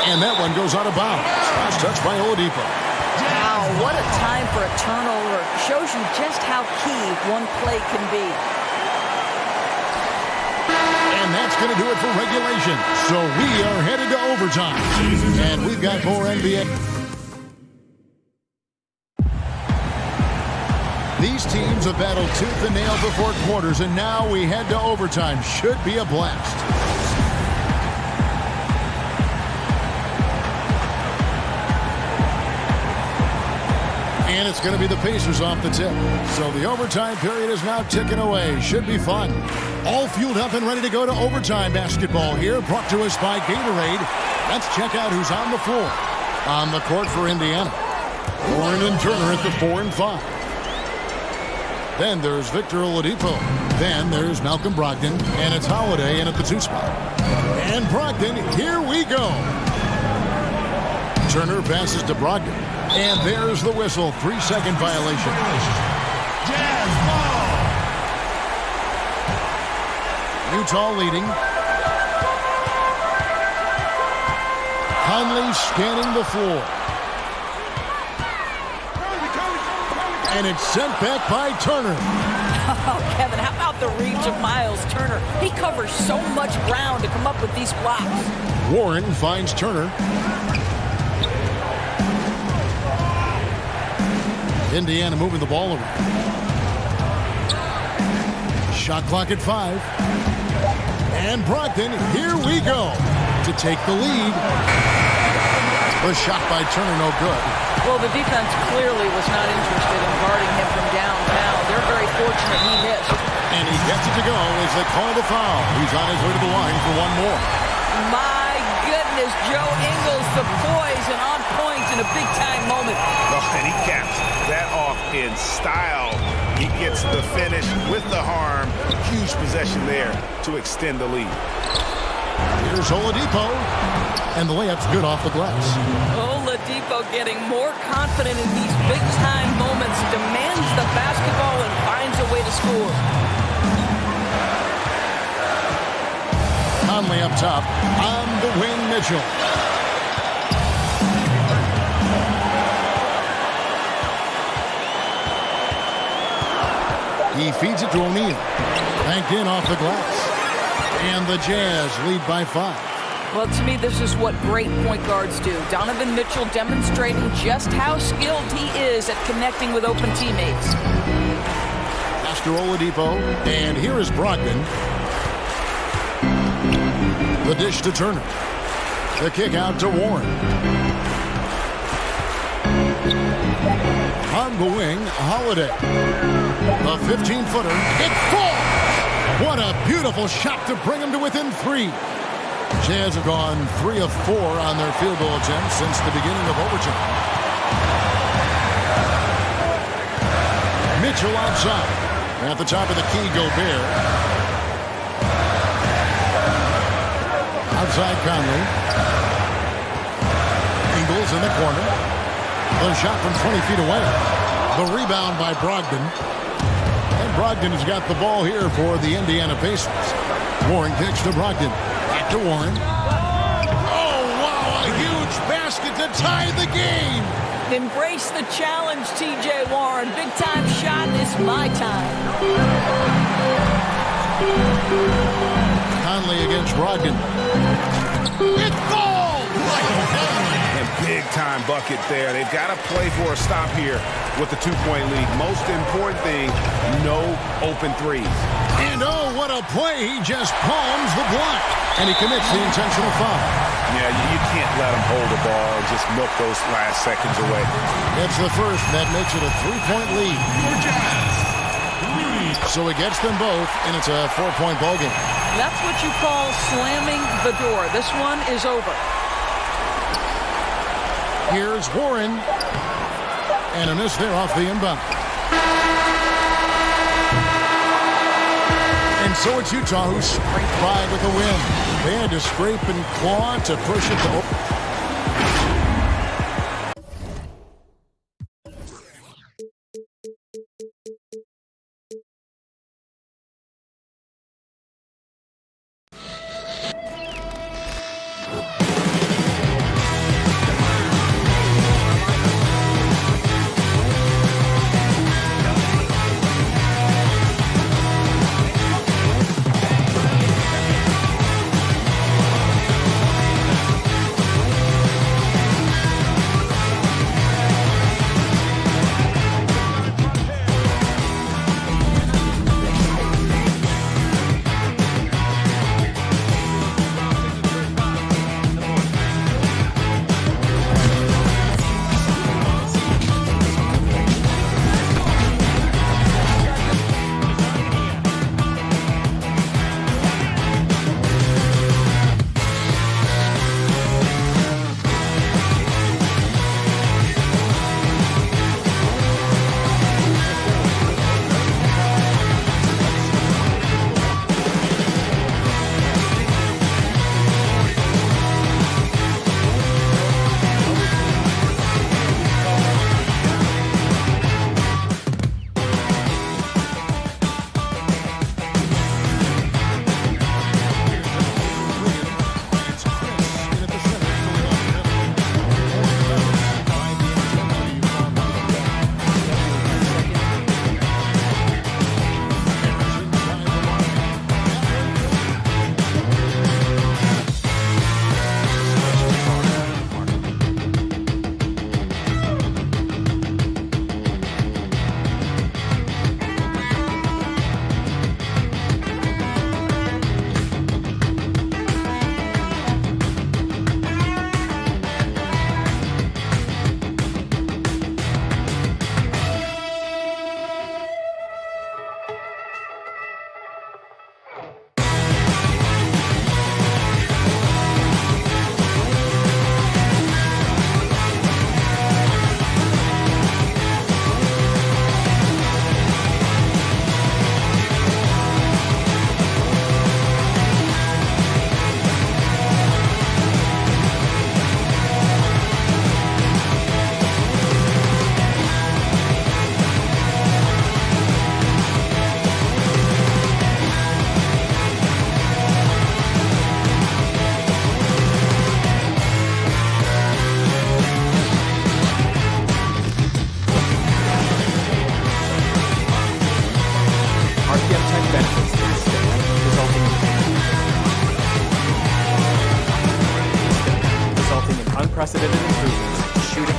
C: And that one goes out of bounds. Last touch by Oladipo.
E: Wow, what a time for a turnover. Shows you just how key one play can be.
C: And that's going to do it for regulation. So we are headed to overtime. And we've got more NBA. These teams have battled tooth and nail before quarters, and now we head to overtime. Should be a blast. And it's going to be the Pacers off the tip. So the overtime period is now ticking away. Should be fun. All fueled up and ready to go to overtime basketball here. Brought to us by Gatorade. Let's check out who's on the floor. On the court for Indiana. Warren and Turner at the 4 and 5. Then there's Victor Oladipo. Then there's Malcolm Brogdon. And it's Holiday in at the 2 spot. And Brogdon, here we go. Turner passes to Brogdon. And there's the whistle. 3-second violation.
J: Jazz ball.
C: Utah leading. Conley scanning the floor. And it's sent back by Turner.
E: Oh, Kevin, how about the reach of Miles Turner? He covers so much ground to come up with these blocks.
C: Warren finds Turner. Indiana moving the ball around. Shot clock at 5. And Brogdon, here we go to take the lead. The shot by Turner, no good.
E: Well, the defense clearly was not interested in guarding him from downtown. They're very fortunate he missed.
C: And he gets it to go as they call the foul. He's on his way to the line for one more.
E: My goodness, Joe Ingles, the poise and on point in a big-time moment.
D: Oh, and he caps that off in style. He gets the finish with the harm. Huge possession there to extend the lead.
C: Here's Oladipo. And the layup's good off the glass.
E: Oladipo getting more confident in these big-time moments. Demands the basketball and finds a way to score.
C: Conley up top. On the wing, Mitchell. He feeds it to O'Neal. Banked in off the glass. And the Jazz lead by 5.
E: Well, to me, this is what great point guards do. Donovan Mitchell demonstrating just how skilled he is at connecting with open teammates.
C: Pass to Oladipo. And here is Brogdon. The dish to Turner. The kick out to Warren. On the wing, Holiday. The 15-footer. It falls! What a beautiful shot to bring him to within 3. Jazz have gone 3 of 4 on their field goal attempts since the beginning of overtime. Mitchell outside. At the top of the key, Gobert. Outside Conley. Ingles in the corner. The shot from 20 feet away. The rebound by Brogdon. And Brogdon has got the ball here for the Indiana Pacers. Warren kicks to Brogdon. Back to Warren. Oh, wow, a huge basket to tie the game.
E: Embrace the challenge, TJ Warren. Big time shot. It's my time.
C: Conley against Brogdon. It's goal! Michael Conley.
D: And big time bucket there. They've got to play for a stop here with the 2-point lead. Most important thing, no open threes.
C: And oh, what a play. He just palms the block. And he commits the intentional foul.
D: Yeah, you can't let him hold the ball and just milk those last seconds away.
C: That's the first. That makes it a 3-point lead. So he gets them both, and it's a 4-point ball game.
E: That's what you call slamming the door. This one is over.
C: Here's Warren. And a miss there off the inbound. And so it's Utah who scraped by with a win. They had to scrape and claw to push it to open.
K: unprecedented improvements, shooting,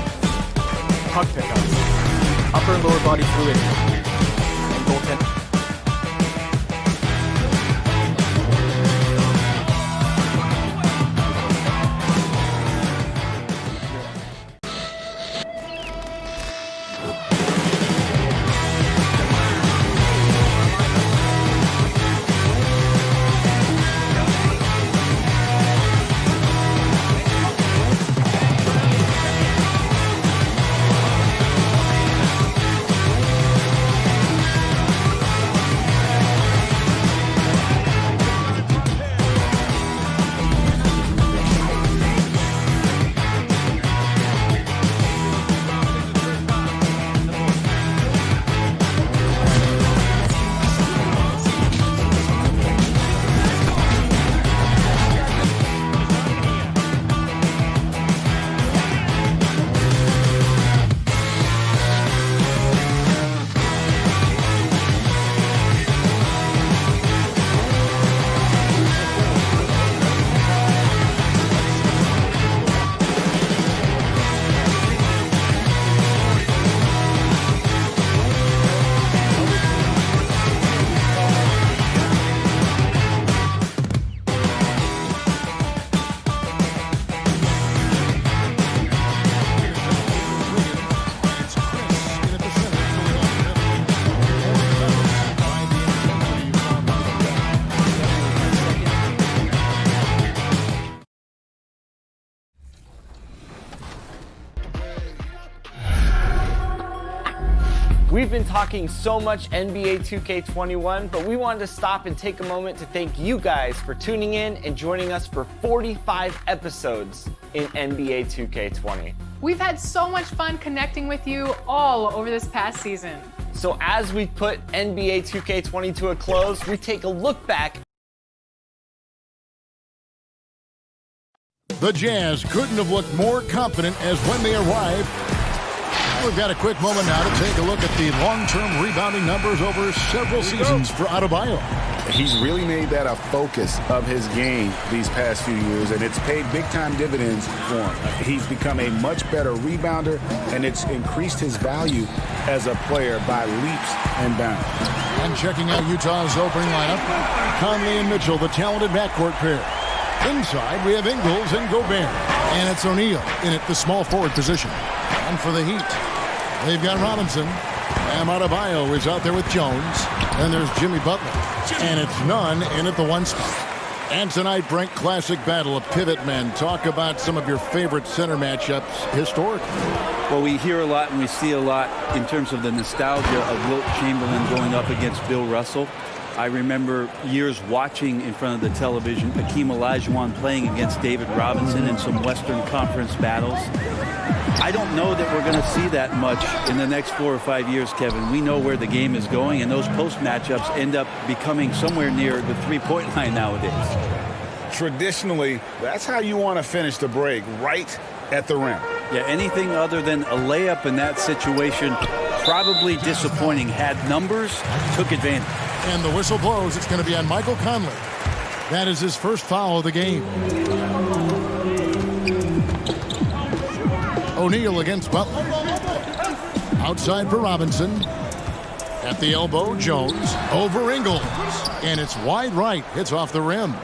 K: puck pickups, upper and lower body fluidity, and goaltending.
P: been talking so much NBA 2K21, but we wanted to stop and take a moment to thank you guys for tuning in and joining us for 45 episodes in NBA 2K20.
A: We've had so much fun connecting with you all over this past season.
P: So as we put NBA 2K20 to a close, we take a look back.
C: The Jazz couldn't have looked more confident as when they arrived. We've got a quick moment now to take a look at the long-term rebounding numbers over several seasons for Adebayo.
D: He's really made that a focus of his game these past few years, and it's paid big-time dividends for him. He's become a much better rebounder, and it's increased his value as a player by leaps and bounds.
C: And checking out Utah's opening lineup, Conley and Mitchell, the talented backcourt pair. Inside, we have Ingles and Gobert, and it's O'Neal in at the small forward position. And for the Heat, they've got Robinson. And Adebayo is out there with Jones. And there's Jimmy Butler. And it's Nunn in at the one spot. And tonight, Brent, classic battle of pivot men. Talk about some of your favorite center matchups historically.
M: Well, we hear a lot and we see a lot in terms of the nostalgia of Wilt Chamberlain going up against Bill Russell. I remember years watching in front of the television Hakeem Olajuwon playing against David Robinson in some Western Conference battles. I don't know that we're going to see that much in the next 4 or 5 years, Kevin. We know where the game is going, and those post matchups end up becoming somewhere near the three-point line nowadays.
D: Traditionally, that's how you want to finish the break, right at the rim.
M: Yeah, anything other than a layup in that situation, probably disappointing. Had numbers, took advantage.
C: And the whistle blows. It's going to be on Michael Conley. That is his first foul of the game. O'Neal against Butler. Outside for Robinson. At the elbow, Jones. Over Ingles. And it's wide right. Hits off the rim.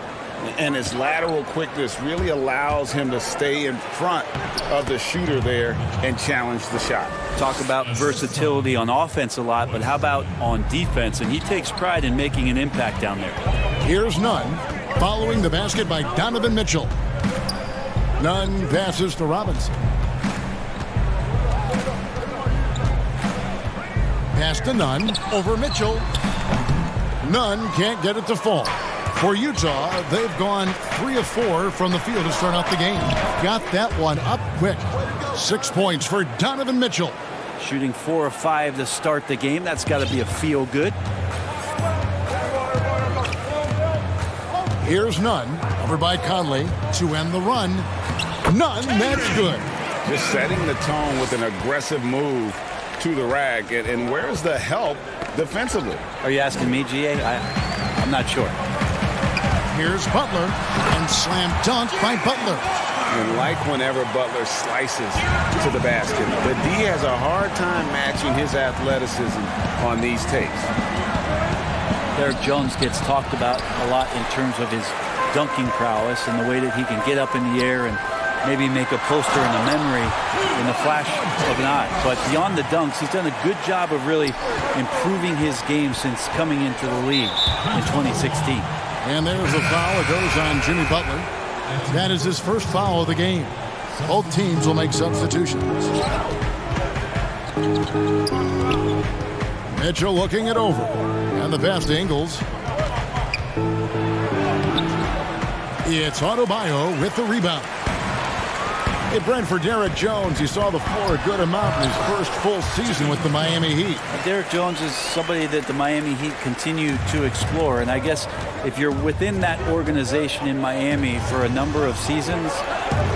D: And his lateral quickness really allows him to stay in front of the shooter there and challenge the shot.
M: Talk about versatility on offense a lot, but how about on defense? And he takes pride in making an impact down there.
C: Here's Nunn following the basket by Donovan Mitchell. Nunn passes to Robinson. Pass to Nunn over Mitchell. Nunn can't get it to fall. For Utah, they've gone 3 of 4 from the field to start out the game. Got that one up quick. 6 points for Donovan Mitchell.
M: Shooting 4 of 5 to start the game. That's got to be a feel good.
C: Here's Nunn over by Conley to end the run. Nunn, that's good.
D: Just setting the tone with an aggressive move to the rack. And where's the help defensively?
M: Are you asking me, GA? I'm not sure.
C: Here's Butler, and slam dunk by Butler.
D: And like whenever Butler slices to the basket, the D has a hard time matching his athleticism on these tapes.
M: Derek Jones gets talked about a lot in terms of his dunking prowess and the way that he can get up in the air and maybe make a poster in a memory in the flash of an eye. But beyond the dunks, he's done a good job of really improving his game since coming into the league in 2016.
C: And there's a foul. It goes on Jimmy Butler. That is his first foul of the game. Both teams will make substitutions. Mitchell looking it over. And the pass to Ingles. It's Adebayo with the rebound. Hey, Brent, for Derek Jones, he saw the floor a good amount in his first full season with the Miami Heat.
M: Derek Jones is somebody that the Miami Heat continue to explore. And I guess if you're within that organization in Miami for a number of seasons,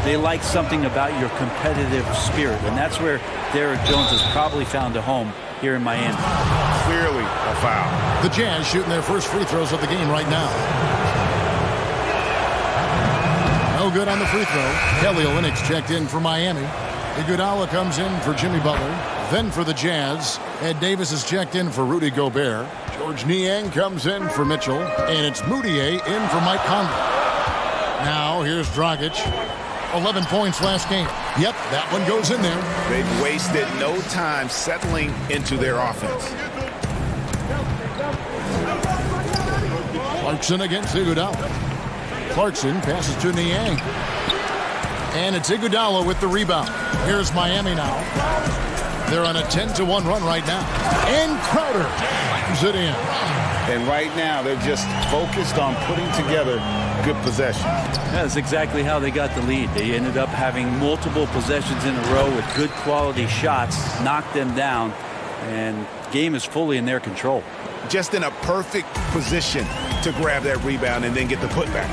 M: they like something about your competitive spirit. And that's where Derek Jones has probably found a home here in Miami.
D: Clearly a foul.
C: The Jazz shooting their first free throws of the game right now. No good on the free throw. Kelly Olynyk checked in for Miami. Iguodala comes in for Jimmy Butler. Then for the Jazz, Ed Davis is checked in for Rudy Gobert. George Niang comes in for Mitchell. And it's Moutier in for Mike Conley. Now here's Dragic. 11 points last game. Yep, that one goes in there.
D: They've wasted no time settling into their offense.
C: Clarkson against Iguodala. Clarkson passes to Niang. And it's Iguodala with the rebound. Here's Miami now. They're on a 10-1 run right now. And Crowder slams it in.
O: And right now, they're just focused on putting together good possessions.
M: That's exactly how they got the lead. They ended up having multiple possessions in a row with good quality shots, knocked them down, and game is fully in their control.
D: Just in a perfect position to grab that rebound and then get the putback.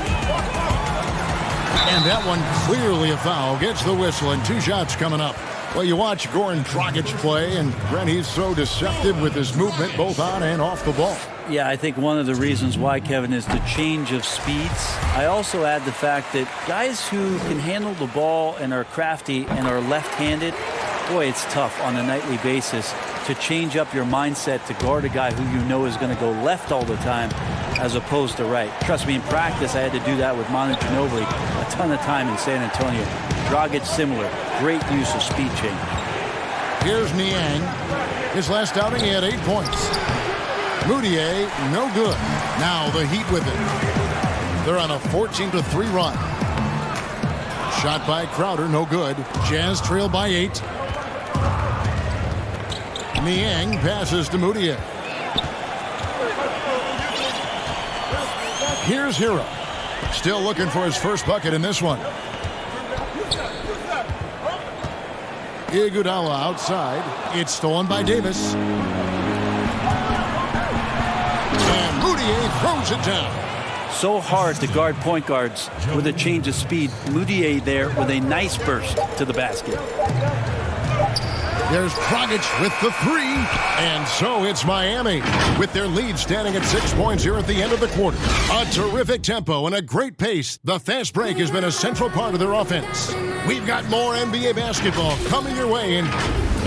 C: And that one clearly a foul. Gets the whistle, and 2 shots coming up. Well, you watch Goran Dragic play, and Brent, he's so deceptive with his movement both on and off the ball.
M: Yeah, I think one of the reasons why, Kevin, is the change of speeds. I also add the fact that guys who can handle the ball and are crafty and are left-handed, boy, it's tough on a nightly basis to change up your mindset to guard a guy who you know is going to go left all the time as opposed to right. Trust me, in practice, I had to do that with Manu Ginobili a ton of time in San Antonio. Dragic similar. Great use of speed change.
C: Here's Niang. His last outing, he had 8 points. Moutier, no good. Now the Heat with it. They're on a 14-3 run. Shot by Crowder, no good. Jazz trail by 8. Niang passes to Moutier. Here's Hero. Still looking for his first bucket in this one. Iguodala outside. It's stolen by Davis. And Moutier throws it down.
M: So hard to guard point guards with a change of speed. Moutier there with a nice burst to the basket.
C: There's Dragic with the 3. And so it's Miami with their lead standing at 6 points here at the end of the quarter. A terrific tempo and a great pace. The fast break has been a central part of their offense. We've got more NBA basketball coming your way. And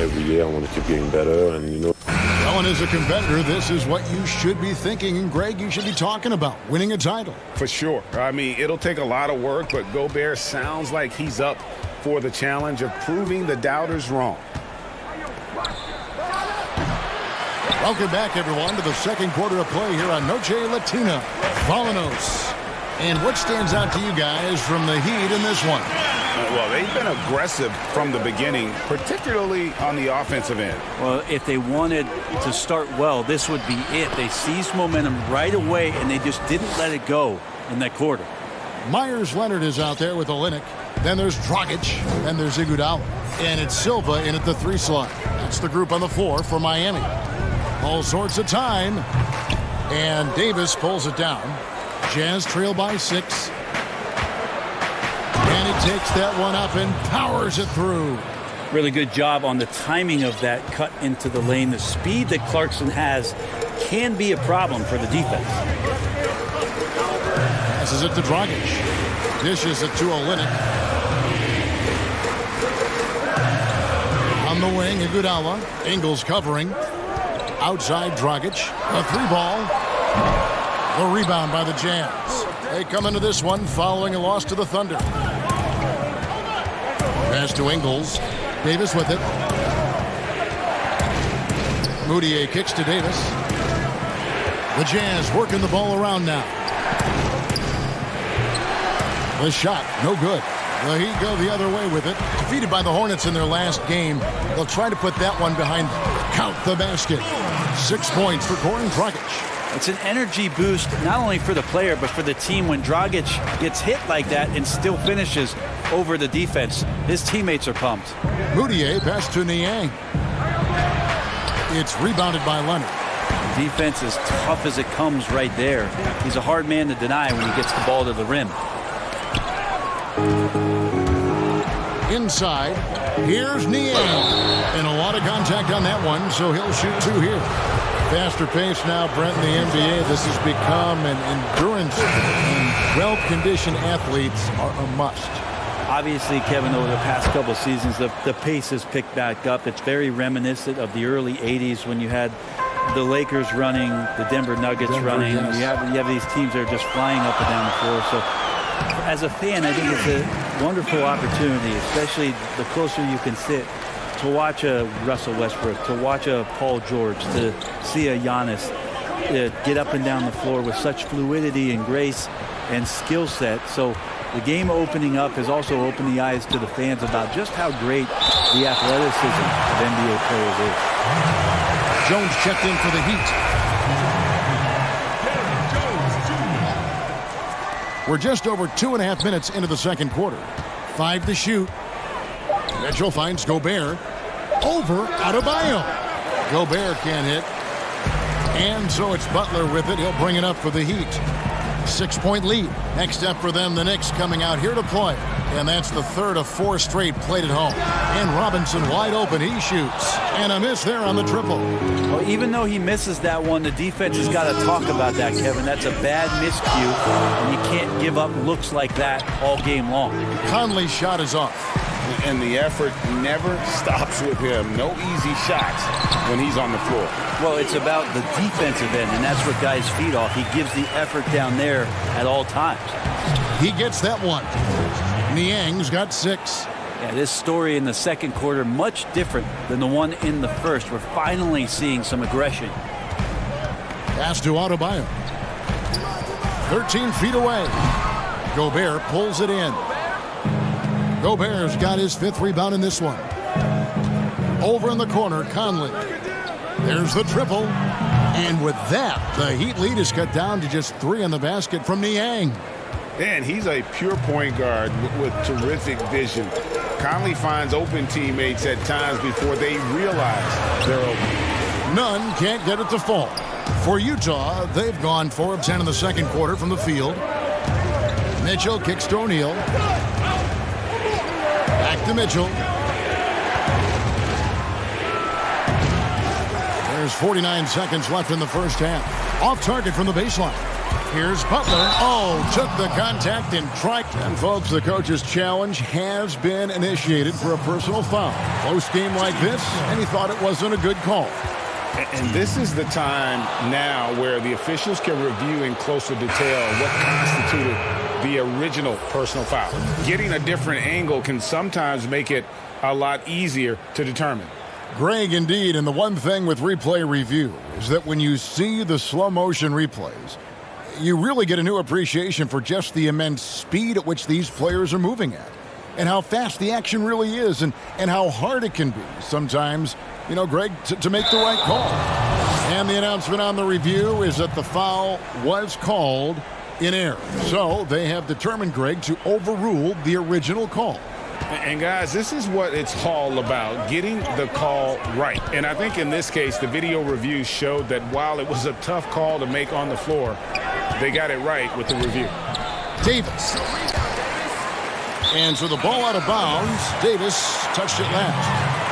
F: every year I want to keep getting better, and
C: well, and as a competitor, this is what you should be thinking. And Greg, you should be talking about winning a title.
D: For sure. I mean, it'll take a lot of work, but Gobert sounds like he's up for the challenge of proving the doubters wrong.
C: Welcome back, everyone, to the second quarter of play here on Noche Latina. Vamonos. And what stands out to you guys from the Heat in this one?
D: Well, they've been aggressive from the beginning, particularly on the offensive end.
M: Well, if they wanted to start well, this would be it. They seized momentum right away, and they just didn't let it go in that quarter.
C: Myers Leonard is out there with Olynyk. Then there's Dragic. Then there's Iguodala. And it's Silva in at the 3 slot. That's the group on the floor for Miami. All sorts of time. And Davis pulls it down. Jazz trail by 6. And he takes that one up and powers it through.
M: Really good job on the timing of that cut into the lane. The speed that Clarkson has can be a problem for the defense.
C: Passes it to Dragic. Dishes it to Olynyk. On the wing, Iguodala. Ingles covering. Outside Dragic. A 3-ball. A rebound by the Jazz. They come into this one following a loss to the Thunder. Pass to Ingles. Davis with it. Moutier kicks to Davis. The Jazz working the ball around now. The shot, no good. The Heat go the other way with it. Defeated by the Hornets in their last game. They'll try to put that one behind them. Count the basket. 6 points for Goran Dragic.
M: It's an energy boost not only for the player but for the team when Dragic gets hit like that and still finishes over the defense. His teammates are pumped.
C: Moutier pass to Niang. It's rebounded by Leonard.
M: Defense is tough as it comes right there. He's a hard man to deny when he gets the ball to the rim.
C: Inside, here's Niang. And a lot of contact on that one, so he'll shoot 2 here. Faster pace now, Brent, in the NBA. This has become an endurance, and well-conditioned athletes are a must.
M: Obviously, Kevin, over the past couple of seasons, the pace has picked back up. It's very reminiscent of the early 80s when you had the Lakers running, the Denver Nuggets running. Yes. You have these teams that are just flying up and down the floor. So as a fan, I think it's a wonderful opportunity, especially the closer you can sit, to watch a Russell Westbrook, to watch a Paul George, to see a Giannis get up and down the floor with such fluidity and grace. and skill set. So the game opening up has also opened the eyes to the fans about just how great the athleticism of NBA players is.
C: Jones checked in for the Heat. We're just over 2.5 minutes into the second quarter. 5 to shoot. Mitchell finds Gobert. Over Adebayo. Gobert can't hit. And so it's Butler with it. He'll bring it up for the Heat. 6-point lead. Next up for them, the Knicks coming out here to play. And that's the third of 4 straight played at home. And Robinson wide open. He shoots. And a miss there on the triple.
M: Well, even though he misses that one, the defense has got to talk about that, Kevin. That's a bad miscue. And you can't give up looks like that all game long.
C: Conley's shot is off.
D: And the effort never stops with him. No easy shots when he's on the floor.
M: Well, it's about the defensive end, and that's what guys feed off. He gives the effort down there at all times.
C: He gets that one. Niang's got 6.
M: Yeah, this story in the second quarter, much different than the one in the first. We're finally seeing some aggression.
C: Pass to Adebayo. 13 feet away. Gobert pulls it in. Gobert's got his 5th rebound in this one. Over in the corner, Conley. There's the triple. And with that, the Heat lead is cut down to just 3 in the basket from Niang.
D: And he's a pure point guard with terrific vision. Conley finds open teammates at times before they realize they're open.
C: None can't get it to fall. For Utah, they've gone 4 of 10 in the second quarter from the field. Mitchell kicks to O'Neal. Back to Mitchell. There's 49 seconds left in the first half. Off target from the baseline. Here's Butler. Oh, took the contact and tried. And folks, the coach's challenge has been initiated for a personal foul. Close game like this, and he thought it wasn't a good call.
D: And this is the time now where the officials can review in closer detail what constituted the original personal foul. Getting a different angle can sometimes make it a lot easier to determine.
C: Greg, indeed, and the one thing with replay review is that when you see the slow motion replays, you really get a new appreciation for just the immense speed at which these players are moving at, and how fast the action really is, and how hard it can be sometimes, you know, Greg, to make the right call. And the announcement on the review is that the foul was called in error. So they have determined, Greg, to overrule the original call.
D: And guys, this is what it's all about, getting the call right. And I think in this case, the video review showed that while it was a tough call to make on the floor, they got it right with the review.
C: Davis. And so the ball out of bounds. Davis touched it last.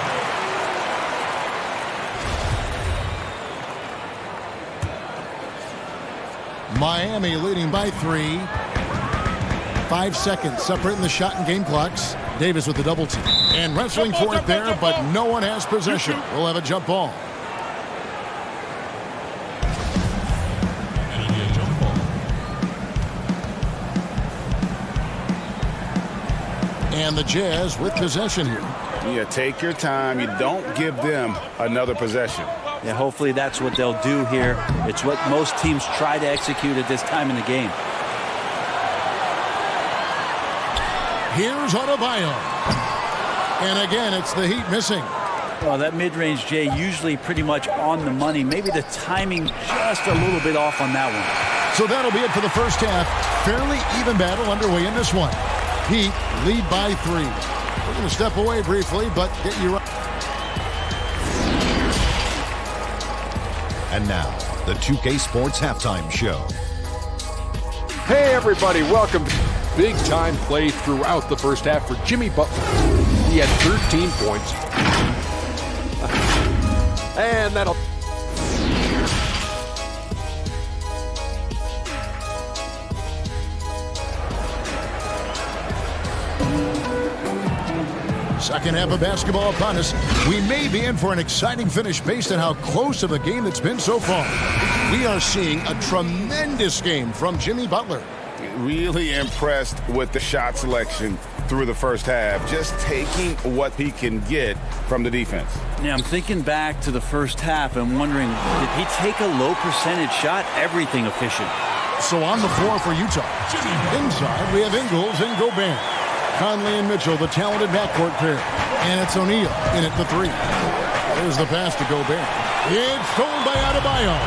C: Miami leading by 3. 5 seconds separating the shot and game clocks. Davis with the double team. And wrestling for it there, but no one has possession. We'll have a jump ball. And the Jazz with possession here.
D: Yeah, take your time. You don't give them another possession.
M: Yeah, hopefully that's what they'll do here. It's what most teams try to execute at this time in the game.
C: Here's Adebayo. And again, it's the Heat missing.
M: Well, that mid-range, Jay, usually pretty much on the money. Maybe the timing just a little bit off on that one.
C: So that'll be it for the first half. Fairly even battle underway in this one. Heat lead by 3. We're going to step away briefly, but get you right.
H: And now, the 2K Sports Halftime Show.
I: Hey, everybody, welcome. Big time play throughout the first half for Jimmy Butler. He had 13 points. And that'll...
C: Second half of basketball upon us. We may be in for an exciting finish based on how close of a game it's been so far. We are seeing a tremendous game from Jimmy Butler.
D: Really impressed with the shot selection through the first half, just taking what he can get from the defense.
M: Yeah, I'm thinking back to the first half and wondering, did he take a low percentage shot? Everything efficient.
C: So on the floor for Utah. Inside, we have Ingles and Gobert. Conley and Mitchell, the talented backcourt pair. And it's O'Neal in at the 3. There's the pass to Gobert. It's stolen by Adebayo.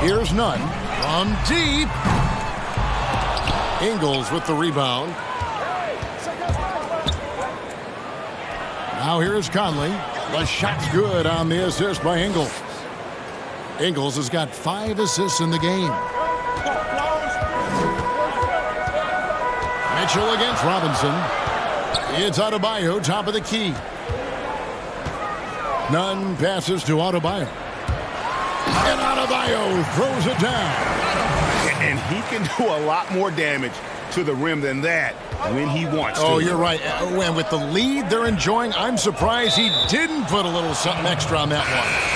C: Here's Nunn from deep. Ingles with the rebound. Now here's Conley. The shot's good on the assist by Ingles. Ingles has got 5 assists in the game. Mitchell against Robinson. It's Adebayo, top of the key. Nunn passes to Adebayo. And Adebayo throws it down.
D: And he can do a lot more damage to the rim than that when he wants to.
C: Oh, you're right. And with the lead they're enjoying, I'm surprised he didn't put a little something extra on that one.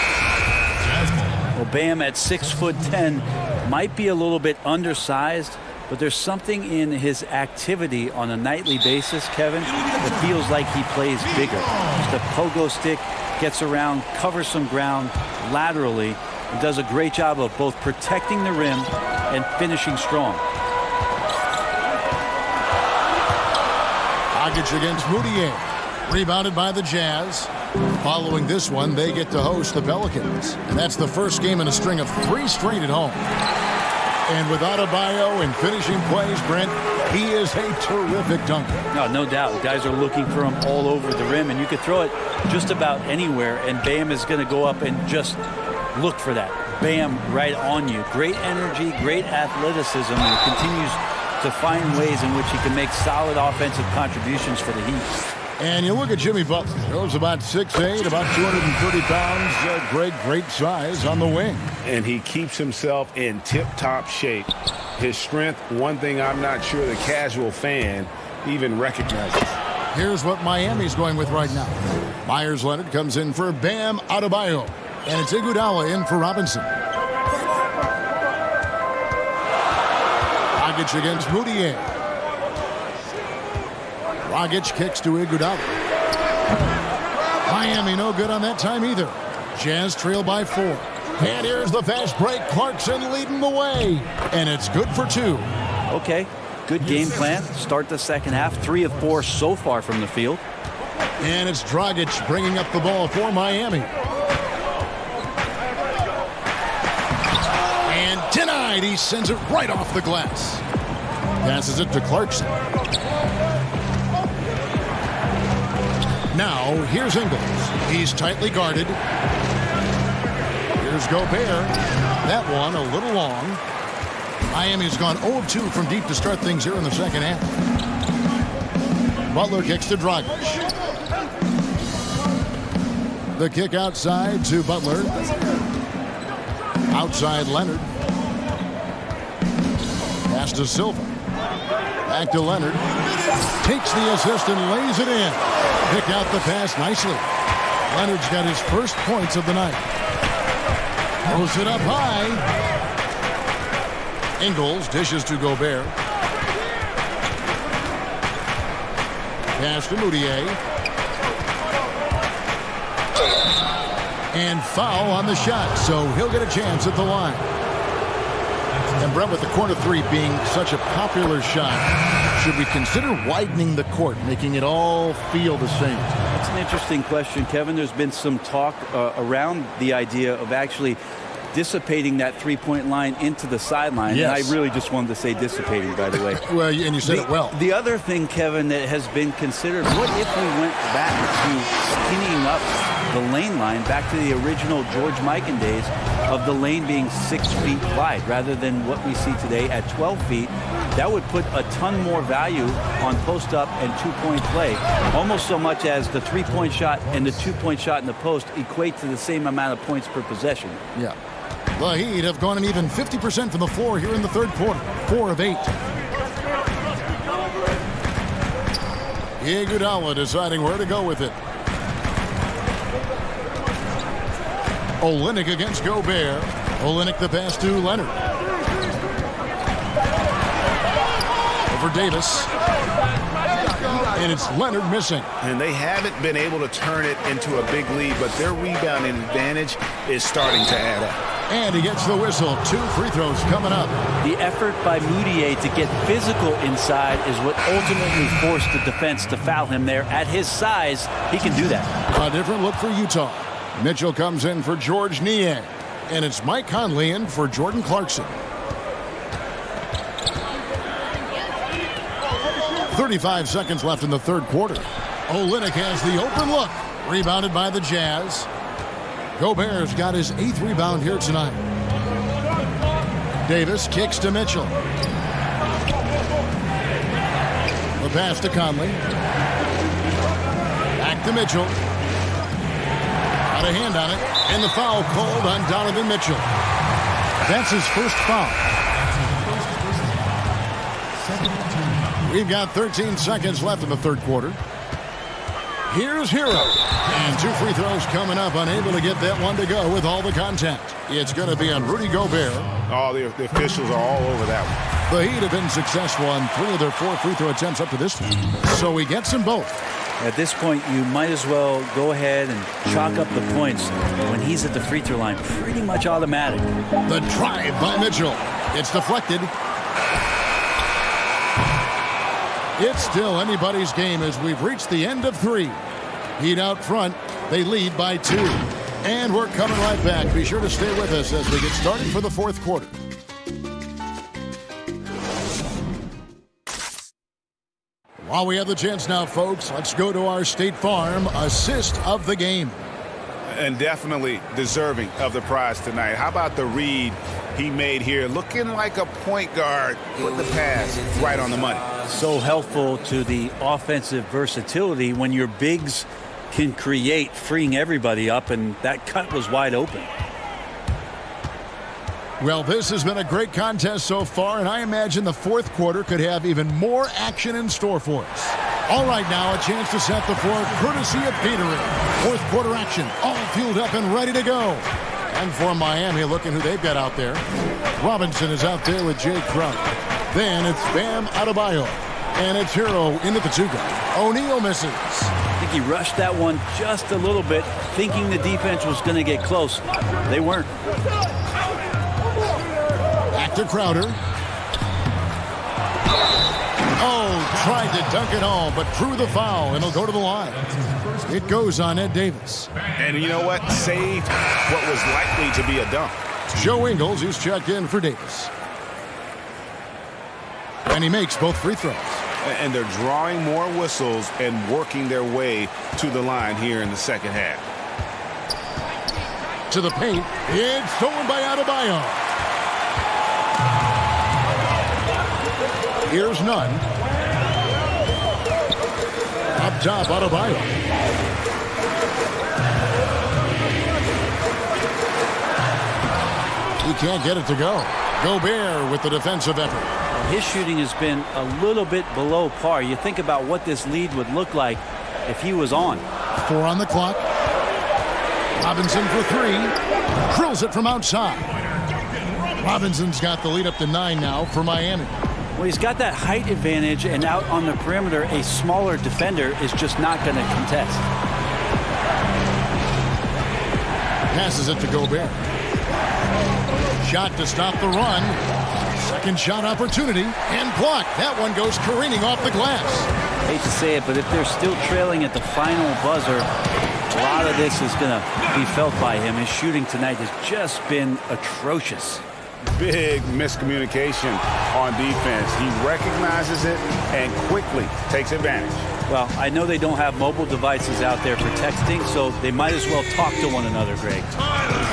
M: Well, Bam at 6'10" might be a little bit undersized, but there's something in his activity on a nightly basis, Kevin, that feels like he plays bigger. Just a pogo stick, gets around, covers some ground laterally, and does a great job of both protecting the rim and finishing strong.
C: Dragic against Moutier. Rebounded by the Jazz. Following this one, they get to host the Pelicans. And that's the first game in a string of 3 straight at home. And with Adebayo in finishing plays, Brent, he is a terrific dunker.
M: No doubt. Guys are looking for him all over the rim, and you could throw it just about anywhere, and Bam is going to go up and just look for that. Bam right on you. Great energy, great athleticism, and continues to find ways in which he can make solid offensive contributions for the Heat.
C: And you look at Jimmy Butler. He's about 6'8", about 230 pounds. Great size on the wing.
L: And he keeps himself in tip-top shape. His strength, one thing I'm not sure the casual fan even recognizes.
C: Here's what Miami's going with right now. Myers Leonard comes in for Bam Adebayo. And it's Iguodala in for Robinson. Dragic against Moutier. Dragic kicks to Iguodala. Miami no good on that time either. Jazz trail by 4. And here's the fast break. Clarkson leading the way. And it's good for 2.
M: Okay, good game plan. Start the second half. 3 of 4 so far from the field.
C: And it's Dragic bringing up the ball for Miami. And denied. He sends it right off the glass. Passes it to Clarkson. Now, here's Ingles. He's tightly guarded. Here's Gobert. That one a little long. Miami's gone 0 of 2 from deep to start things here in the second half. Butler kicks to Dragic. The kick outside to Butler. Outside Leonard. Pass to Silva. Back to Leonard. Takes the assist and lays it in. Pick out the pass nicely. Leonard's got his first points of the night. Throws it up high. Ingles dishes to Gobert. Pass to Moutier. And foul on the shot, so he'll get a chance at the line. And Brett, with the corner 3 being such a popular shot, should we consider widening the court, making it all feel the same?
M: That's an interesting question, Kevin. There's been some talk around the idea of actually dissipating that three-point line into the sideline.
C: Yes.
M: And I really just wanted to say dissipating, by the way.
C: Well, and you said it well.
M: The other thing, Kevin, that has been considered, what if we went back to skinnying up the lane line, back to the original George Mikan days of the lane being 6 feet wide rather than what we see today at 12 feet. That would put a ton more value on post-up and two-point play, almost so much as the three-point shot and the two-point shot in the post equate to the same amount of points per possession.
C: Yeah. The Heat have gone an even 50% from the floor here in the third quarter. 4 of 8. Iguodala deciding where to go with it. Olynyk against Gobert. Olynyk the pass to Leonard. Over Davis. And it's Leonard missing.
D: And they haven't been able to turn it into a big lead, but their rebounding advantage is starting to add up.
C: And he gets the whistle. 2 free throws coming up.
M: The effort by Moutier to get physical inside is what ultimately forced the defense to foul him there. At his size, he can do that.
C: A different look for Utah. Mitchell comes in for George Niang. And it's Mike Conley in for Jordan Clarkson. 35 seconds left in the third quarter. Olynyk has the open look. Rebounded by the Jazz. Gobert's got his 8th rebound here tonight. Davis kicks to Mitchell. The pass to Conley. Back to Mitchell. Got a hand on it. And the foul called on Donovan Mitchell. That's his first foul. We've got 13 seconds left in the third quarter. Here's Hero. And 2 free throws coming up. Unable to get that one to go with all the contact. It's going to be on Rudy Gobert.
D: Oh, the officials are all over that one.
C: The Heat have been successful on 3 of their 4 free throw attempts up to this point. So he gets them both.
M: At this point, you might as well go ahead and chalk up the points when he's at the free throw line. Pretty much automatic.
C: The drive by Mitchell. It's deflected. It's still anybody's game as we've reached the end of 3. Heat out front. They lead by 2. And we're coming right back. Be sure to stay with us as we get started for the fourth quarter. While we have the chance now, folks, let's go to our State Farm assist of the game.
D: And definitely deserving of the prize tonight. How about the read he made here? Looking like a point guard with the pass right on the money.
M: So helpful to the offensive versatility when your bigs can create, freeing everybody up, and that cut was wide open.
C: Well, this has been a great contest so far, and I imagine the fourth quarter could have even more action in store for us. All right, now a chance to set the floor courtesy of Gatorade. Fourth quarter action, all fueled up and ready to go. And for Miami, looking who they've got out there. Robinson is out there with Jay Crowder. Then it's Bam Adebayo. And it's Hero into the 2 guy. O'Neal misses.
M: I think he rushed that one just a little bit, thinking the defense was going to get close. They weren't.
C: Back to Crowder. Oh, tried to dunk it home, but drew the foul, and he'll go to the line. It goes on Ed Davis.
D: And you know what? Saved what was likely to be a dunk.
C: Joe Ingles is checked in for Davis. And he makes both free throws.
D: And they're drawing more whistles and working their way to the line here in the second half.
C: To the paint. It's stolen by Adebayo. Here's none. Up top, Adebayo. He can't get it to go. Gobert with the defensive effort.
M: His shooting has been a little bit below par. You think about what this lead would look like if he was on.
C: 4 on the clock. Robinson for 3. Drills it from outside. Robinson's got the lead up to 9 now for Miami.
M: Well, he's got that height advantage, and out on the perimeter, a smaller defender is just not going to contest.
C: Passes it to Gobert. Shot to stop the run. Second shot opportunity and blocked. That one goes careening off the glass.
M: Hate to say it, but if they're still trailing at the final buzzer, a lot of this is going to be felt by him. His shooting tonight has just been atrocious.
D: Big miscommunication on defense. He recognizes it and quickly takes advantage.
M: Well, I know they don't have mobile devices out there for texting, so they might as well talk to one another, Greg.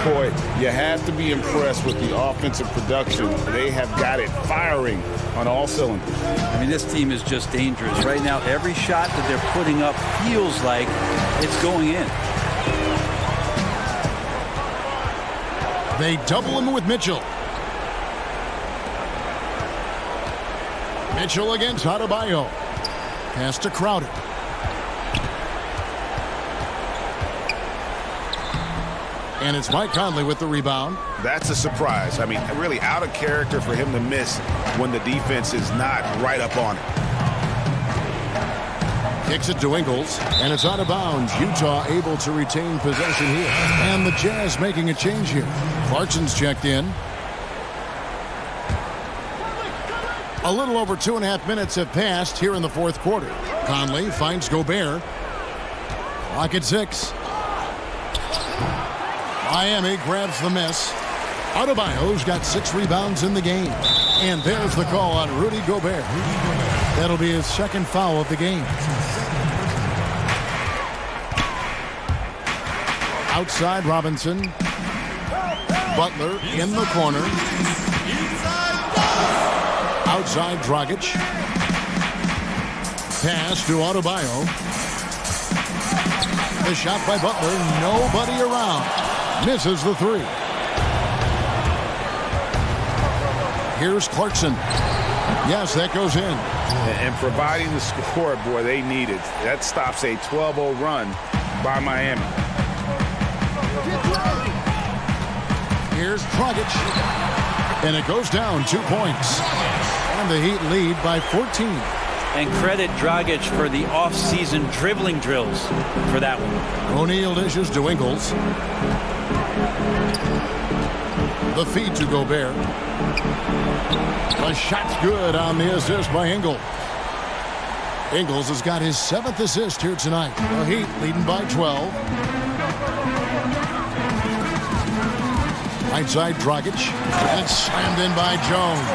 D: Boy, you have to be impressed with the offensive production. They have got it firing on all cylinders.
M: I mean, this team is just dangerous. Right now, every shot that they're putting up feels like it's going in.
C: They double him with Mitchell. Mitchell against Adebayo. Pass to Crowder. And it's Mike Conley with the rebound.
D: That's a surprise. I mean, really out of character for him to miss when the defense is not right up on it.
C: Kicks it to Ingles, and it's out of bounds. Utah able to retain possession here. And the Jazz making a change here. Clarkson's checked in. A little over 2.5 minutes have passed here in the fourth quarter. Conley finds Gobert. Clock at 6. Miami grabs the miss. Adebayo's got 6 rebounds in the game. And there's the call on Rudy Gobert. That'll be his second foul of the game. Outside Robinson. Butler in the corner. Outside Dragic. Pass to Adebayo. The shot by Butler. Nobody around. Misses the 3. Here's Clarkson. Yes, that goes in.
D: And providing the score, boy, they needed. That stops a 12-0 run by Miami.
C: Here's Dragic. And it goes down 2 points. And the Heat lead by 14.
M: And credit Dragic for the off-season dribbling drills for that one.
C: O'Neal dishes to Ingles. The feed to Gobert. The shot's good on the assist by Ingles. Ingles has got his 7th assist here tonight. The Heat leading by 12. Right side Dragic. And it's slammed in by Jones.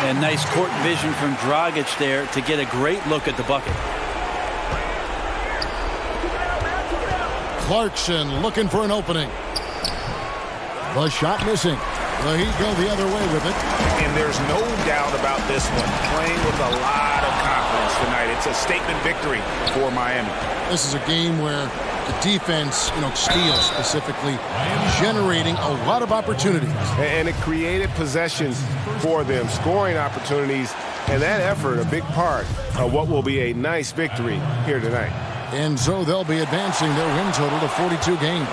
M: And nice court vision from Dragic there to get a great look at the bucket.
C: Clarkson looking for an opening. The shot missing. The Heat go the other way with it.
D: And there's no doubt about this one. Playing with a lot of confidence tonight. It's a statement victory for Miami.
C: This is a game where the defense, steals specifically, generating a lot of opportunities.
L: And it created possessions for them, scoring opportunities, and that effort a big part of what will be a nice victory here tonight.
C: And so they'll be advancing their win total to 42 games.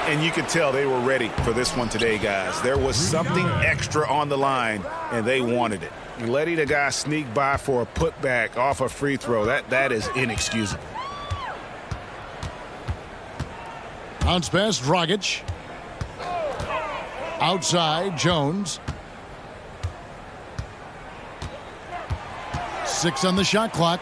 D: And you could tell they were ready for this one today, guys. There was something extra on the line, and they wanted it. Letting a guy sneak by for a putback off a free throw, that is inexcusable.
C: Bounce pass, Dragic. Outside, Jones. 6 on the shot clock.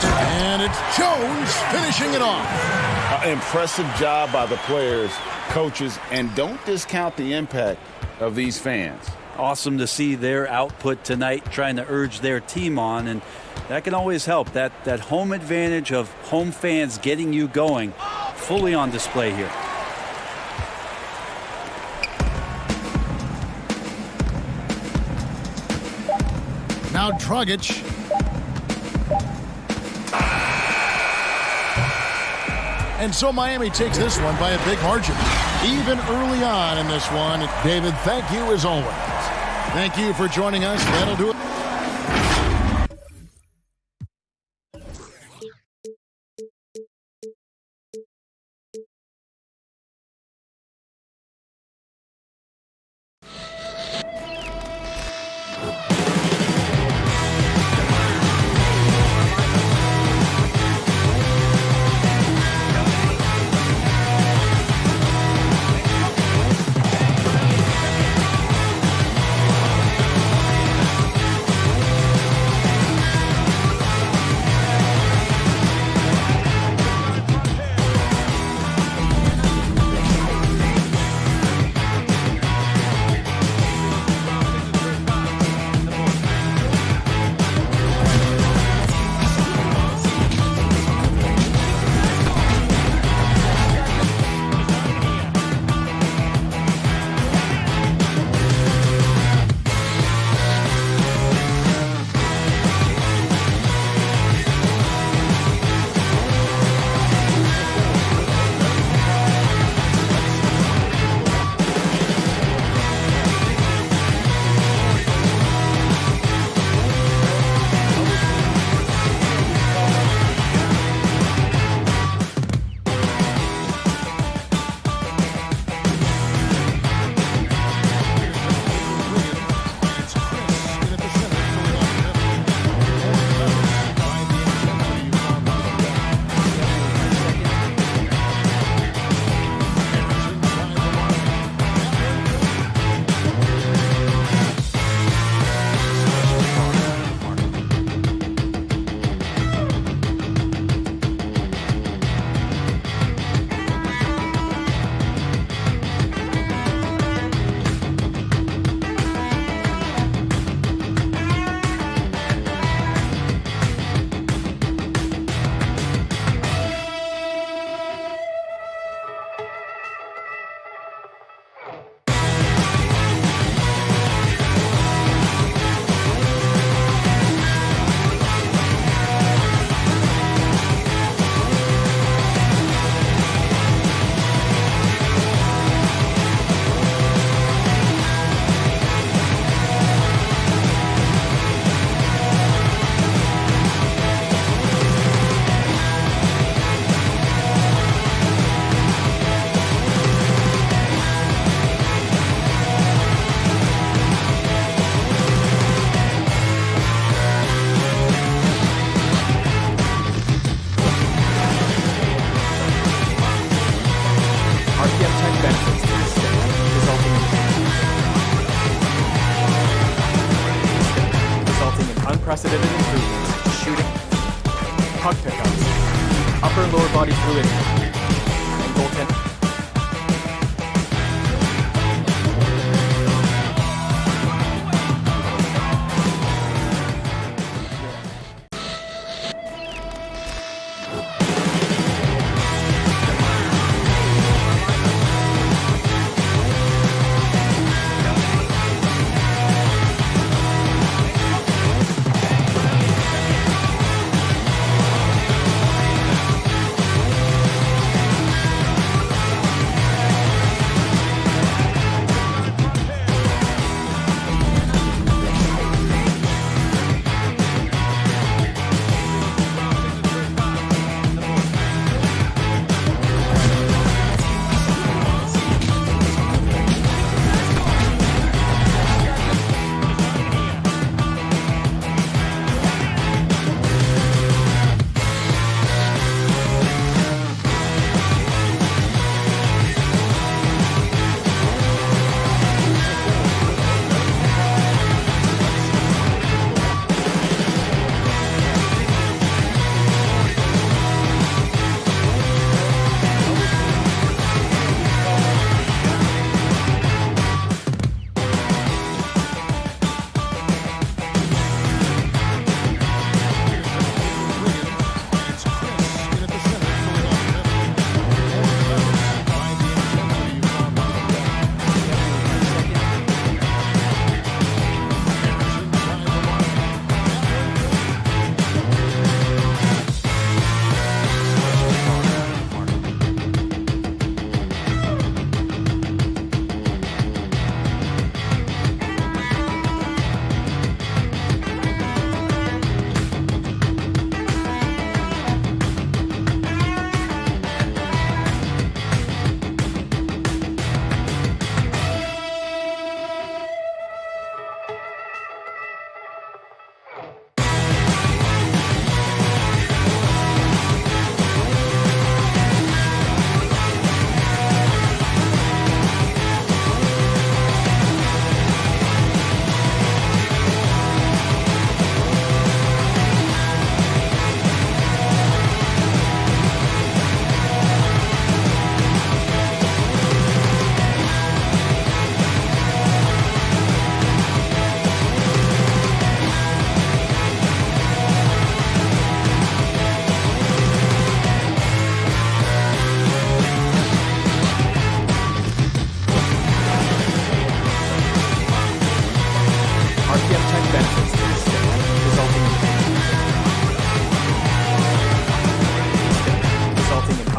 C: And it's Jones finishing it off.
D: Impressive job by the players, coaches, and don't discount the impact of these fans.
M: Awesome to see their output tonight, trying to urge their team on, and that can always help. That home advantage of home fans getting you going, fully on display here.
C: Now Dragic. And so Miami takes this one by a big margin. Even early on in this one, David, thank you as always. Thank you for joining us. That'll do it.
K: benefits to the stick, resulting in unprecedented improvements in shooting, puck pickups, upper and lower body fluidity, and goaltending.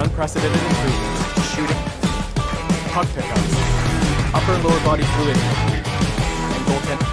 K: Unprecedented improvements in shooting, puck pickups, upper and lower body fluidity, and goaltending.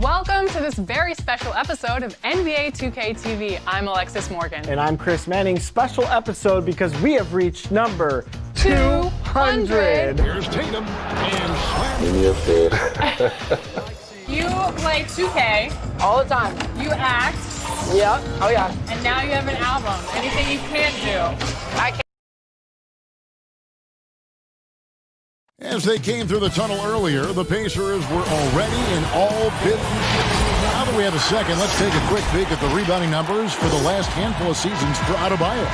A: Welcome to this very special episode of NBA 2K TV. I'm Alexis Morgan.
K: And I'm Chris Manning. Special episode because we have reached number 200.
C: Here's Tatum and Slam.
A: You play 2K.
S: All the time.
A: You act.
S: Yeah. Oh, yeah.
A: And now you have an album. Anything you can't do.
S: I can't.
C: As they came through the tunnel earlier, the Pacers were already in all business. Now that we have a second, let's take a quick peek at the rebounding numbers for the last handful of seasons for Adebayo.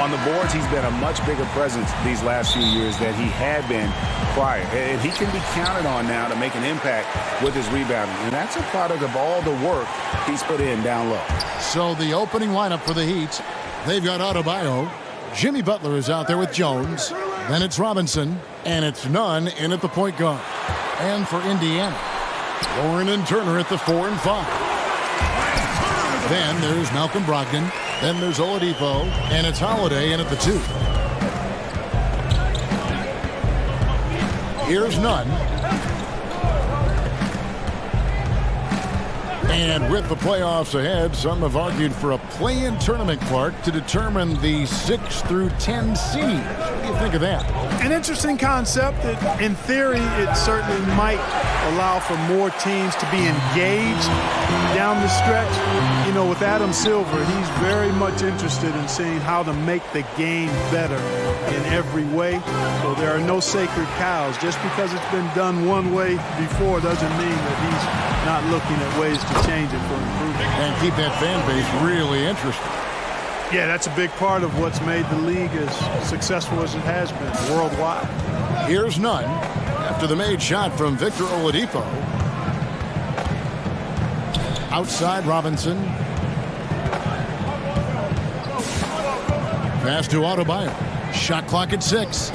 O: On the boards, he's been a much bigger presence these last few years than he had been prior. And he can be counted on now to make an impact with his rebounding. And that's a product of all the work he's put in down low.
C: So the opening lineup for the Heat, they've got Adebayo. Jimmy Butler is out there with Jones. Then it's Robinson. And it's Nunn in at the point guard. And for Indiana, Warren and Turner at the 4 and 5. Then there's Malcolm Brogdon. Then there's Oladipo. And it's Holiday in at the 2. Here's Nunn. And with the playoffs ahead, some have argued for a play-in tournament, Clark, to determine the 6 through 10 seeds. What do you think of that?
T: An interesting concept. In theory, it certainly might allow for more teams to be engaged down the stretch. You know, with Adam Silver, he's very much interested in seeing how to make the game better in every way. So there are no sacred cows. Just because it's been done one way before doesn't mean that he's not looking at ways to change it for improvement.
C: And keep that fan base really interested.
T: Yeah, that's a big part of what's made the league as successful as it has been worldwide.
C: Here's Nunn after the made shot from Victor Oladipo. Outside Robinson. Pass to Adebayo. Shot clock at 6.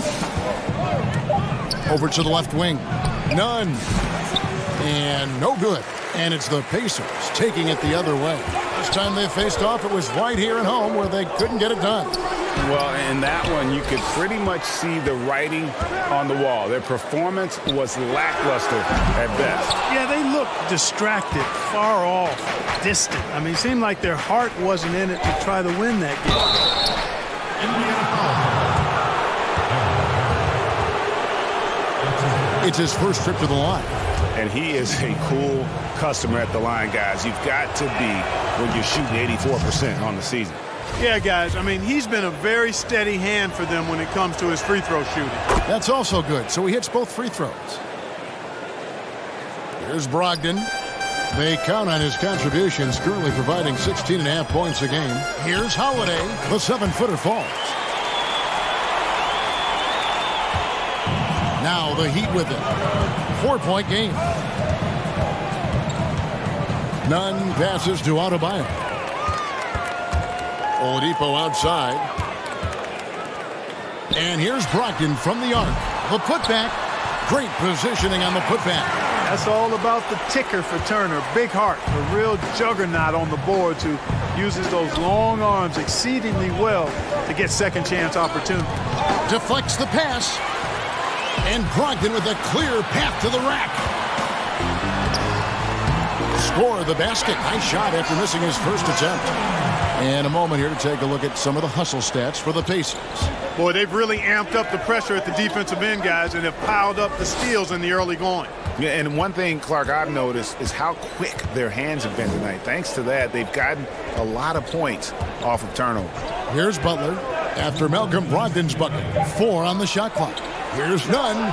C: Over to the left wing. Nunn. And no good. And it's the Pacers taking it the other way. This time they faced off, it was White here at home where they couldn't get it done.
O: Well, in that one, you could pretty much see the writing on the wall. Their performance was lackluster at best.
T: Yeah, they looked distracted, far off, distant. I mean, it seemed like their heart wasn't in it to try to win that
C: game. It's his first trip to the line.
O: And he is a cool customer at the line, guys. You've got to be when you're shooting 84% on the season.
T: Yeah, guys. I mean, he's been a very steady hand for them when it comes to his free throw shooting.
C: That's also good. So he hits both free throws. Here's Brogdon. They count on his contributions, currently providing 16.5 points a game. Here's Holiday. The 7-footer falls. Now the Heat with it. 4-point game. Nunn passes to Adebayo. Oladipo outside. And here's Brogdon from the arc. The putback. Great positioning on the putback.
T: That's all about the ticker for Turner. Big heart. A real juggernaut on the boards who uses those long arms exceedingly well to get second chance opportunity.
C: Deflects the pass. And Brogdon with a clear path to the rack. Score the basket. Nice shot after missing his first attempt. And a moment here to take a look at some of the hustle stats for the Pacers.
T: Boy, they've really amped up the pressure at the defensive end, guys, and have piled up the steals in the early going.
O: Yeah, and one thing, Clark, I've noticed is how quick their hands have been tonight. Thanks to that, they've gotten a lot of points off of turnover.
C: Here's Butler after Malcolm Brogdon's bucket. 4 on the shot clock. Here's Nunn.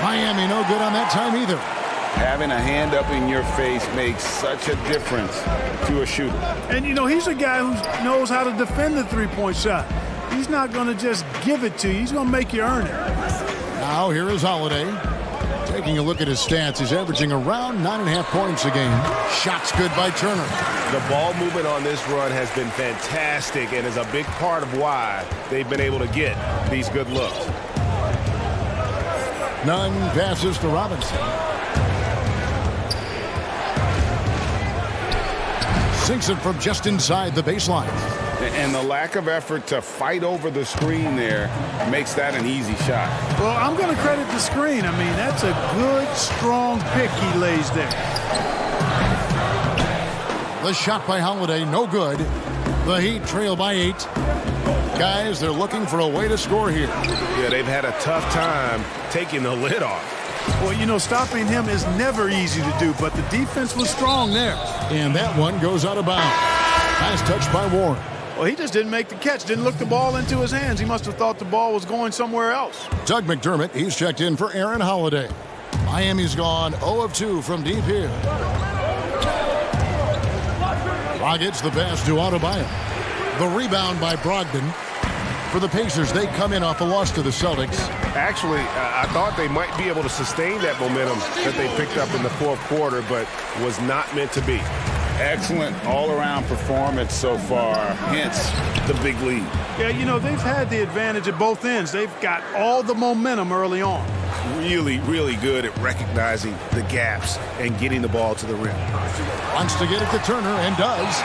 C: Miami no good on that time either.
O: Having a hand up in your face makes such a difference to a shooter.
T: And, you know, he's a guy who knows how to defend the three-point shot. He's not going to just give it to you. He's going to make you earn it.
C: Now here is Holiday. Taking a look at his stats, he's averaging around 9.5 points a game. Shots good by Turner.
L: The ball movement on this run has been fantastic and is a big part of why they've been able to get these good looks.
C: Nunn passes to Robinson. Sinks it from just inside the baseline.
D: And the lack of effort to fight over the screen there makes that an easy shot.
T: Well, I'm going to credit the screen. I mean, that's a good, strong pick he lays there.
C: The shot by Holiday, no good. The Heat trail by 8. Guys, they're looking for a way to score here.
L: Yeah, they've had a tough time taking the lid off.
T: Well, you know, stopping him is never easy to do, but the defense was strong there.
C: And that one goes out of bounds. Nice touch by Warren.
T: Well, he just didn't make the catch, didn't look the ball into his hands. He must have thought the ball was going somewhere else.
C: Doug McDermott, he's checked in for Aaron Holiday. Miami's gone 0 of 2 from deep here. Dragic, the pass to Adebayo. The rebound by Brogdon. For the Pacers, they come in off a loss to the Celtics.
L: Actually, I thought they might be able to sustain that momentum that they picked up in the fourth quarter, but was not meant to be.
O: Excellent all-around performance so far, hence the big lead.
T: Yeah, you know, they've had the advantage at both ends. They've got all the momentum early on.
L: Really, really good at recognizing the gaps and getting the ball to the rim.
C: Wants to get it to Turner and does.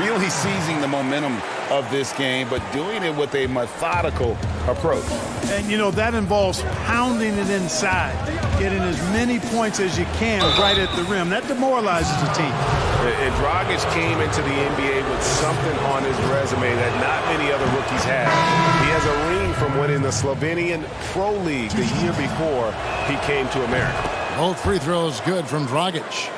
O: Really seizing the momentum of this game, but doing it with a methodical approach.
T: And, you know, that involves pounding it inside, getting as many points as you can right at the rim. That demoralizes the team.
L: And Dragic came into the NBA with something on his resume that not many other rookies have. He has a ring from winning the Slovenian Pro League the year before he came to America.
C: Both free throws good from Dragic.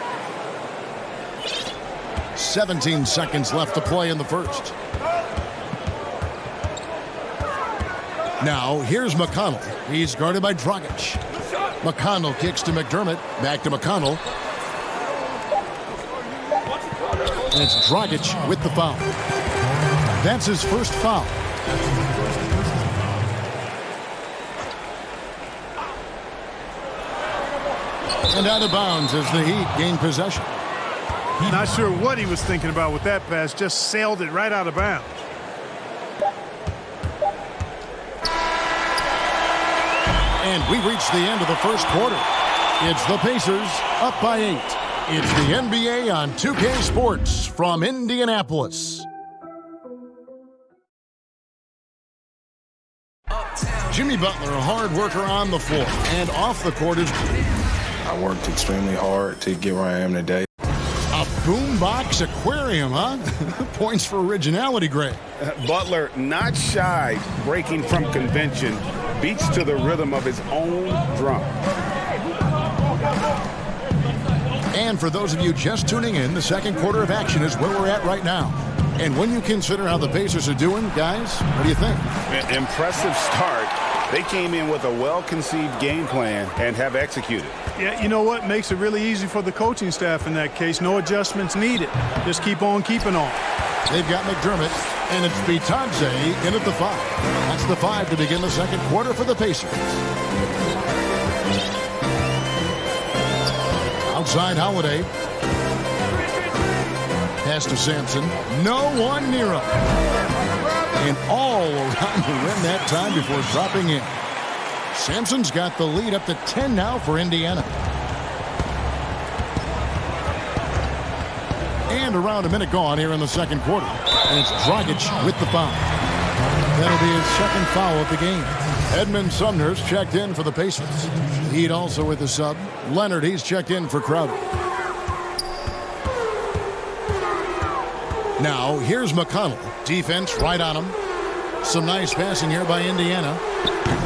C: 17 seconds left to play in the first. Now, here's McConnell. He's guarded by Dragic. McConnell kicks to McDermott. Back to McConnell. And it's Dragic with the foul. That's his first foul. And out of bounds as the Heat gain possession.
T: Not sure what he was thinking about with that pass. Just sailed it right out of bounds.
C: And we reached the end of the first quarter. It's the Pacers up by 8. It's the NBA on 2K Sports from Indianapolis. Jimmy Butler, a hard worker on the floor and off the court is.
N: I worked extremely hard to get where I am today.
C: A boombox aquarium, huh? Points for originality, Greg.
D: Butler not shy, breaking from convention, beats to the rhythm of his own drum.
C: And for those of you just tuning in, the second quarter of action is where we're at right now. And when you consider how the Pacers are doing, guys, what do you think?
D: Impressive start. They came in with a well-conceived game plan and have executed.
T: Yeah, you know what? Makes it really easy for the coaching staff in that case. No adjustments needed. Just keep on keeping on.
C: They've got McDermott, and it's Bitadze in at the 5. That's the 5 to begin the second quarter for the Pacers. Outside Holiday. Pass to Sampson. No one near him. And all around the rim that time before dropping in. Sampson's got the lead up to 10 now for Indiana. And around a minute gone here in the second quarter. And it's Dragic with the foul. That'll be his second foul of the game. Edmund Sumner's checked in for the Pacers. Heat also with the sub. Leonard, he's checked in for Crowder. Now, here's McConnell. Defense right on him. Some nice passing here by Indiana.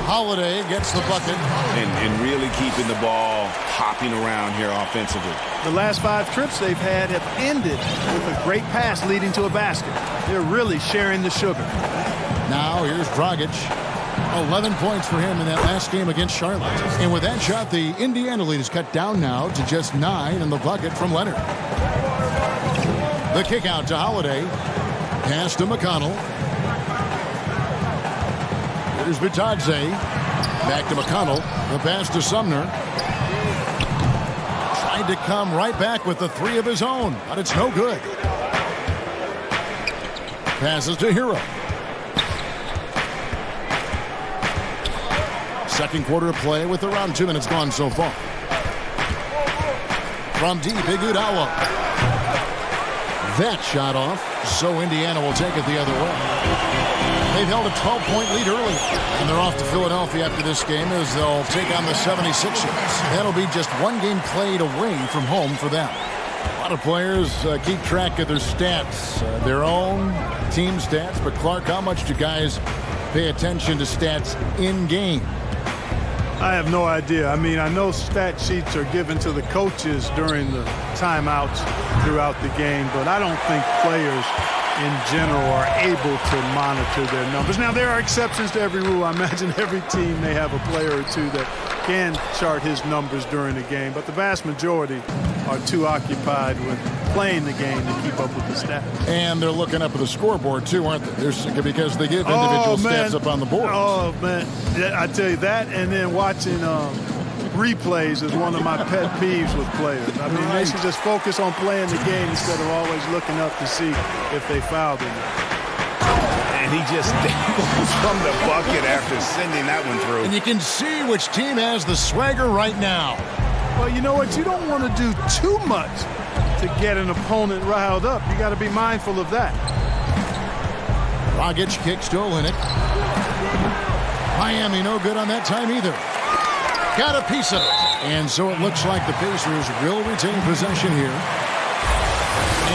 C: Holiday gets the bucket.
D: And really keeping the ball hopping around here offensively.
T: The last 5 trips they've had have ended with a great pass leading to a basket. They're really sharing the sugar.
C: Now, here's Dragic. 11 points for him in that last game against Charlotte. And with that shot, the Indiana lead is cut down now to just 9 in the bucket from Leonard. The kick out to Holiday. Pass to McConnell. Here's Bitadze. Back to McConnell. The pass to Sumner. Tried to come right back with the 3 of his own, but it's no good. Passes to Hero. Second quarter of play with around 2 minutes gone so far. From deep, Iguodala. that shot off, so Indiana will take it the other way. They've held a 12-point lead early, and they're off to Philadelphia after this game as they'll take on the 76ers. That'll be just one game played away from home for them. A lot of players keep track of their stats, their own team stats, but Clark, how much do guys pay attention to stats in-game?
T: I have no idea. I mean, I know stat sheets are given to the coaches during the timeouts throughout the game, but I don't think players in general are able to monitor their numbers. Now, there are exceptions to every rule. I imagine every team may have a player or two that can chart his numbers during the game, but the vast majority are too occupied with playing the game to keep up with the stats.
C: And they're looking up at the scoreboard, too, aren't they? Because they give individual stats up on the board.
T: Oh, man. Yeah, I tell you that, and then watching replays is one of my pet peeves with players. I mean, they should just focus on playing the game instead of always looking up to see if they fouled or not.
D: And he just dangles from the bucket after sending that one through.
C: And you can see which team has the swagger right now.
T: Well, you know what? You don't want to do too much to get an opponent riled up. You got to be mindful of that.
C: Dragic kicks to Olynyk. Miami no good on that time either. Got a piece of it. And so it looks like the Pacers will retain possession here.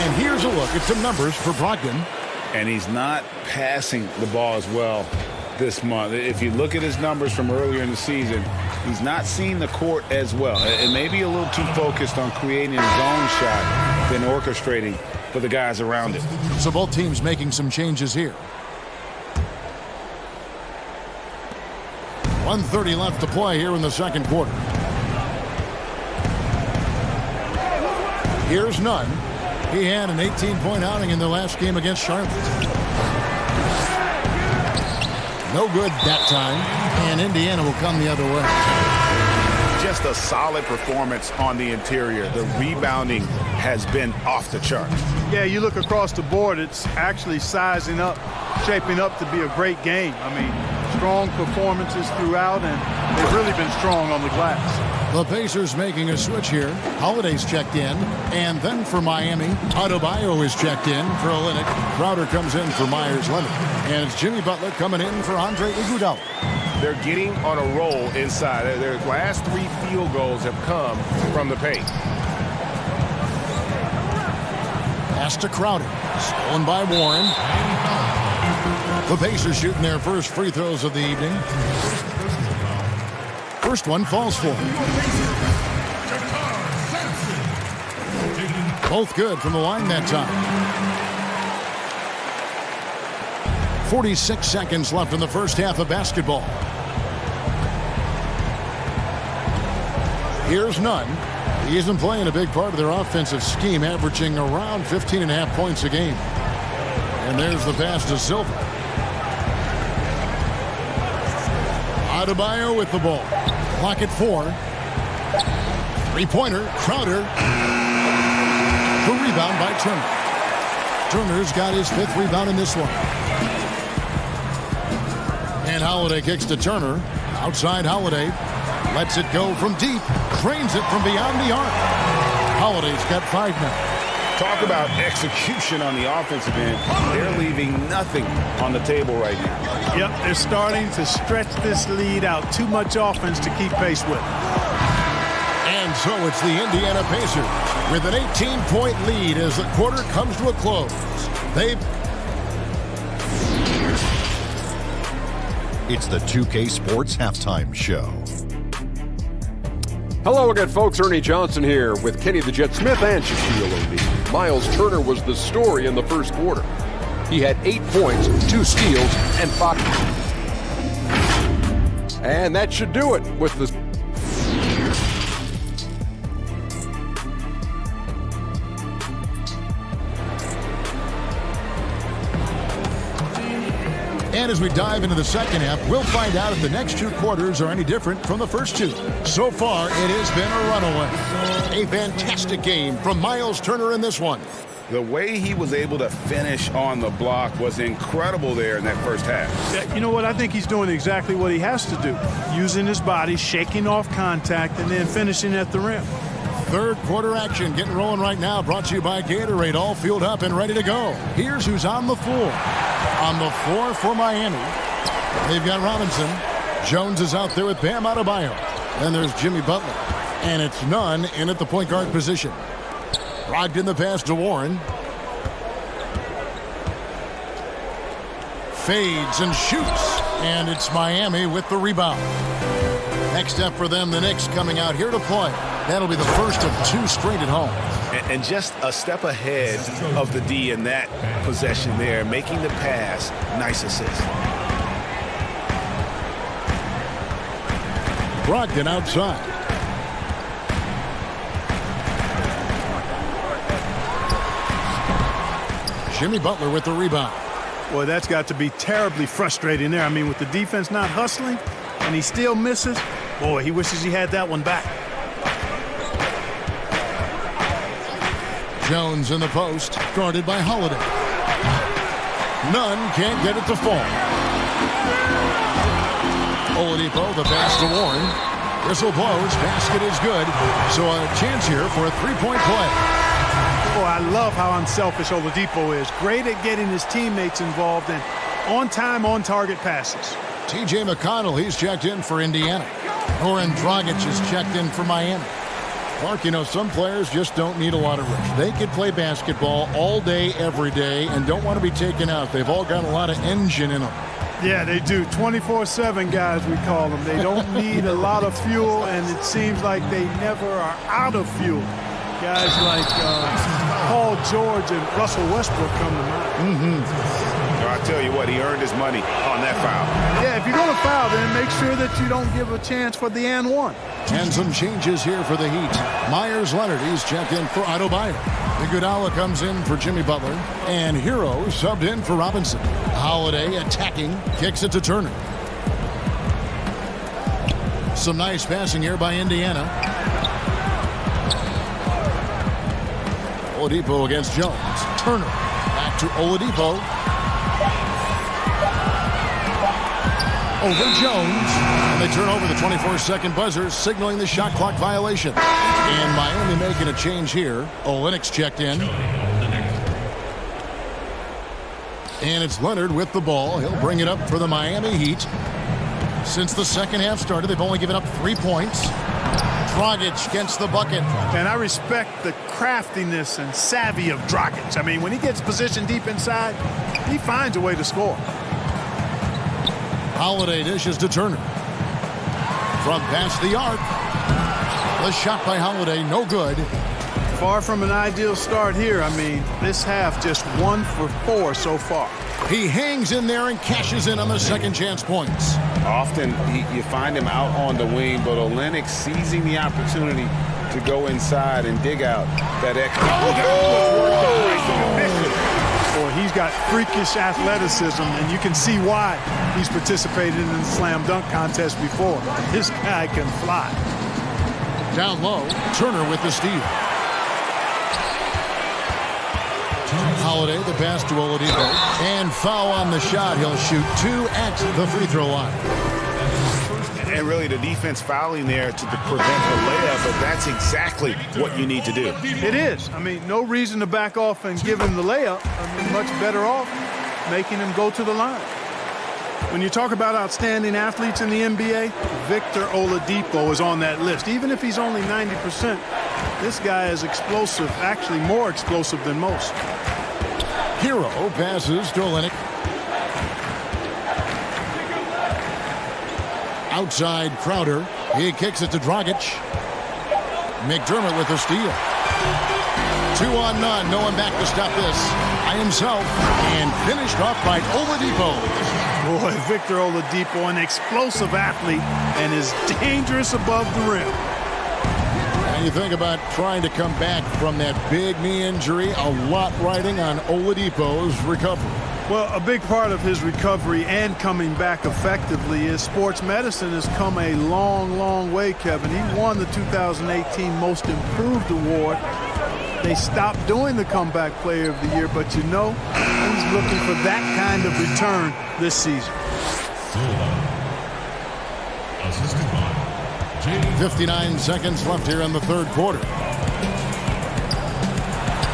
C: And here's a look at some numbers for Brogdon.
D: And he's not passing the ball as well this month. If you look at his numbers from earlier in the season, he's not seeing the court as well. It may be a little too focused on creating his own shot than orchestrating for the guys around it.
C: So both teams making some changes here. 1:30 left to play here in the second quarter. Here's Nunn. He had an 18-point outing in the last game against Charlotte. No good that time, and Indiana will come the other way.
D: Just a solid performance on the interior. The rebounding has been off the charts.
T: Yeah, you look across the board, it's actually sizing up, shaping up to be a great game. I mean, strong performances throughout, and they've really been strong on the glass.
C: The Pacers making a switch here. Holiday's checked in, and then for Miami, Adebayo is checked in for Olynyk. Crowder comes in for Myers-Leonard, and it's Jimmy Butler coming in for Andre Iguodala.
L: They're getting on a roll inside. Their last 3 field goals have come from the paint.
C: Pass to Crowder, stolen by Warren. The Pacers shooting their first free throws of the evening. First one falls for him. Both good from the line that time. 46 seconds left in the first half of basketball. Here's Nunn. He isn't playing a big part of their offensive scheme, averaging around 15.5 points a game. And there's the pass to Silva. Adebayo with the ball. Clock at 4. Three-pointer, Crowder. The rebound by Turner. Turner's got his 5th rebound in this one. And Holiday kicks to Turner. Outside Holiday. Lets it go from deep. Drains it from beyond the arc. Holiday's got 5 now.
D: Talk about execution on the offensive end. They're leaving nothing on the table right now.
T: Yep, they're starting to stretch this lead out. Too much offense to keep pace with.
C: And so it's the Indiana Pacers with an 18-point lead as the quarter comes to a close.
H: It's the 2K Sports Halftime Show.
I: Hello again, folks. Ernie Johnson here with Kenny the Jet Smith and Shaquille O'Neal. Miles Turner was the story in the first quarter. He had 8 points, 2 steals, and 5. And that should do it with the...
C: And as we dive into the second half, we'll find out if the next 2 quarters are any different from the first 2. So far, it has been a runaway. A fantastic game from Miles Turner in this one.
D: The way he was able to finish on the block was incredible there in that first half.
T: Yeah, you know what? I think he's doing exactly what he has to do. Using his body, shaking off contact, and then finishing at the rim.
C: Third quarter action getting rolling right now. Brought to you by Gatorade. All fueled up and ready to go. Here's who's on the floor. On the floor for Miami, they've got Robinson. Jones is out there with Bam Adebayo. Then there's Jimmy Butler. And it's Nunn in at the point guard position. Brogdon the pass to Warren. Fades and shoots. And it's Miami with the rebound. Next step for them, the Knicks coming out here to play. That'll be the first of 2 straight at home.
D: And just a step ahead of the D in that possession there, making the pass. Nice assist.
C: Brogdon outside. Jimmy Butler with the rebound.
T: Boy, that's got to be terribly frustrating there. I mean, with the defense not hustling and he still misses, boy, he wishes he had that one back.
C: Jones in the post, guarded by Holiday. Nunn can't get it to fall. Oladipo, the pass to Warren. Whistle blows, basket is good. So a chance here for a three-point play.
T: Oh, I love how unselfish Oladipo is. Great at getting his teammates involved in on-time, on-target passes.
C: T.J. McConnell, he's checked in for Indiana. Goran Dragic is checked in for Miami. Mark, you know, some players just don't need a lot of rest. They could play basketball all day, every day, and don't want to be taken out. They've all got a lot of engine in them.
T: Yeah, they do. 24/7 guys, we call them. They don't need a lot of fuel, and it seems like they never are out of fuel. Guys like Paul George and Russell Westbrook come to mind.
D: I tell you what, he earned his money on that foul.
T: Yeah, if you're going to foul, then make sure that you don't give a chance for the and one.
C: And some changes here for the Heat. Myers Leonard, he's checked in for Adebayo. Iguodala comes in for Jimmy Butler. And Hero subbed in for Robinson. Holiday attacking, kicks it to Turner. Some nice passing here by Indiana. Oladipo against Jones. Turner back to Oladipo. Over Jones. And they turn over the 24-second buzzer, signaling the shot clock violation. And Miami making a change here. Olynyk's checked in. And it's Leonard with the ball. He'll bring it up for the Miami Heat. Since the second half started, they've only given up 3 points. Dragic gets the bucket.
T: And I respect the craftiness and savvy of Dragic. I mean, when he gets positioned deep inside, he finds a way to score.
C: Holiday dishes to Turner. From past the arc. The shot by Holiday, no good.
T: Far from an ideal start here. I mean, this half just 1 for 4 so far.
C: He hangs in there and cashes in on the second chance points.
D: Often you find him out on the wing, but Olynyk seizing the opportunity to go inside and dig out that extra.
T: Boy, he's got freakish athleticism, and you can see why he's participated in the slam dunk contest before. This guy can fly.
C: Down low, Turner with the steal. Holiday, the pass to Oladipo. And foul on the shot. He'll shoot 2 at the free throw line.
D: And really the defense fouling there to prevent the layup, but that's exactly what you need to do.
T: It is. I mean, no reason to back off and give him the layup. I mean, much better off making him go to the line. When you talk about outstanding athletes in the NBA, Victor Oladipo is on that list. Even if he's only 90%, this guy is explosive, actually more explosive than most.
C: Hero passes to Olynyk. Outside Crowder. He kicks it to Dragic. McDermott with the steal. 2 on none. No one back to stop this. By himself. And finished off by Oladipo.
T: Boy, Victor Oladipo, an explosive athlete, and is dangerous above the rim.
C: And you think about trying to come back from that big knee injury, a lot riding on Oladipo's recovery.
T: Well, a big part of his recovery and coming back effectively is sports medicine has come a long, long way, Kevin. He won the 2018 Most Improved Award. They stopped doing the Comeback Player of the Year, but you know, he's looking for that kind of return this season.
C: 59 seconds left here in the third quarter.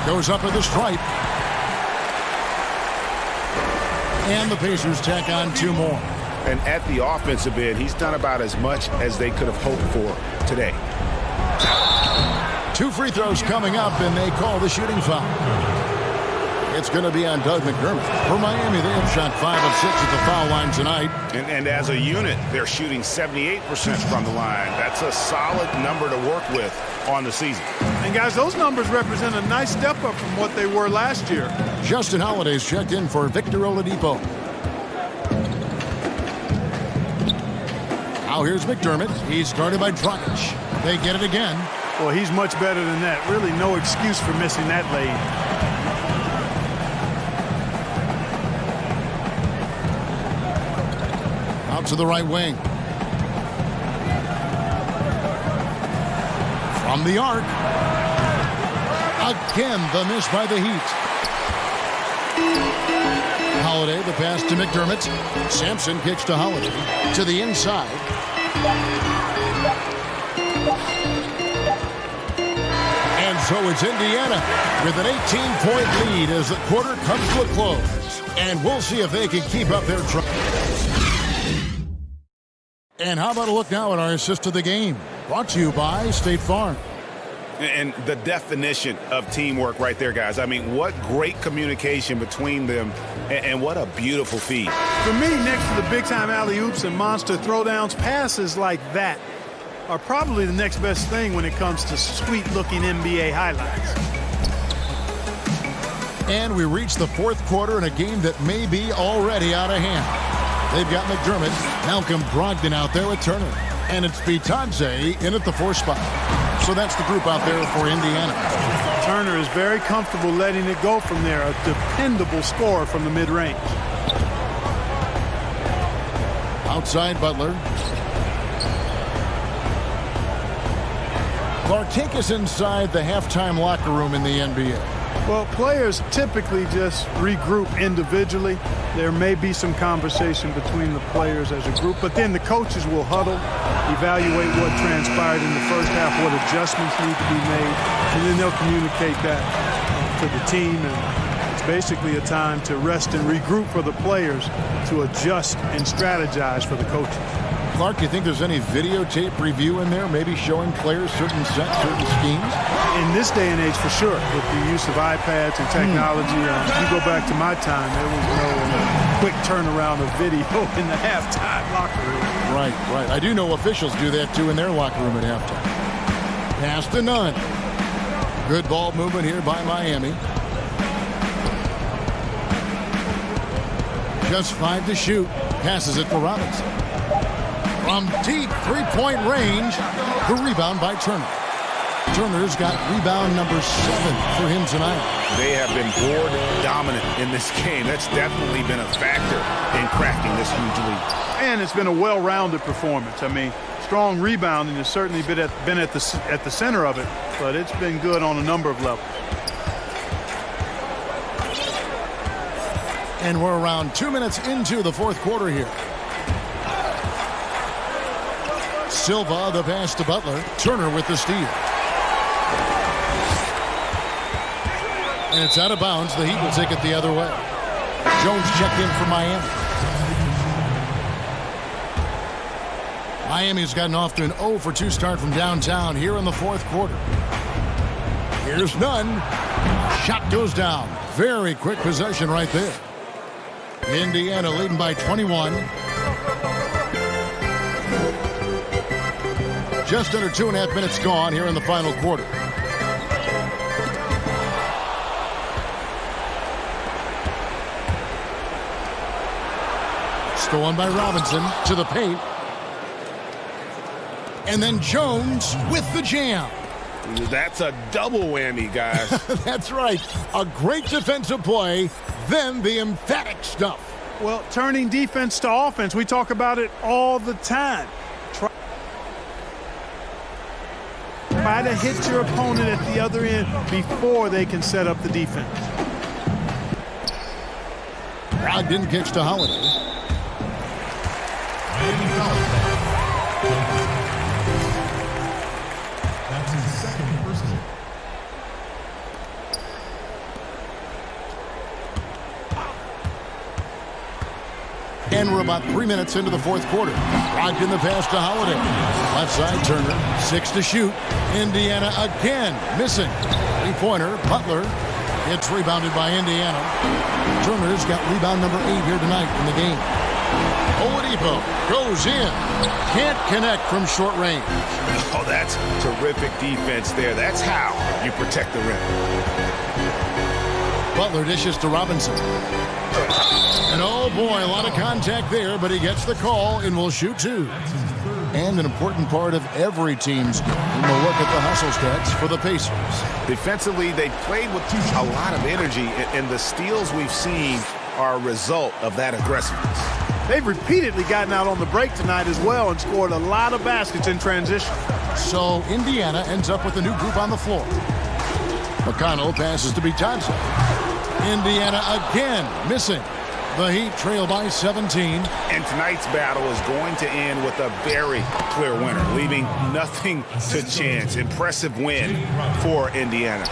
C: Goes up at the stripe. And the Pacers tack on 2 more.
D: And at the offensive end, he's done about as much as they could have hoped for today.
C: 2 free throws coming up, and they call the shooting foul. It's going to be on Doug McDermott. For Miami, they have shot 5 of 6 at the foul line tonight.
D: And as a unit, they're shooting 78% from the line. That's a solid number to work with on the season.
T: And guys, those numbers represent a nice step up from what they were last year.
C: Justin Holiday's checked in for Victor Oladipo. Now here's McDermott. He's guarded by Dragic. They get it again.
T: Well, he's much better than that. Really no excuse for missing that lane.
C: Out to the right wing. From the arc. Again, the miss by the Heat. Holiday, the pass to McDermott. Sampson kicks to Holiday. To the inside. And so it's Indiana with an 18-point lead as the quarter comes to a close. And we'll see if they can keep up their trend. And how about a look now at our assist of the game? Brought to you by State Farm.
D: And the definition of teamwork right there, guys. I mean, what great communication between them, and what a beautiful feed.
T: For me, next to the big-time alley-oops and monster throwdowns, passes like that are probably the next best thing when it comes to sweet-looking NBA highlights.
C: And we reach the 4th quarter in a game that may be already out of hand. They've got McDermott, Malcolm Brogdon out there with Turner. And it's Bitadze in at the 4th spot. So that's the group out there for Indiana.
T: Turner is very comfortable letting it go from there. A dependable scorer from the mid-range.
C: Outside Butler. Clark is inside the halftime locker room in the NBA.
T: Well, players typically just regroup individually. There may be some conversation between the players as a group, but then the coaches will huddle, evaluate what transpired in the first half, what adjustments need to be made, and then they'll communicate that to the team. And it's basically a time to rest and regroup for the players to adjust and strategize for the coaches.
C: Clark, you think there's any videotape review in there, maybe showing players certain sets, certain schemes?
T: In this day and age, for sure, with the use of iPads and technology. You go back to my time, there was no quick turnaround of video in the halftime locker room.
C: Right. I do know officials do that, too, in their locker room at halftime. Pass to Nunn. Good ball movement here by Miami. Just 5 to shoot. Passes it for Robinson. From deep 3-point range, the rebound by Turner. Turner's got rebound number 7 for him tonight.
D: They have been board dominant in this game. That's definitely been a factor in cracking this huge lead.
T: And it's been a well-rounded performance. I mean, strong rebounding has certainly been at the center of it, but it's been good on a number of levels.
C: And we're around 2 minutes into the 4th quarter here. Silva, the pass to Butler. Turner with the steal. And it's out of bounds. The Heat will take it the other way. Jones checked in for Miami. Miami's gotten off to an 0 for 2 start from downtown here in the 4th quarter. Here's Nunn. Shot goes down. Very quick possession right there. Indiana leading by 21. Just under 2.5 minutes gone here in the final quarter. Stolen by Robinson to the paint. And then Jones with the jam.
D: That's a double whammy, guys.
C: That's right. A great defensive play, then the emphatic stuff.
T: Well, turning defense to offense, we talk about it all the time. Try to hit your opponent at the other end before they can set up the defense.
C: Brogdon kicks to Holiday.
J: That's his 2nd personal.
C: And we're about 3 minutes into the fourth quarter. Locked in the pass to Holiday. Left side, Turner. 6 to shoot. Indiana again missing. Three-pointer, Butler. It's rebounded by Indiana. Turner's got rebound number 8 here tonight in the game. Oladipo goes in. Can't connect from short range.
D: Oh, that's terrific defense there. That's how you protect the rim.
C: Butler dishes to Robinson. And oh boy, a lot of contact there, but he gets the call and will shoot 2. And an important part of every team's game. We'll look at the hustle stats for the Pacers.
D: Defensively, they played with a lot of energy, and the steals we've seen are a result of that aggressiveness.
T: They've repeatedly gotten out on the break tonight as well and scored a lot of baskets in transition.
C: So Indiana ends up with a new group on the floor. McConnell passes to Bitadze. Indiana again missing. The Heat trail by 17.
D: And tonight's battle is going to end with a very clear winner, leaving nothing to chance. Impressive win for Indiana.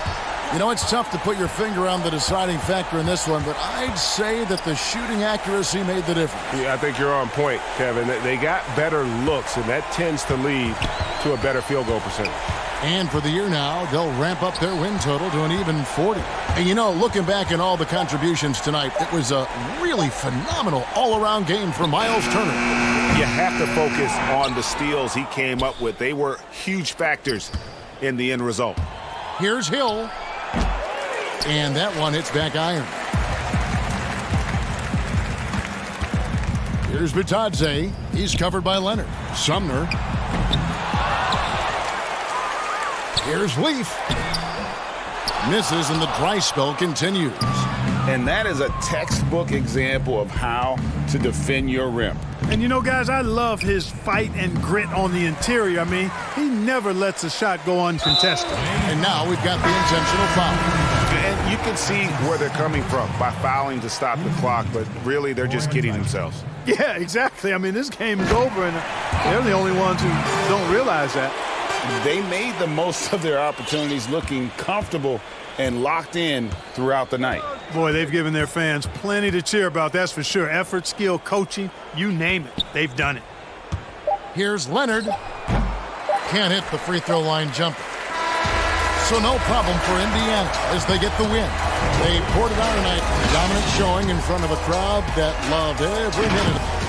C: You know, it's tough to put your finger on the deciding factor in this one, but I'd say that the shooting accuracy made the difference.
L: Yeah, I think you're on point, Kevin. They got better looks, and that tends to lead to a better field goal percentage.
C: And for the year now, they'll ramp up their win total to an even 40. And you know, looking back at all the contributions tonight, it was a really phenomenal all-around game for Miles Turner.
D: You have to focus on the steals he came up with. They were huge factors in the end result.
C: Here's Hill. And that one hits back iron. Here's Bitadze. He's covered by Leonard. Sumner. Here's Leaf. Misses, and the dry spell continues.
D: And that is a textbook example of how to defend your rim.
T: And you know, guys, I love his fight and grit on the interior. I mean, he never lets a shot go uncontested.
C: And now we've got the intentional foul.
D: And you can see where they're coming from by fouling to stop the clock, but really they're just kidding themselves.
T: Yeah, exactly. I mean, this game is over, and they're the only ones who don't realize that.
D: They made the most of their opportunities, looking comfortable and locked in throughout the night.
T: Boy, they've given their fans plenty to cheer about, that's for sure. Effort, skill, coaching, you name it, they've done it.
C: Here's Leonard. Can't hit the free throw line jumper. So no problem for Indiana as they get the win. They poured it out tonight, dominant showing in front of a crowd that loved every minute of it.